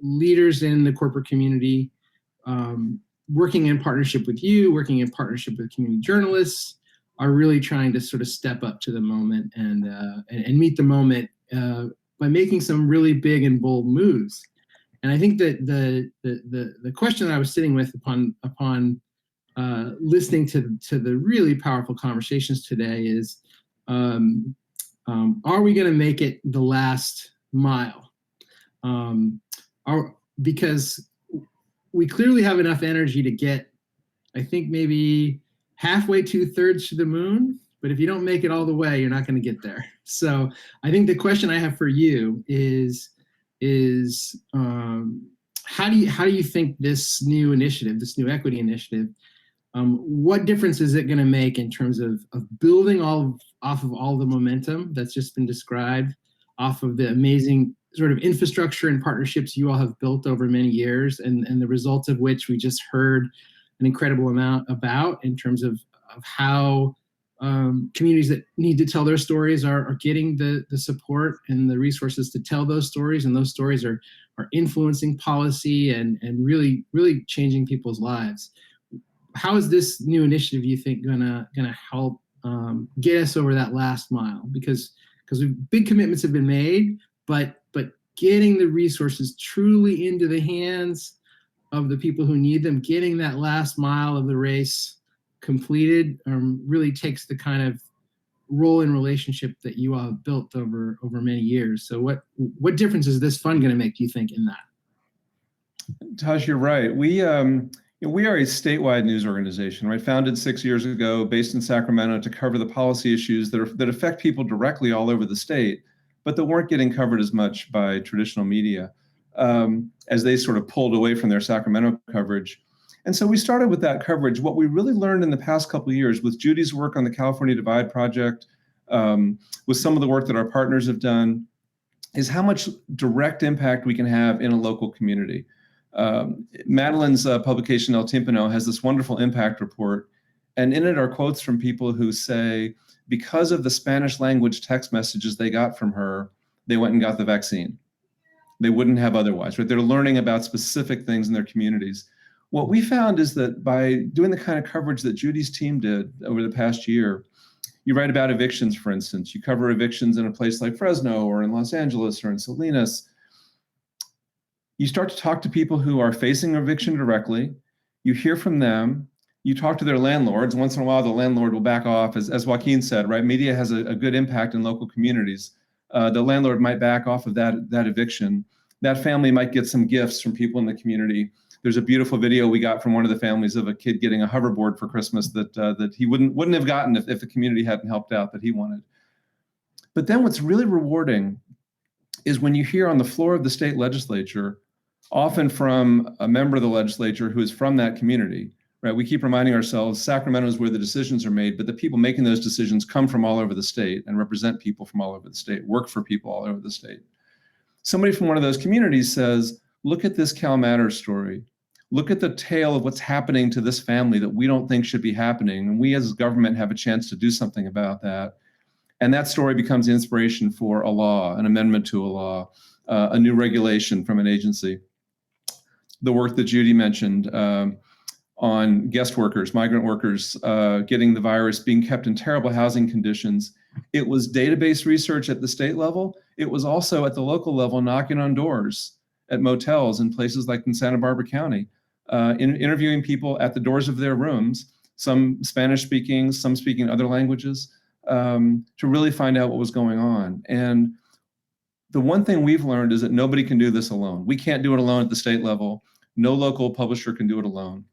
leaders in the corporate community, working in partnership with you, working in partnership with community journalists, are really trying to sort of step up to the moment and meet the moment by making some really big and bold moves. And I think that the question that I was sitting with upon listening to the really powerful conversations today is, are we going to make it the last mile? Because we clearly have enough energy to get, I think, maybe halfway, 2/3 to the moon, but if you don't make it all the way, you're not going to get there. So I think the question I have for you is how do you think this new initiative, this new equity initiative, what difference is it going to make in terms of building off of all the momentum that's just been described, off of the amazing sort of infrastructure and partnerships you all have built over many years, and the results of which we just heard an incredible amount about in terms of how communities that need to tell their stories are getting the support and the resources to tell those stories, and those stories are influencing policy and really, really changing people's lives. How is this new initiative, you think, gonna help get us over that last mile? Because big commitments have been made, but getting the resources truly into the hands of the people who need them, getting that last mile of the race completed, really takes the kind of role and relationship that you all have built over many years. So what difference is this fund going to make, do you think, in that? Taj, you're right. We are a statewide news organization, right? Founded 6 years ago, based in Sacramento, to cover the policy issues that affect people directly all over the state, but that weren't getting covered as much by traditional media as they sort of pulled away from their Sacramento coverage. And so we started with that coverage. What we really learned in the past couple of years with Judy's work on the California Divide Project, with some of the work that our partners have done, is how much direct impact we can have in a local community. Madeline's publication, El Timpano, has this wonderful impact report. And in it are quotes from people who say, because of the Spanish language text messages they got from her, they went and got the vaccine. They wouldn't have otherwise, right? They're learning about specific things in their communities. What we found is that by doing the kind of coverage that Judy's team did over the past year, you write about evictions, for instance. You cover evictions in a place like Fresno or in Los Angeles or in Salinas. You start to talk to people who are facing eviction directly. You hear from them. You talk to their landlords. Once in a while, the landlord will back off, as Joaquin said, right? Media has a good impact in local communities. The landlord might back off of that eviction. That family might get some gifts from people in the community. There's a beautiful video we got from one of the families of a kid getting a hoverboard for Christmas that he wouldn't have gotten if the community hadn't helped out, that he wanted. But then what's really rewarding is when you hear on the floor of the state legislature, often from a member of the legislature who is from that community, right? We keep reminding ourselves Sacramento is where the decisions are made, but the people making those decisions come from all over the state and represent people from all over the state, work for people all over the state. Somebody from one of those communities says, look at this CalMatters story. Look at the tale of what's happening to this family that we don't think should be happening. And we as government have a chance to do something about that. And that story becomes the inspiration for a law, an amendment to a law, a new regulation from an agency. The work that Judy mentioned on guest workers, migrant workers, getting the virus, being kept in terrible housing conditions. It was database research at the state level. It was also at the local level, knocking on doors at motels in places like in Santa Barbara County, interviewing people at the doors of their rooms, some Spanish speaking, some speaking other languages, to really find out what was going on. And the one thing we've learned is that nobody can do this alone. We can't do it alone at the state level. No local publisher can do it alone.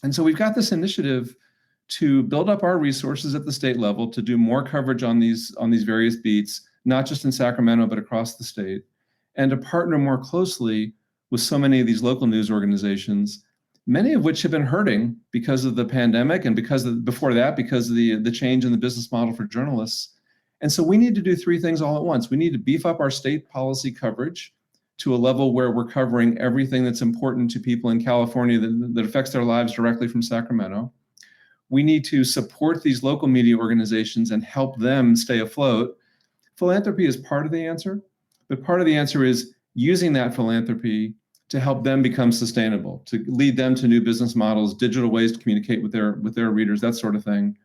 And so we've got this initiative to build up our resources at the state level to do more coverage on these various beats, not just in Sacramento, but across the state, and to partner more closely with so many of these local news organizations, many of which have been hurting because of the pandemic and because of the change in the business model for journalists. And so we need to do three things all at once. We need to beef up our state policy coverage to a level where we're covering everything that's important to people in California that affects their lives directly from Sacramento. We need to support these local media organizations and help them stay afloat. Philanthropy is part of the answer, but part of the answer is using that philanthropy to help them become sustainable, to lead them to new business models, digital ways to communicate with their readers, that sort of thing.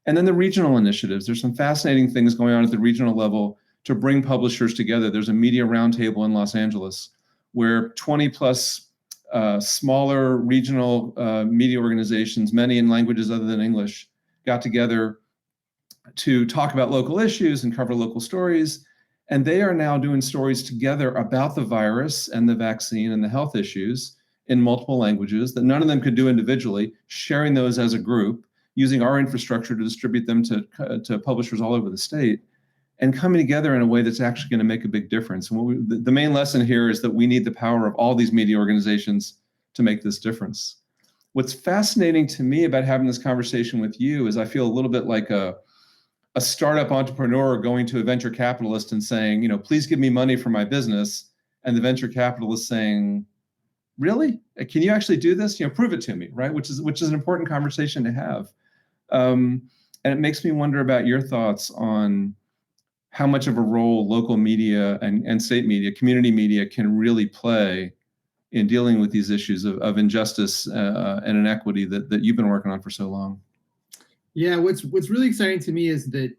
And then the regional initiatives. There's some fascinating things going on at the regional level to bring publishers together. There's a media roundtable in Los Angeles where 20 plus smaller regional media organizations, many in languages other than English, got together to talk about local issues and cover local stories. And they are now doing stories together about the virus and the vaccine and the health issues in multiple languages that none of them could do individually, sharing those as a group, using our infrastructure to distribute them to publishers all over the state, and coming together in a way that's actually going to make a big difference. And the main lesson here is that we need the power of all these media organizations to make this difference. What's fascinating to me about having this conversation with you is I feel a little bit like a startup entrepreneur going to a venture capitalist and saying, please give me money for my business. And the venture capitalist saying, really? Can you actually do this? Prove it to me, right? Which is an important conversation to have. And it makes me wonder about your thoughts on how much of a role local media and state media, community media can really play in dealing with these issues of injustice and inequity that you've been working on for so long. Yeah, what's really exciting to me is that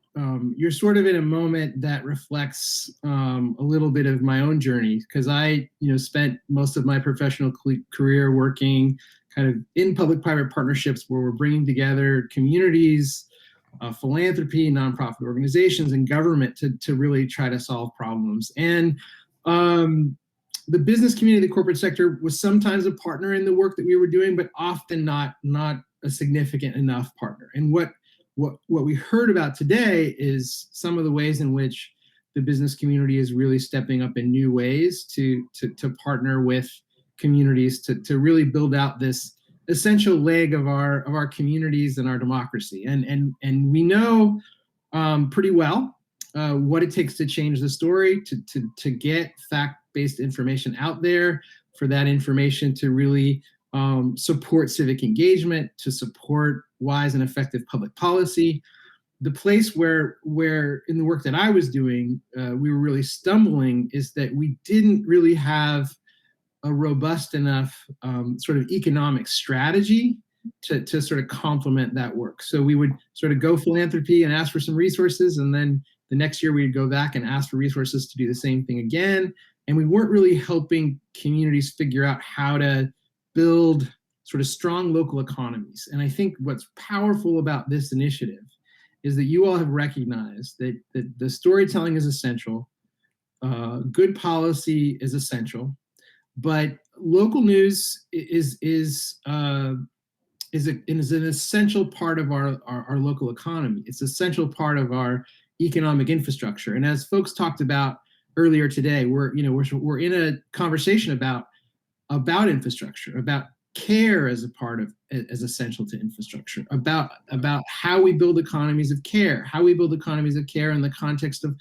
you're sort of in a moment that reflects a little bit of my own journey, because I spent most of my professional career working kind of in public-private partnerships where we're bringing together communities, philanthropy, nonprofit organizations, and government to really try to solve problems. And the business community, the corporate sector, was sometimes a partner in the work that we were doing, but often not a significant enough partner. And what we heard about today is some of the ways in which the business community is really stepping up in new ways to partner with communities to really build out this essential leg of our communities and our democracy. And we know pretty well what it takes to change the story, to get fact-based information out there, for that information to really support civic engagement, to support wise and effective public policy. The place where in the work that I was doing, we were really stumbling is that we didn't really have a robust enough sort of economic strategy to sort of complement that work. So we would sort of go philanthropy and ask for some resources, and then the next year we'd go back and ask for resources to do the same thing again. And we weren't really helping communities figure out how to build sort of strong local economies. And I think what's powerful about this initiative is that you all have recognized that the storytelling is essential, good policy is essential, but local news is an essential part of our local economy. It's an essential part of our economic infrastructure. And as folks talked about earlier today, we're in a conversation about infrastructure, about care as a part of, as essential to infrastructure, about how we build economies of care in the context of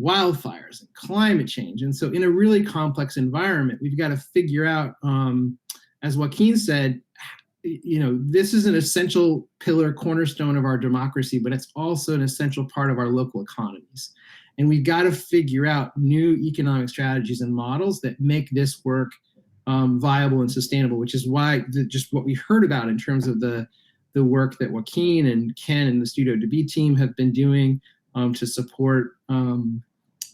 wildfires and climate change. And so in a really complex environment, we've got to figure out, as Joaquin said, this is an essential pillar, cornerstone of our democracy, but it's also an essential part of our local economies. And we've got to figure out new economic strategies and models that make this work viable and sustainable, which is why just what we heard about in terms of the work that Joaquin and Ken and the Studio to Be team have been doing to support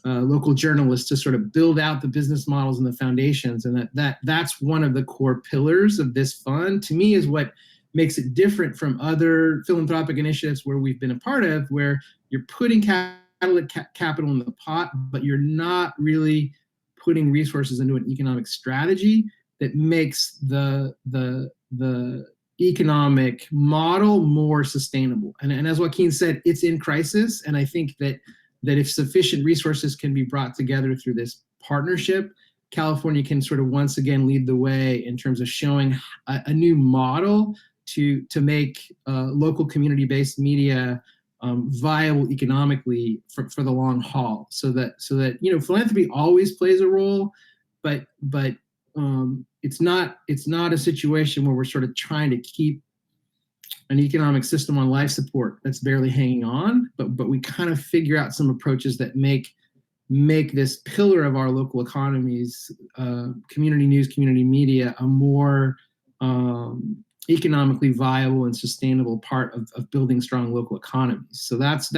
local journalists to sort of build out the business models and the foundations, and that's one of the core pillars of this fund, to me, is what makes it different from other philanthropic initiatives where we've been a part of, where you're putting capital in the pot, but you're not really putting resources into an economic strategy that makes the economic model more sustainable. And as Joaquin said, it's in crisis. And I think that if sufficient resources can be brought together through this partnership, California can sort of once again lead the way in terms of showing a new model to make local community-based media viable economically for the long haul, so that philanthropy always plays a role, but it's not a situation where we're sort of trying to keep an economic system on life support that's barely hanging on, but we kind of figure out some approaches that make this pillar of our local economies, community news, community media, a more economically viable and sustainable part of building strong local economies. So that's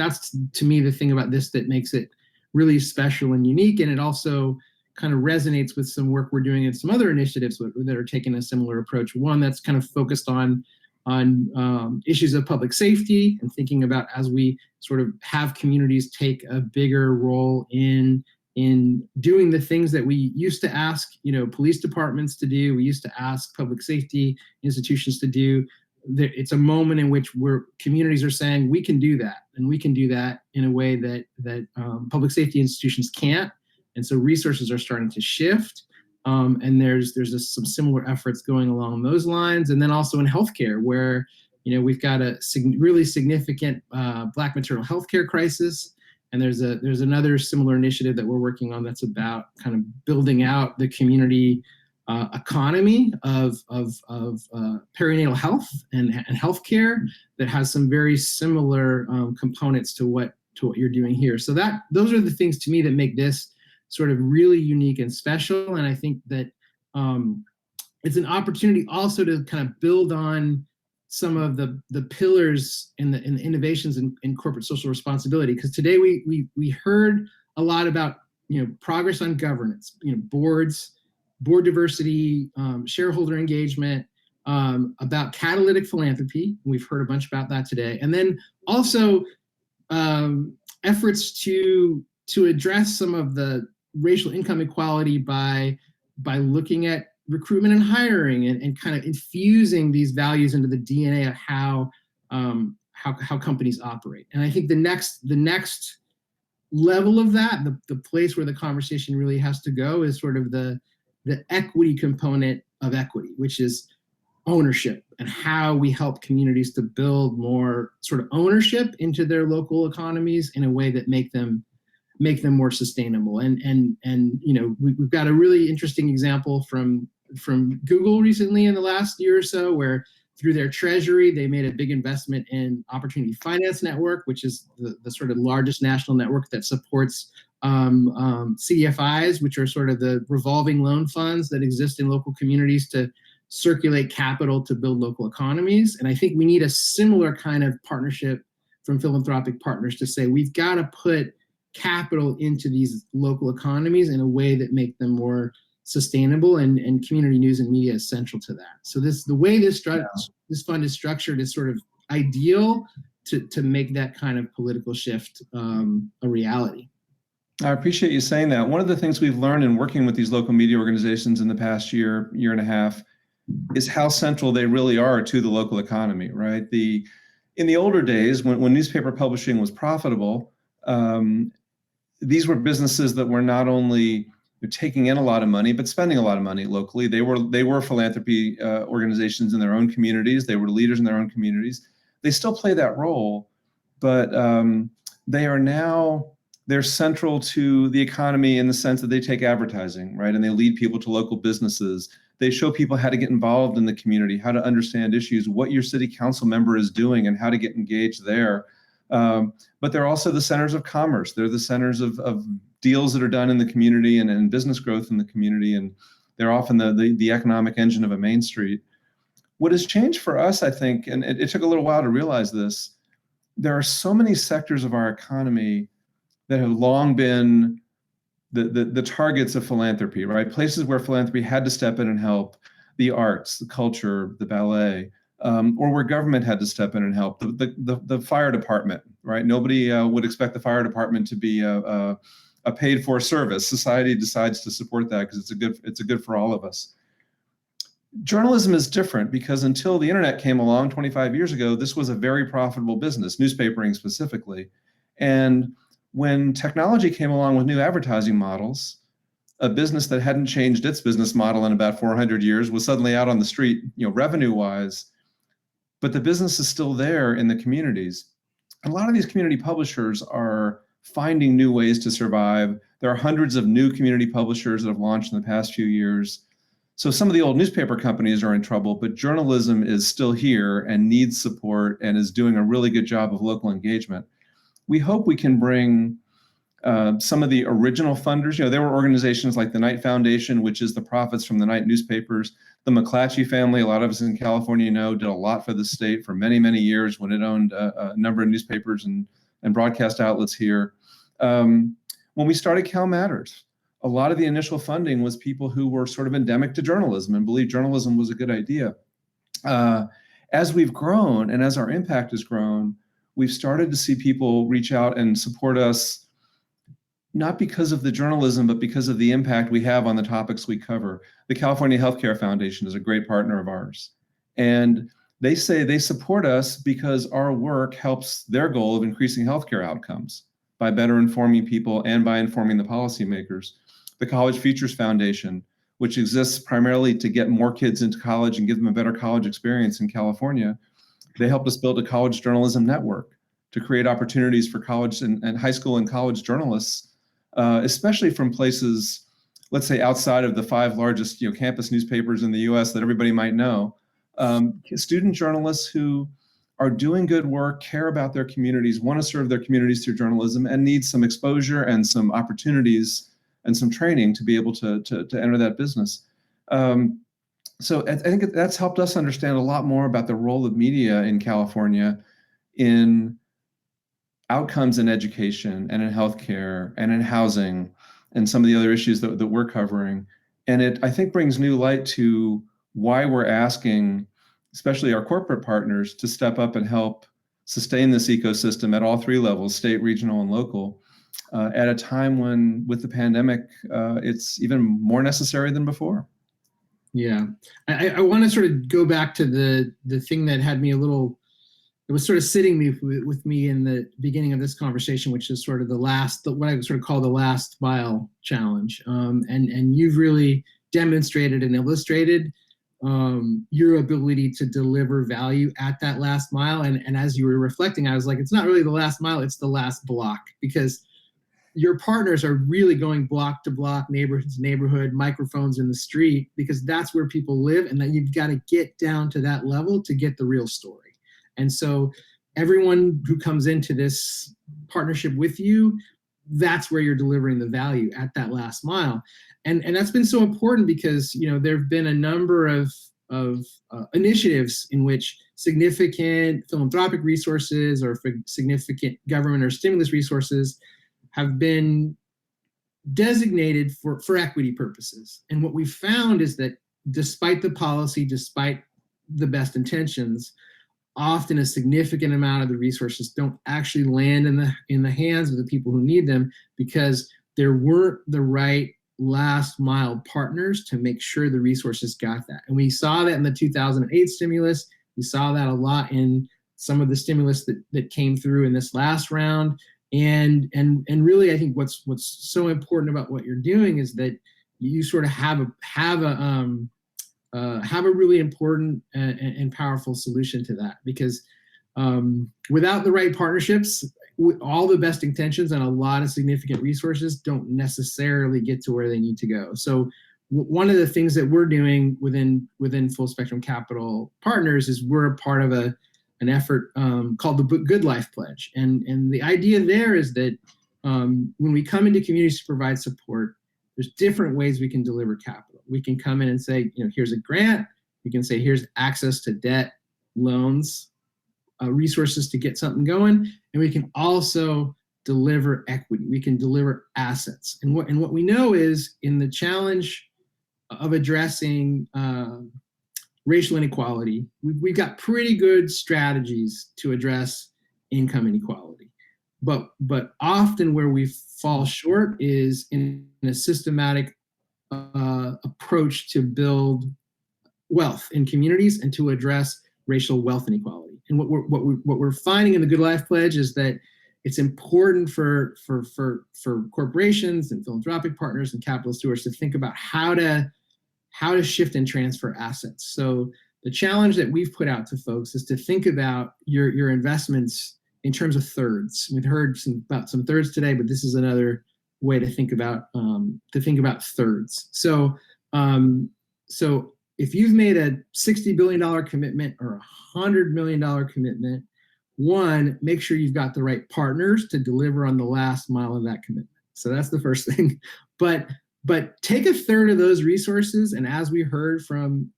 to me the thing about this that makes it really special and unique, and it also kind of resonates with some work we're doing in some other initiatives that are taking a similar approach. One that's kind of focused on issues of public safety and thinking about as we sort of have communities take a bigger role in doing the things that we used to ask, police departments to do, we used to ask public safety institutions to do. It's a moment in which communities are saying we can do that, and we can do that in a way that public safety institutions can't. And so resources are starting to shift. And there's some similar efforts going along those lines. And then also in healthcare, where we've got a really significant Black maternal health care crisis. And there's another similar initiative that we're working on that's about kind of building out the community economy of perinatal health and healthcare that has some very similar components to what you're doing here. So those are the things to me that make this sort of really unique and special. And I think that it's an opportunity also to kind of build on some of the pillars in the innovations in corporate social responsibility. Because today we heard a lot about progress on governance, board diversity, shareholder engagement, about catalytic philanthropy. We've heard a bunch about that today, and then also efforts to address some of the racial income equality by looking at recruitment and hiring and kind of infusing these values into the DNA of how companies operate. And I think the next level of that, the place where the conversation really has to go, is sort of the equity component of equity, which is ownership, and how we help communities to build more sort of ownership into their local economies in a way that make them more sustainable. And we've got a really interesting example from from Google recently in the last year or so, where through their treasury, they made a big investment in Opportunity Finance Network, which is the sort of largest national network that supports CDFIs, which are sort of the revolving loan funds that exist in local communities to circulate capital to build local economies. And I think we need a similar kind of partnership from philanthropic partners to say, we've got to put capital into these local economies in a way that make them more sustainable, and community news and media is central to that. So the way this fund is structured is sort of ideal to make that kind of political shift a reality. I appreciate you saying that. One of the things we've learned in working with these local media organizations in the past year and a half is how central they really are to the local economy, right? In the older days, when newspaper publishing was profitable, these were businesses that were not only taking in a lot of money, but spending a lot of money locally. They were philanthropy organizations in their own communities. They were leaders in their own communities. They still play that role, but they're central to the economy in the sense that they take advertising, right? And they lead people to local businesses. They show people how to get involved in the community, how to understand issues, what your city council member is doing, and how to get engaged there. But they're also the centers of commerce. They're the centers of deals that are done in the community and business growth in the community. And they're often the economic engine of a main street. What has changed for us, I think, and it took a little while to realize this, there are so many sectors of our economy that have long been the targets of philanthropy, right? Places where philanthropy had to step in and help: the arts, the culture, the ballet, or where government had to step in and help. The fire department, right? Nobody would expect the fire department to be a paid-for service. Society decides to support that because it's a good for all of us. Journalism is different because until the internet came along 25 years ago, this was a very profitable business, newspapering specifically. And when technology came along with new advertising models, a business that hadn't changed its business model in about 400 years was suddenly out on the street, revenue-wise. But the business is still there in the communities. A lot of these community publishers are finding new ways to survive. There are hundreds of new community publishers that have launched in the past few years. So some of the old newspaper companies are in trouble, but journalism is still here and needs support and is doing a really good job of local engagement. We hope we can bring some of the original funders. There were organizations like the Knight Foundation, which is the profits from the Knight newspapers. The McClatchy family, a lot of us in California know, did a lot for the state for many, many years when it owned a number of newspapers and broadcast outlets here. When we started CalMatters, a lot of the initial funding was people who were sort of endemic to journalism and believed journalism was a good idea. As we've grown and as our impact has grown, we've started to see people reach out and support us, not because of the journalism, but because of the impact we have on the topics we cover. The California Healthcare Foundation is a great partner of ours. And they say they support us because our work helps their goal of increasing healthcare outcomes by better informing people and by informing the policymakers. The College Futures Foundation, which exists primarily to get more kids into college and give them a better college experience in California, they helped us build a college journalism network to create opportunities for college and high school and college journalists, especially from places, let's say, outside of the 5 largest campus newspapers in the US that everybody might know. Student journalists who are doing good work, care about their communities, want to serve their communities through journalism, and need some exposure and some opportunities and some training to be able to enter that business. So I think that's helped us understand a lot more about the role of media in California in outcomes in education and in healthcare and in housing and some of the other issues that we're covering. And it, I think, brings new light to why we're asking, especially our corporate partners, to step up and help sustain this ecosystem at all 3 levels, state, regional, and local, at a time when, with the pandemic, it's even more necessary than before. Yeah, I want to sort of go back to the thing that had me a little, it was sort of sitting with me in the beginning of this conversation, which is sort of what I sort of call the last mile challenge. And you've really demonstrated and illustrated your ability to deliver value at that last mile. And as you were reflecting, I was like, it's not really the last mile, it's the last block, because your partners are really going block to block, neighborhood to neighborhood, microphones in the street, because that's where people live, and that you've got to get down to that level to get the real story. And so everyone who comes into this partnership with you, that's where you're delivering the value at that last mile. And that's been so important because, you know, there have been a number of initiatives in which significant philanthropic resources or significant government or stimulus resources have been designated for equity purposes. And what we found is that despite the policy, despite the best intentions, often a significant amount of the resources don't actually land in the hands of the people who need them because there weren't the right last mile partners to make sure the resources got that. And we saw that in the 2008 stimulus. We saw that a lot in some of the stimulus that came through in this last round. And really, I think what's so important about what you're doing is that you sort of have a really important and powerful solution to that, because without the right partnerships, all the best intentions and a lot of significant resources don't necessarily get to where they need to go. So one of the things that we're doing within Full Spectrum Capital Partners is we're a part of an effort called the Good Life Pledge. And the idea there is that when we come into communities to provide support, there's different ways we can deliver capital. We can come in and say, you know, here's a grant. We can say, here's access to debt, loans, resources to get something going. And we can also deliver equity. We can deliver assets. And what we know is in the challenge of addressing racial inequality, we've got pretty good strategies to address income inequality. But often where we fall short is in a systematic approach to build wealth in communities and to address racial wealth inequality. And what we're finding in the Good Life Pledge is that it's important for corporations and philanthropic partners and capital stewards to think about how to shift and transfer assets. So the challenge that we've put out to folks is to think about your investments in terms of thirds. We've heard about some thirds today, but this is another way to think about thirds. So if you've made a $60 billion commitment or a $100 million commitment, one, make sure you've got the right partners to deliver on the last mile of that commitment. So that's the first thing. But take a third of those resources, and as we heard from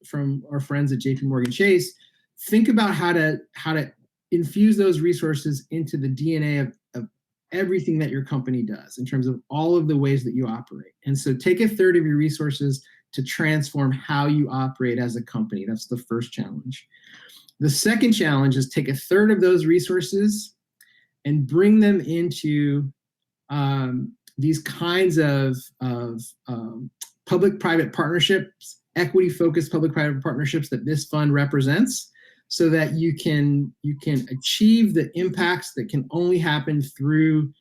our friends at JPMorgan Chase, think about how to infuse those resources into the DNA of everything that your company does in terms of all of the ways that you operate. And so take a third of your resources to transform how you operate as a company. That's the first challenge. The second challenge is take a third of those resources and bring them into these kinds of public-private partnerships, equity-focused public-private partnerships that this fund represents, so that you can achieve the impacts that can only happen through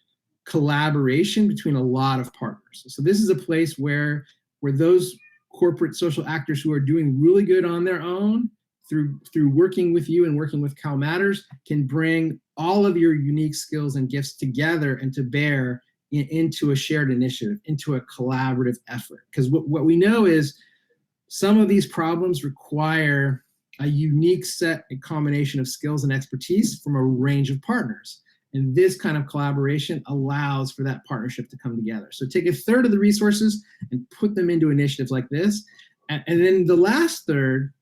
collaboration between a lot of partners. So this is a place where those corporate social actors who are doing really good on their own through working with you and working with CalMatters can bring all of your unique skills and gifts together and to bear into a shared initiative, into a collaborative effort. Because what we know is some of these problems require a unique set and combination of skills and expertise from a range of partners. And this kind of collaboration allows for that partnership to come together. So take a third of the resources and put them into initiatives like this. And then the last third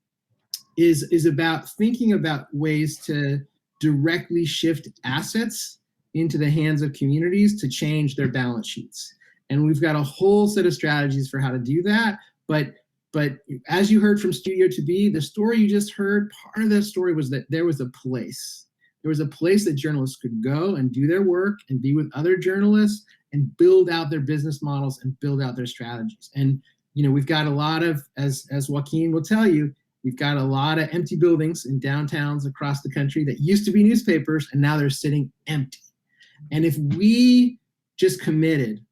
is about thinking about ways to directly shift assets into the hands of communities to change their balance sheets. And we've got a whole set of strategies for how to do that. But as you heard from Studio to Be, the story you just heard, part of that story was that there was a place. There was a place that journalists could go and do their work and be with other journalists and build out their business models and build out their strategies. And we've got a lot of, as Joaquin will tell you, we've got a lot of empty buildings in downtowns across the country that used to be newspapers, and now they're sitting empty. And if we just committed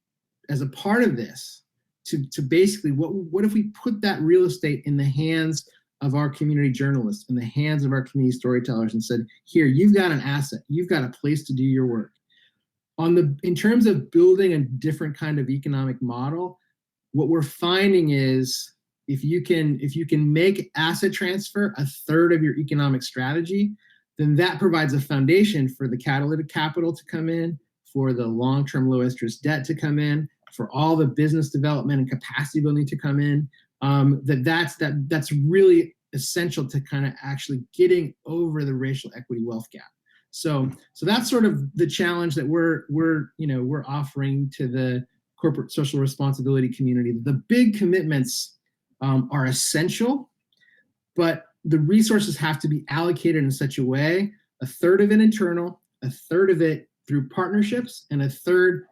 as a part of this to basically, what if we put that real estate in the hands of our community journalists, in the hands of our community storytellers, and said, here, you've got an asset, you've got a place to do your work. in terms of building a different kind of economic model, what we're finding is if you can make asset transfer a third of your economic strategy, then that provides a foundation for the catalytic capital to come in, for the long-term low interest debt to come in, for all the business development and capacity building to come in. That's really essential to kind of actually getting over the racial equity wealth gap. So that's sort of the challenge that we're offering to the corporate social responsibility community. The big commitments are essential, but the resources have to be allocated in such a way, a third of it internal, a third of it through partnerships, and a third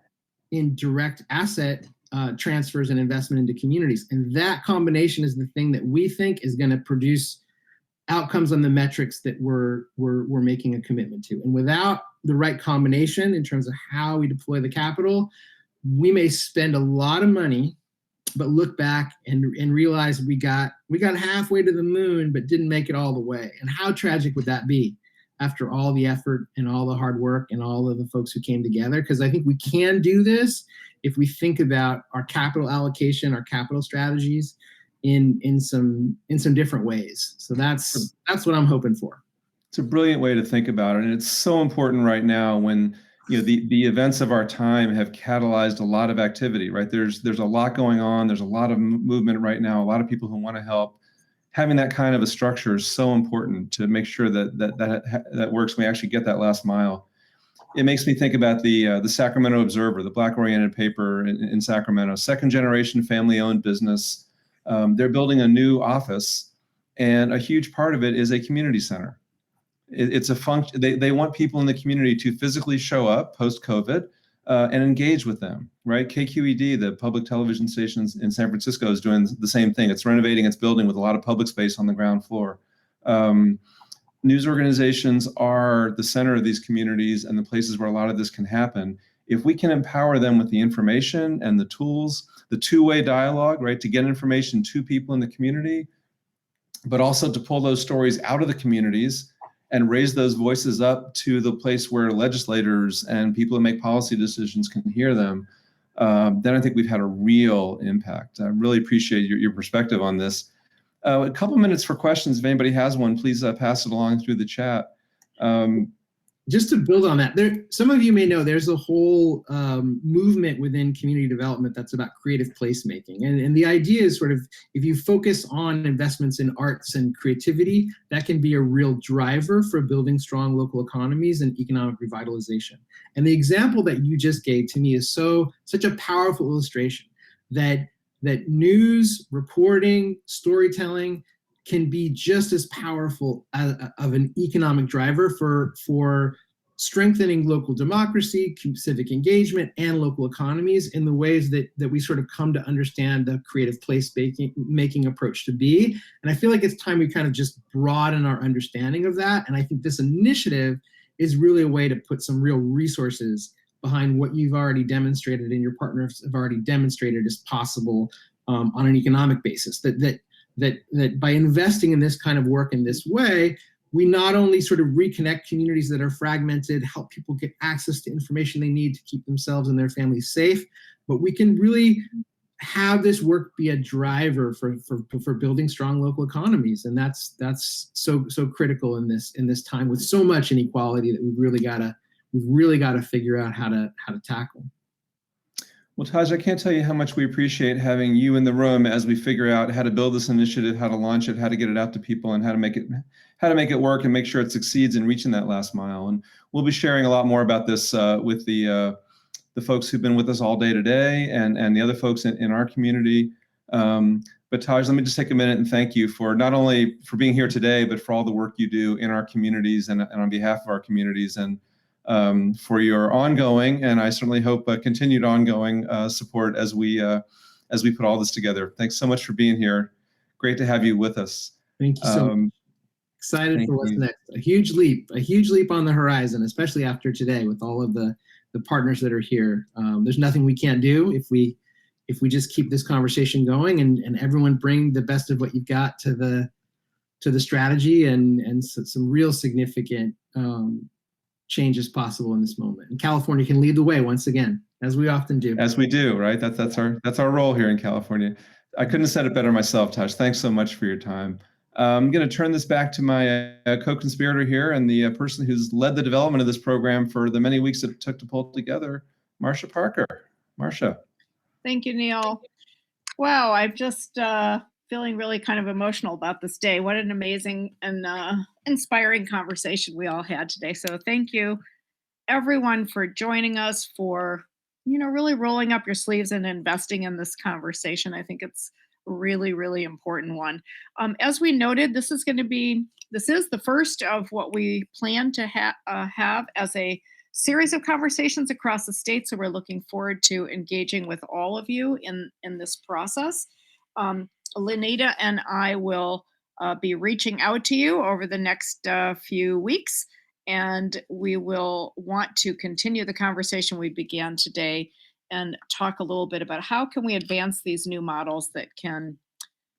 in direct asset transfers and investment into communities. And that combination is the thing that we think is going to produce outcomes on the metrics that we're making a commitment to. And without the right combination in terms of how we deploy the capital, we may spend a lot of money, but look back and realize we got halfway to the moon, but didn't make it all the way. And how tragic would that be after all the effort and all the hard work and all of the folks who came together? Because I think we can do this if we think about our capital allocation, our capital strategies in some different ways. So that's what I'm hoping for. It's a brilliant way to think about it, and it's so important right now when the events of our time have catalyzed a lot of activity. Right, there's a lot going on. There's a lot of movement right now. A lot of people who want to help. Having that kind of a structure is so important to make sure that works. And we actually get that last mile. It makes me think about the Sacramento Observer, the Black-oriented paper in Sacramento, second-generation family-owned business. They're building a new office, and a huge part of it is a community center. It's a function. They want people in the community to physically show up post-COVID and engage with them. Right? KQED, the public television station in San Francisco, is doing the same thing. It's renovating its building with a lot of public space on the ground floor. News organizations are the center of these communities and the places where a lot of this can happen. If we can empower them with the information and the tools, the two-way dialogue, right, to get information to people in the community, but also to pull those stories out of the communities and raise those voices up to the place where legislators and people who make policy decisions can hear them, then I think we've had a real impact. I really appreciate your perspective on this. A couple minutes for questions. If anybody has one, please pass it along through the chat. Just to build on that, some of you may know there's a whole movement within community development that's about creative placemaking. And the idea is sort of, if you focus on investments in arts and creativity, that can be a real driver for building strong local economies and economic revitalization. And the example that you just gave to me is such a powerful illustration that news, reporting, storytelling can be just as powerful of an economic driver for strengthening local democracy, civic engagement, and local economies in the ways that we sort of come to understand the creative place-making approach to be. And I feel like it's time we kind of just broaden our understanding of that. And I think this initiative is really a way to put some real resources behind what you've already demonstrated and your partners have already demonstrated is possible on an economic basis. That by investing in this kind of work in this way, we not only sort of reconnect communities that are fragmented, help people get access to information they need to keep themselves and their families safe, but we can really have this work be a driver for building strong local economies. And that's so critical in this time with so much inequality that we've really got to figure out how to tackle. Well, Taj, I can't tell you how much we appreciate having you in the room as we figure out how to build this initiative, how to launch it, how to get it out to people, and how to make it work and make sure it succeeds in reaching that last mile. And we'll be sharing a lot more about this with the folks who've been with us all day today and the other folks in our community. But Taj, let me just take a minute and thank you for not only for being here today, but for all the work you do in our communities and on behalf of our communities, and for your ongoing, and I certainly hope continued ongoing support as we put all this together. Thanks so much for being here. Great to have you with us. Thank you so much. Excited for what's next. A huge leap on the horizon, especially after today with all of the partners that are here. There's nothing we can't do if we just keep this conversation going and everyone bring the best of what you've got to the strategy and some real significant change is possible in this moment. And California can lead the way once again, as we often do. As we do, right? That's our role here in California. I couldn't have said it better myself, Taj. Thanks so much for your time. I'm going to turn this back to my co-conspirator here and the person who's led the development of this program for the many weeks it took to pull together, Marcia Parker. Marcia. Thank you, Neil. Wow, I'm just feeling really kind of emotional about this day. What an amazing and inspiring conversation we all had today. So thank you, everyone, for joining us, for really rolling up your sleeves and investing in this conversation. I think it's a really, really important one. As we noted, this is the first of what we plan to have as a series of conversations across the state. So we're looking forward to engaging with all of you in this process. Lenita and I will be reaching out to you over the next few weeks, and we will want to continue the conversation we began today and talk a little bit about how can we advance these new models that can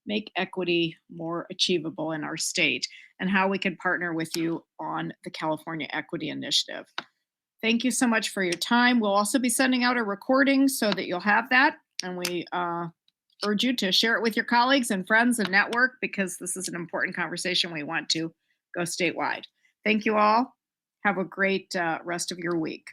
make equity more achievable in our state, and how we can partner with you on the California Equity Initiative. Thank you so much for your time. We'll also be sending out a recording so that you'll have that, and we urge you to share it with your colleagues and friends and network, because this is an important conversation we want to go statewide. Thank you all. Have a great rest of your week.